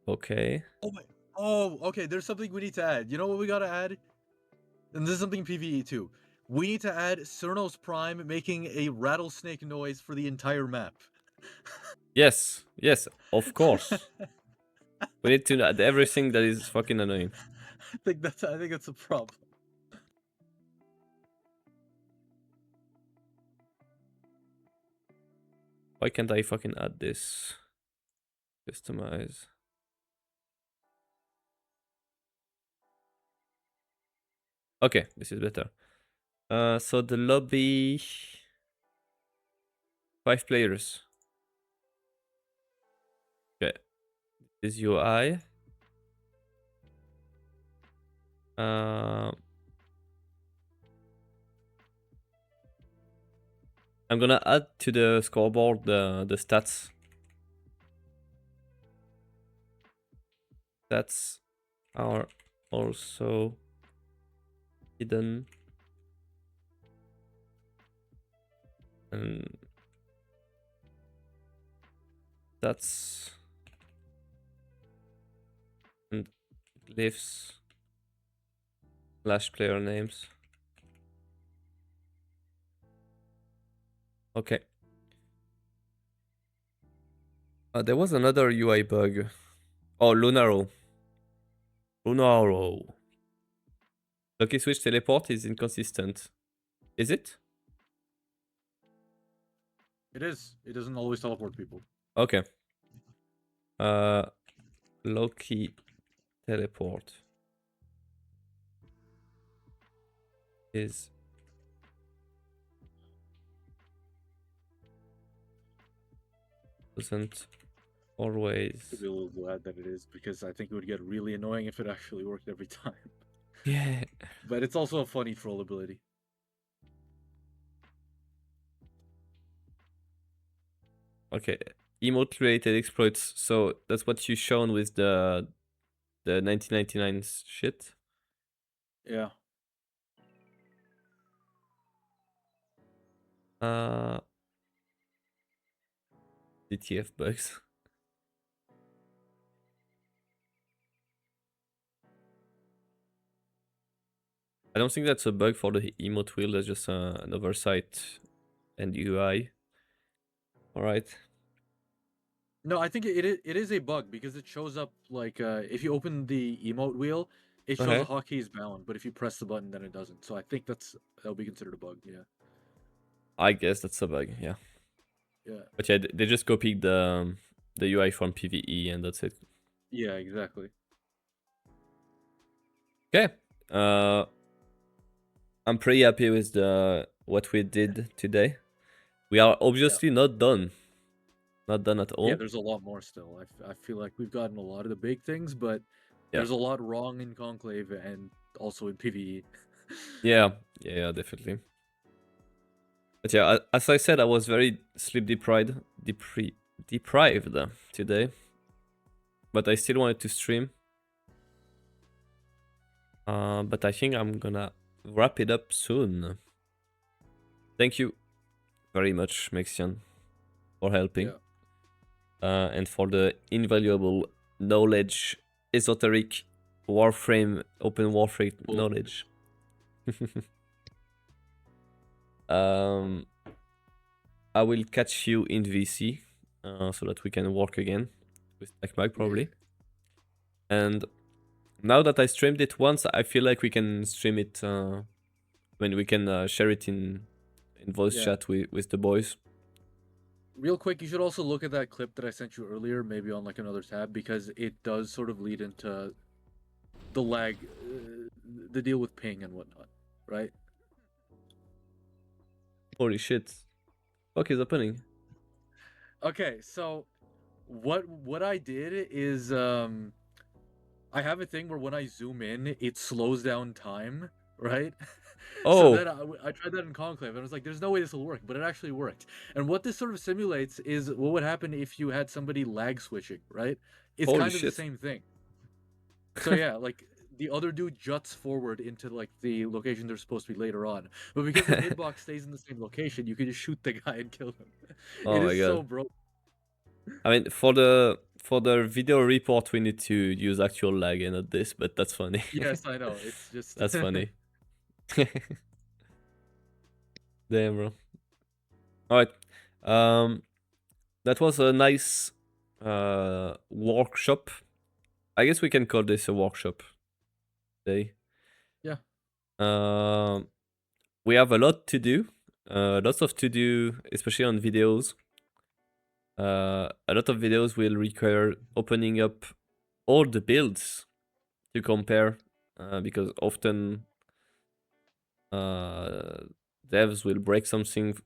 Okay. Oh, okay. There's something we need to add. You know what we gotta add? And this is something PvE too. We need to add Cernos Prime making a rattlesnake noise for the entire map. Yes, of course. We need to add everything that is fucking annoying. I think that's a problem. Why can't I fucking add this? Customize. Okay, this is better. So the lobby, 5 players. Okay, this is UI. I'm gonna add to the scoreboard the stats. Stats are also hidden. And stats and glyphs / player names. Okay. There was another UI bug. Oh, Lunaro. Lunaro. Lucky switch teleport is inconsistent. Is it? It is. It doesn't always teleport people. Okay. Loki teleport is doesn't always. To be a little glad that it is, because I think it would get really annoying if it actually worked every time. Yeah. But it's also a funny troll ability. Okay. Emote related exploits. So that's what you shown with the 1999 shit. Yeah. DTF bugs. I don't think that's a bug for the emote wheel. That's just an oversight and UI. All right. No, I think it is a bug because it shows up like if you open the emote wheel, it shows Okay. the hotkey is bound, but if you press the button, then it doesn't. So I think that'll be considered a bug. Yeah. I guess that's a bug. Yeah. Yeah. But yeah, they just copied the UI from PvE and that's it. Yeah. Exactly. Okay. I'm pretty happy with what we did today. We are obviously not done. Not done at all. Yeah, there's a lot more still. I feel like we've gotten a lot of the big things, but Yeah. there's a lot wrong in Conclave and also in PvE. Yeah, definitely. But yeah, as I said, I was very sleep deprived today. But I still wanted to stream. But I think I'm gonna wrap it up soon. Thank you very much, Mexian, for helping. Yeah. And for the invaluable knowledge, esoteric warframe, open warframe knowledge. I will catch you in VC so that we can work again with TechMag probably. And now that I streamed it once, I feel like we can stream it when we can share it in voice chat with the boys. Real quick, you should also look at that clip that I sent you earlier, maybe on like another tab, because it does sort of lead into the lag, the deal with ping and whatnot, right? Holy shit. What is happening? Okay, so what I did is I have a thing where when I zoom in, it slows down time, right? Oh. So then I tried that in Conclave, and I was like, "There's no way this will work," but it actually worked. And what this sort of simulates is what would happen if you had somebody lag switching, right? It's Holy kind of shit. the same thing. So yeah, like the other dude juts forward into like the location they're supposed to be later on, but because the hitbox stays in the same location, you can just shoot the guy and kill him. Oh my God. So broken. I mean, for the video report, we need to use actual lag and not this, but that's funny. Yes, I know. It's just that's funny. Damn, bro. All right. That was a nice workshop. I guess we can call this a workshop day. Yeah. We have a lot to do. Lots of to do, especially on videos. A lot of videos will require opening up all the builds to compare, because often devs will break something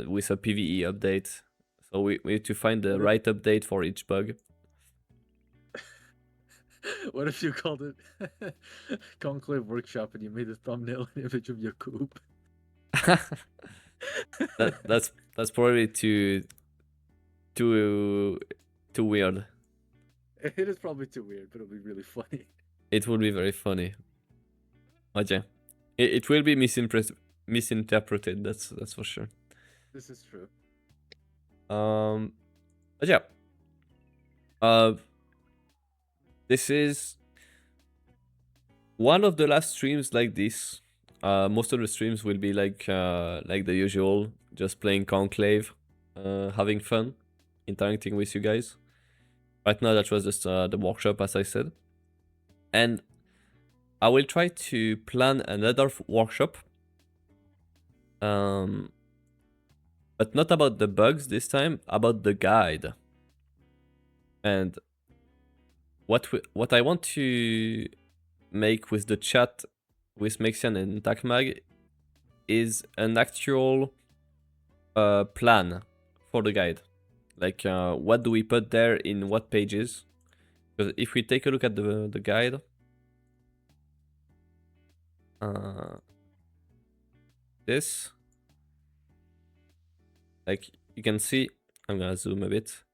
with a PvE update. So we need to find the right update for each bug. What if you called it Conclave Workshop and you made a thumbnail image of your coop? that's probably too weird. It is probably too weird, but it'll be really funny. It would be very funny. But yeah, it will be misinterpreted. That's for sure. This is true. But yeah. This is one of the last streams like this. Most of the streams will be like the usual, just playing Conclave, having fun. interacting with you guys. Right now, that was just the workshop, as I said. And I will try to plan another workshop. But not about the bugs this time, about the guide. And what I want to make with the chat with Mexian and TacMag is an actual plan for the guide. Like, what do we put there in what pages? Because if we take a look at the guide, this, like, you can see, I'm gonna zoom a bit.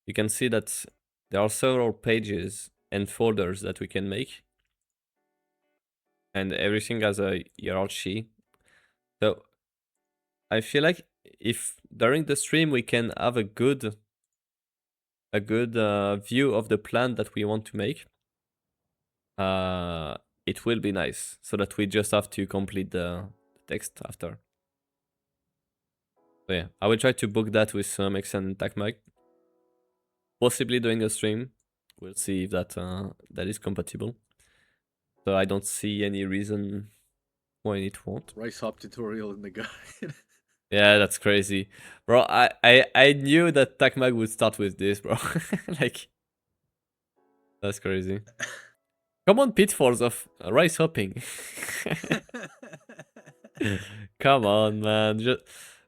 You can see that there are several pages and folders that we can make. And everything has a hierarchy. So I feel like if during the stream we can have a good view of the plan that we want to make, it will be nice, so that we just have to complete the text after. So yeah, I will try to book that with Mexian and TacMag. Possibly during the stream. We'll see if that that is compatible. So I don't see any reason why it won't. Rice hop tutorial in the guide. Yeah, that's crazy. Bro, I knew that TacMag would start with this, bro. Like, that's crazy. Common pitfalls of rice hopping. Come on, man.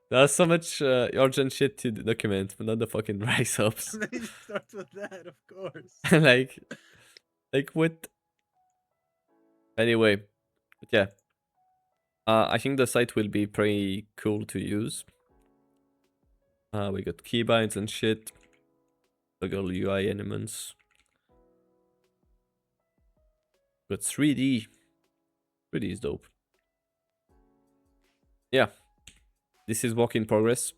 There's so much urgent shit to document, but not the fucking rice hops. Then he starts with that, of course. like what? Anyway, but yeah. I think the site will be pretty cool to use. We got keybinds and shit. Toggle UI elements. Got 3D. 3D is dope. Yeah. This is work in progress.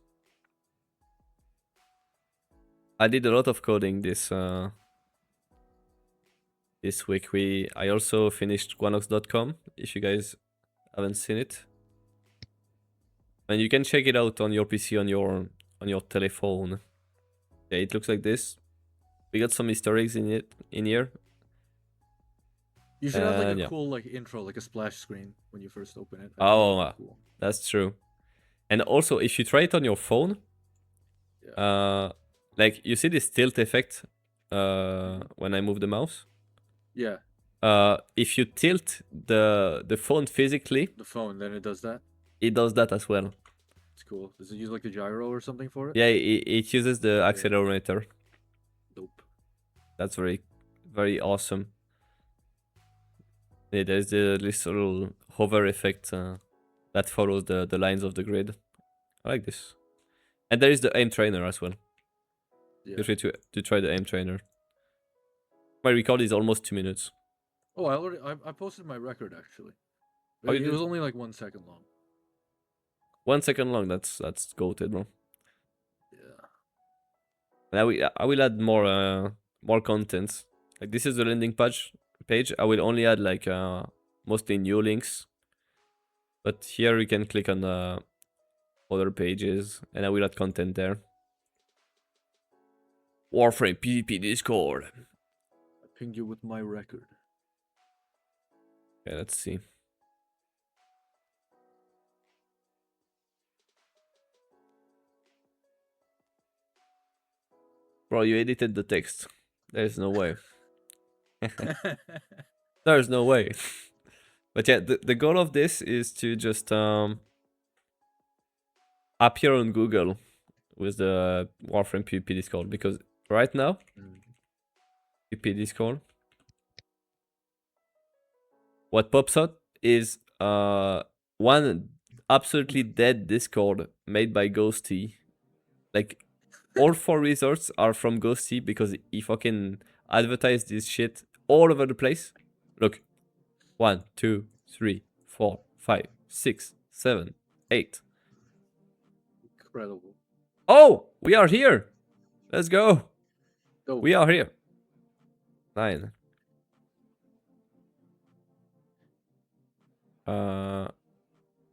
I did a lot of coding this week. I also finished Gwanox.com, if you guys haven't seen it. And you can check it out on your PC, on your telephone. Yeah, it looks like this. We got some Easter eggs in here. You should have like a cool like intro, like a splash screen when you first open it. Oh, cool. That's true. And also, if you try it on your phone, like you see this tilt effect when I move the mouse. Yeah. If you tilt the phone physically, then it does that. It does that as well. It's cool. Does it use like a gyro or something for it? Yeah, it uses the accelerometer. Dope. That's very, very awesome. Yeah, there's this little hover effect that follows the lines of the grid. I like this. And there is the aim trainer as well. Yeah. Feel free to try the aim trainer. My record is almost 2 minutes. Oh, I posted my record actually. Oh, it was only like 1 second long. 1 second long. That's goated, bro. Yeah. I will add more content. Like, this is the landing page. I will only add like mostly new links. But here you can click on other pages, and I will add content there. Warframe PvP Discord. I pinged you with my record. Okay, let's see. Bro, you edited the text. There's no way. There's no way. But yeah, the goal of this is to just appear on Google with the Warframe PvP Discord, because right now, PvP Discord, what pops up is one absolutely dead Discord made by Ghosty. Like, all 4 resorts are from Ghosty because he fucking advertised this shit all over the place. Look, 1, 2, 3, 4, 5, 6, 7, 8. Incredible. Oh, we are here. Let's go. Dope. We are here. 9.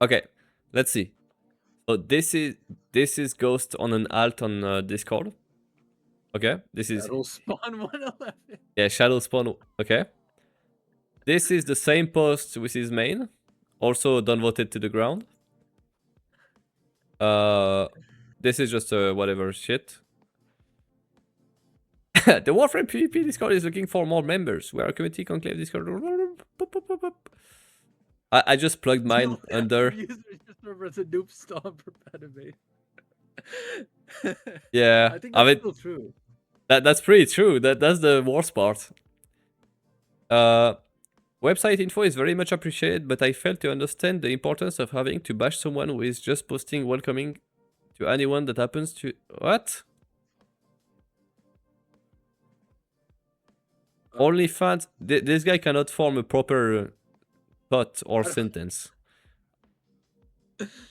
Okay, let's see. So this is Ghost on an alt on Discord. Okay, this is That'll spawn 111. yeah, shadow spawn. Okay, this is the same post with his main, also downvoted to the ground. This is just whatever shit. The Warframe PvP Discord is looking for more members. We are a community conclave Discord. I just plugged mine under. User just remembers a noob stomp for Patamate. Yeah, I think I that's mean, still true. that's pretty true. That's the worst part. Website info is very much appreciated, but I fail to understand the importance of having to bash someone who is just posting welcoming to anyone that happens to what? OnlyFans. This guy cannot form a proper thought or sentence.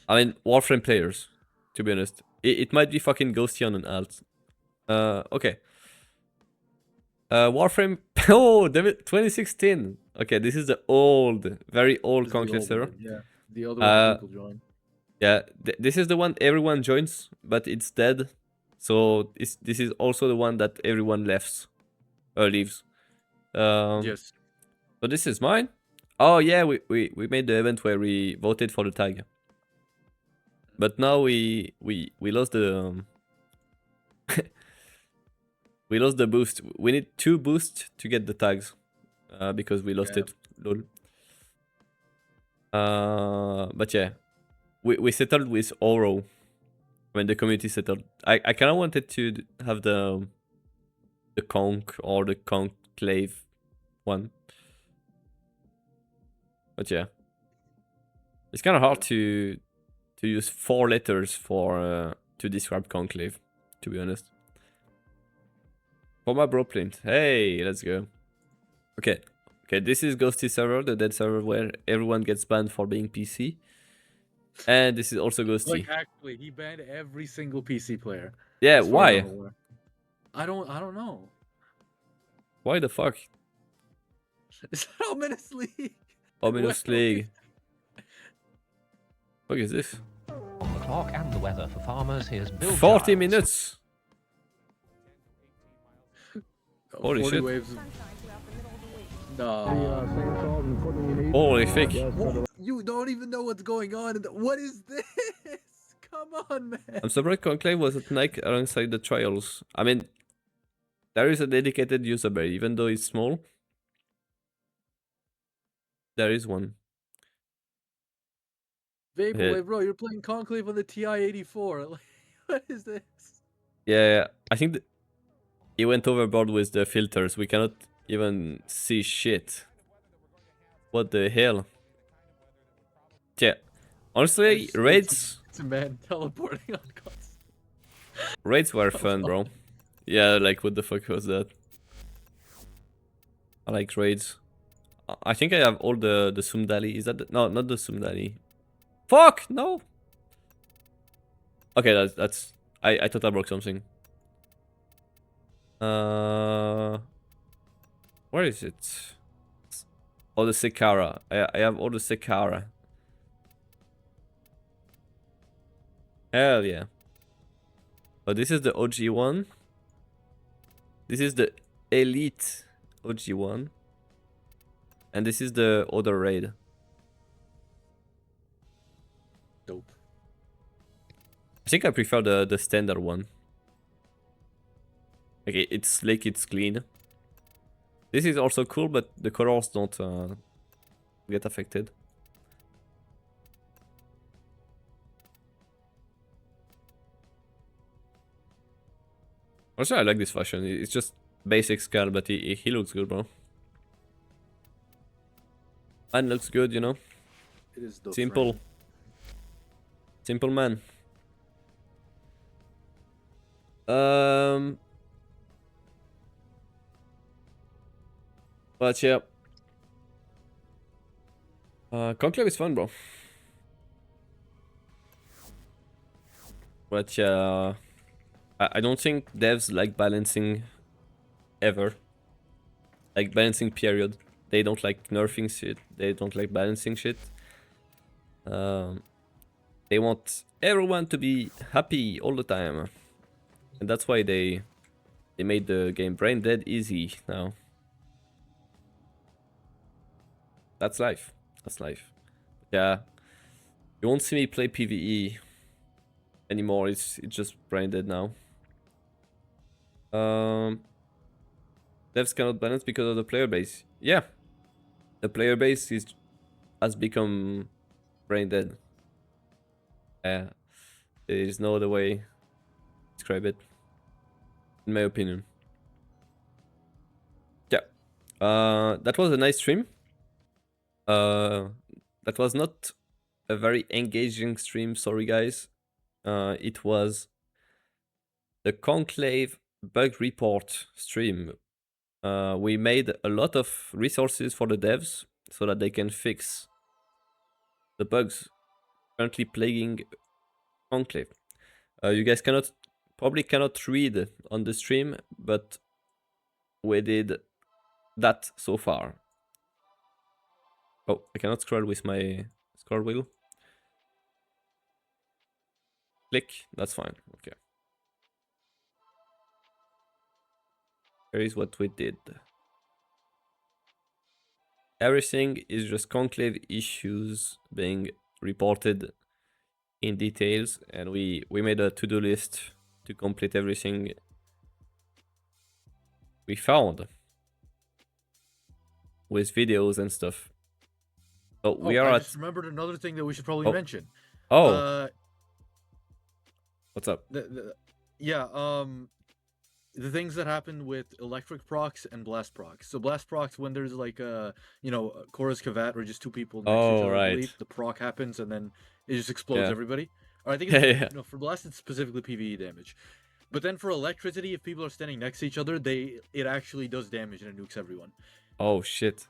I mean, Warframe players, to be honest. It might be fucking ghosty on an alt. Okay. Warframe. Oh, damn it, 2016. Okay, this is the old, very old This is the conclave old server. one, yeah, the other one people join. Yeah, this is the one everyone joins, but it's dead. So this is also the one that everyone leaves. Yes. So this is mine. Oh yeah, we made the event where we voted for the tag. But now we lost the we lost the boost. We need 2 boosts to get the tags. Because we lost it. Lol. But yeah. We settled with Oro when the community settled. I kind of wanted to have the conch or the conclave one. But yeah. It's kind of hard to use 4 letters for to describe conclave, to be honest. For my bro plint. Hey, let's go. Okay. Okay, this is Ghosty server, the dead server where everyone gets banned for being PC. And this is also Ghosty. Like actually, he banned every single PC player. Yeah, why? I don't know. Why the fuck? Is that Ominous League? Ominous League. What is this? On the clock and the weather for farmers, here's Bill 40 Giles. minutes! Holy 40 shit. waves. No. Holy fuck. You don't even know what's going on. What is this? Come on, man. I'm surprised Conclave was at Nike alongside the trials. I mean, there is a dedicated user base, even though it's small. There is one. Vaporwave, bro, you're playing Conclave on the TI-84. Like, what is this? Yeah, I think he went overboard with the filters. We cannot even see shit. What the hell? Yeah, honestly, raids. It's a man teleporting on guns. Raids were fun, bro. Yeah, like what the fuck was that? I like raids. I think I have all the Sumdali. Is that no, not the Sumdali. Fuck no. Okay, that's. I thought I broke something. Where is it? Oh, the Sekara. I have all the Sekara. Hell yeah. But this is the OG one. This is the Elite OG one. And this is the other raid. Dope. I think I prefer the standard one. Okay, it's slick, it's clean. This is also cool, but the colors don't get affected. Also, I like this fashion. It's just basic skull, but he looks good, bro. Man looks good, you know. It is dope. Simple. Friend. Simple man. But yeah. Conclave is fun, bro. But yeah, I don't think devs like balancing ever. Like balancing period. They don't like nerfing shit. They don't like balancing shit. They want everyone to be happy all the time. And that's why they They made the game brain dead easy now. That's life. That's life. Yeah. You won't see me play PvE anymore. It's just brain dead now. Devs cannot balance because of the player base. Yeah. The player base has become brain dead. Yeah. There is no other way to describe it. In my opinion. Yeah. That was a nice stream. That was not a very engaging stream, sorry guys. It was the Conclave bug report stream. We made a lot of resources for the devs so that they can fix the bugs currently plaguing Conclave. You guys probably cannot read on the stream, but we did that so far. Oh, I cannot scroll with my scroll wheel. Click, that's fine, okay. Here is what we did. Everything is just conclave issues being reported in details, and we made a to-do list to complete everything we found with videos and stuff. So we are I at... just remembered another thing that we should probably mention. Oh. What's up? The things that happen with electric procs and blast procs. So blast procs, when there's like chorus cavat or just two people next to each other, I believe, the proc happens and then it just explodes everybody. Or I think it's, no, for blast it's specifically PvE damage. But then for electricity, if people are standing next to each other, it actually does damage and it nukes everyone. Oh shit.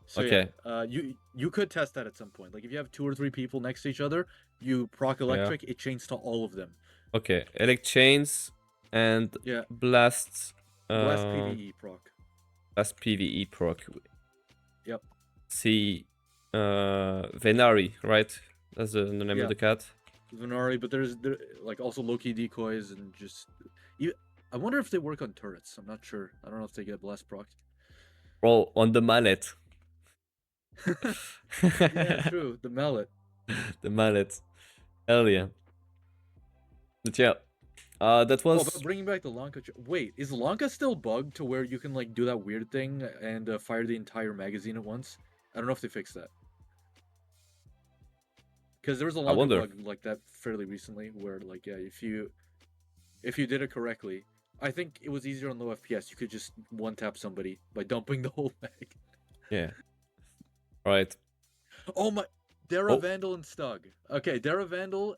So, okay. Yeah, you could test that at some point. Like if you have 2 or 3 people next to each other, you proc electric, it chains to all of them. Okay, elect chains and blast. Blast PvE proc. Blast PvE proc. Yep. See, Venari, right? That's the name of the cat. Venari, but there's like also low-key decoys and just. I wonder if they work on turrets. I'm not sure. I don't know if they get blast proc. Bro, on the mallet. Yeah, true. The mallet. The mallet. Hell yeah. But yeah. That was... Oh, but bringing back the Lanka... Wait, is Lanka still bugged to where you can like do that weird thing and fire the entire magazine at once? I don't know if they fixed that. Because there was a Lanka bug like that fairly recently where like, yeah, if you did it correctly, I think it was easier on low FPS. You could just one-tap somebody by dumping the whole mag. Yeah. Right. Oh my... Dara Vandal and Stug. Okay, Dara Vandal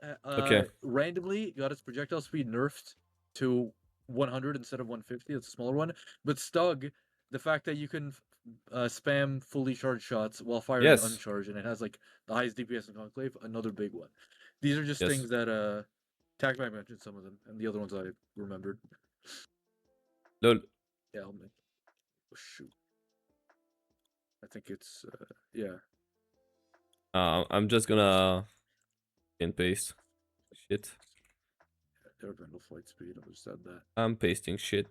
randomly got its projectile speed nerfed to 100 instead of 150. That's a smaller one. But Stug, the fact that you can spam fully charged shots while firing uncharged, and it has like the highest DPS in Conclave, another big one. These are just things that TacMac mentioned some of them, and the other ones I remembered. Lol. Yeah, oh, shoot. I think it's yeah. I'm just gonna paste shit. Their Vandal flight speed, I'll just add that. I'm pasting shit.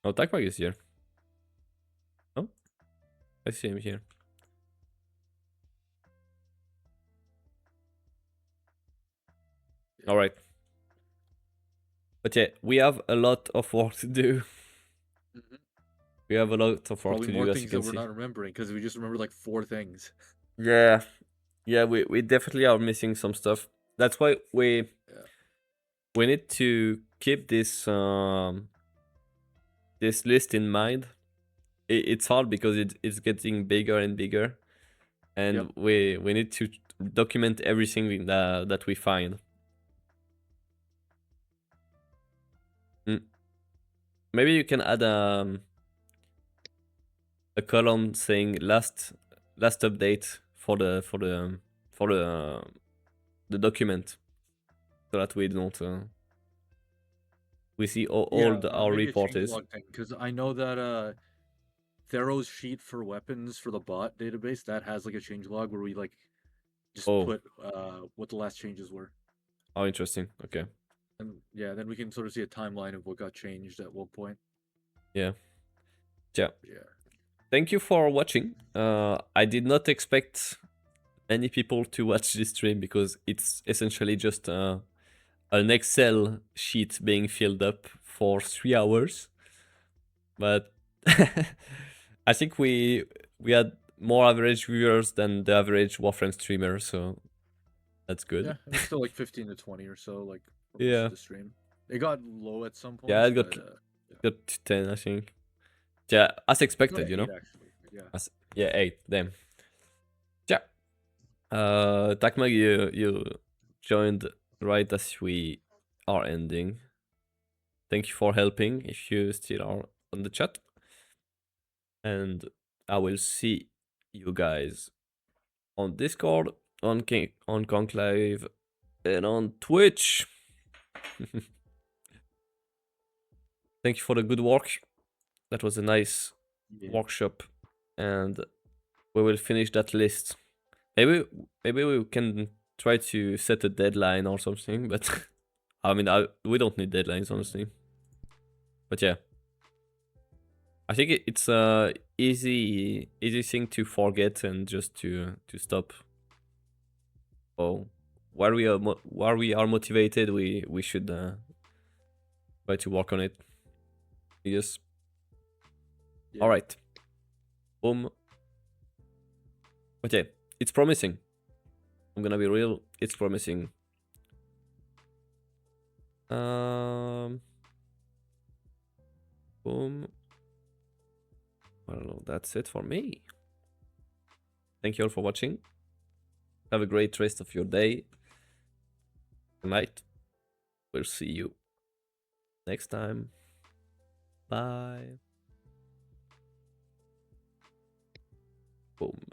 Oh, TacMac is here. Oh, I see him here. Yeah. All right. But yeah, we have a lot of work to do. Mm-hmm. We have a lot of work to do. More things that we're not remembering because we just remember like 4 things. Yeah, we definitely are missing some stuff. That's why we need to keep this this list in mind. It's hard because it's getting bigger and bigger, and we need to document everything that we find. Maybe you can add a column saying last update for the document, so that we don't we see all our report is. Because I know that Thero's sheet for weapons for the bot database that has like a changelog where we like Just Oh. put what the last changes were. Oh, interesting. Okay. And yeah, then we can sort of see a timeline of what got changed at what point. Yeah. Yeah. Yeah. Thank you for watching. I did not expect many people to watch this stream because it's essentially just an Excel sheet being filled up for 3 hours. But I think we had more average viewers than the average Warframe streamer, so that's good. Yeah, it was still like 15 to 20 or so, like for most Yeah. of the stream. It got low at some points. Yeah, it got but, got to 10, I think. Yeah, as expected, got you know. 8 actually. Yeah. Yeah, 8. Damn. Yeah. Takmag, you joined right as we are ending. Thank you for helping if you still are on the chat. And I will see you guys on Discord, on Conclave, and on Twitch. Thank you for the good work. That was a nice workshop, and we will finish that list. Maybe we can try to set a deadline or something, but I mean, we don't need deadlines, honestly. But yeah, I think it's a easy thing to forget and just to stop. Oh, while we are motivated, we should try to work on it. Yes. Yeah. All right. But yeah, it's promising. I'm gonna be real. It's promising. Boom. I don't know. That's it for me. Thank you all for watching. Have a great rest of your day. Good night. We'll see you next time. Bye. Boom.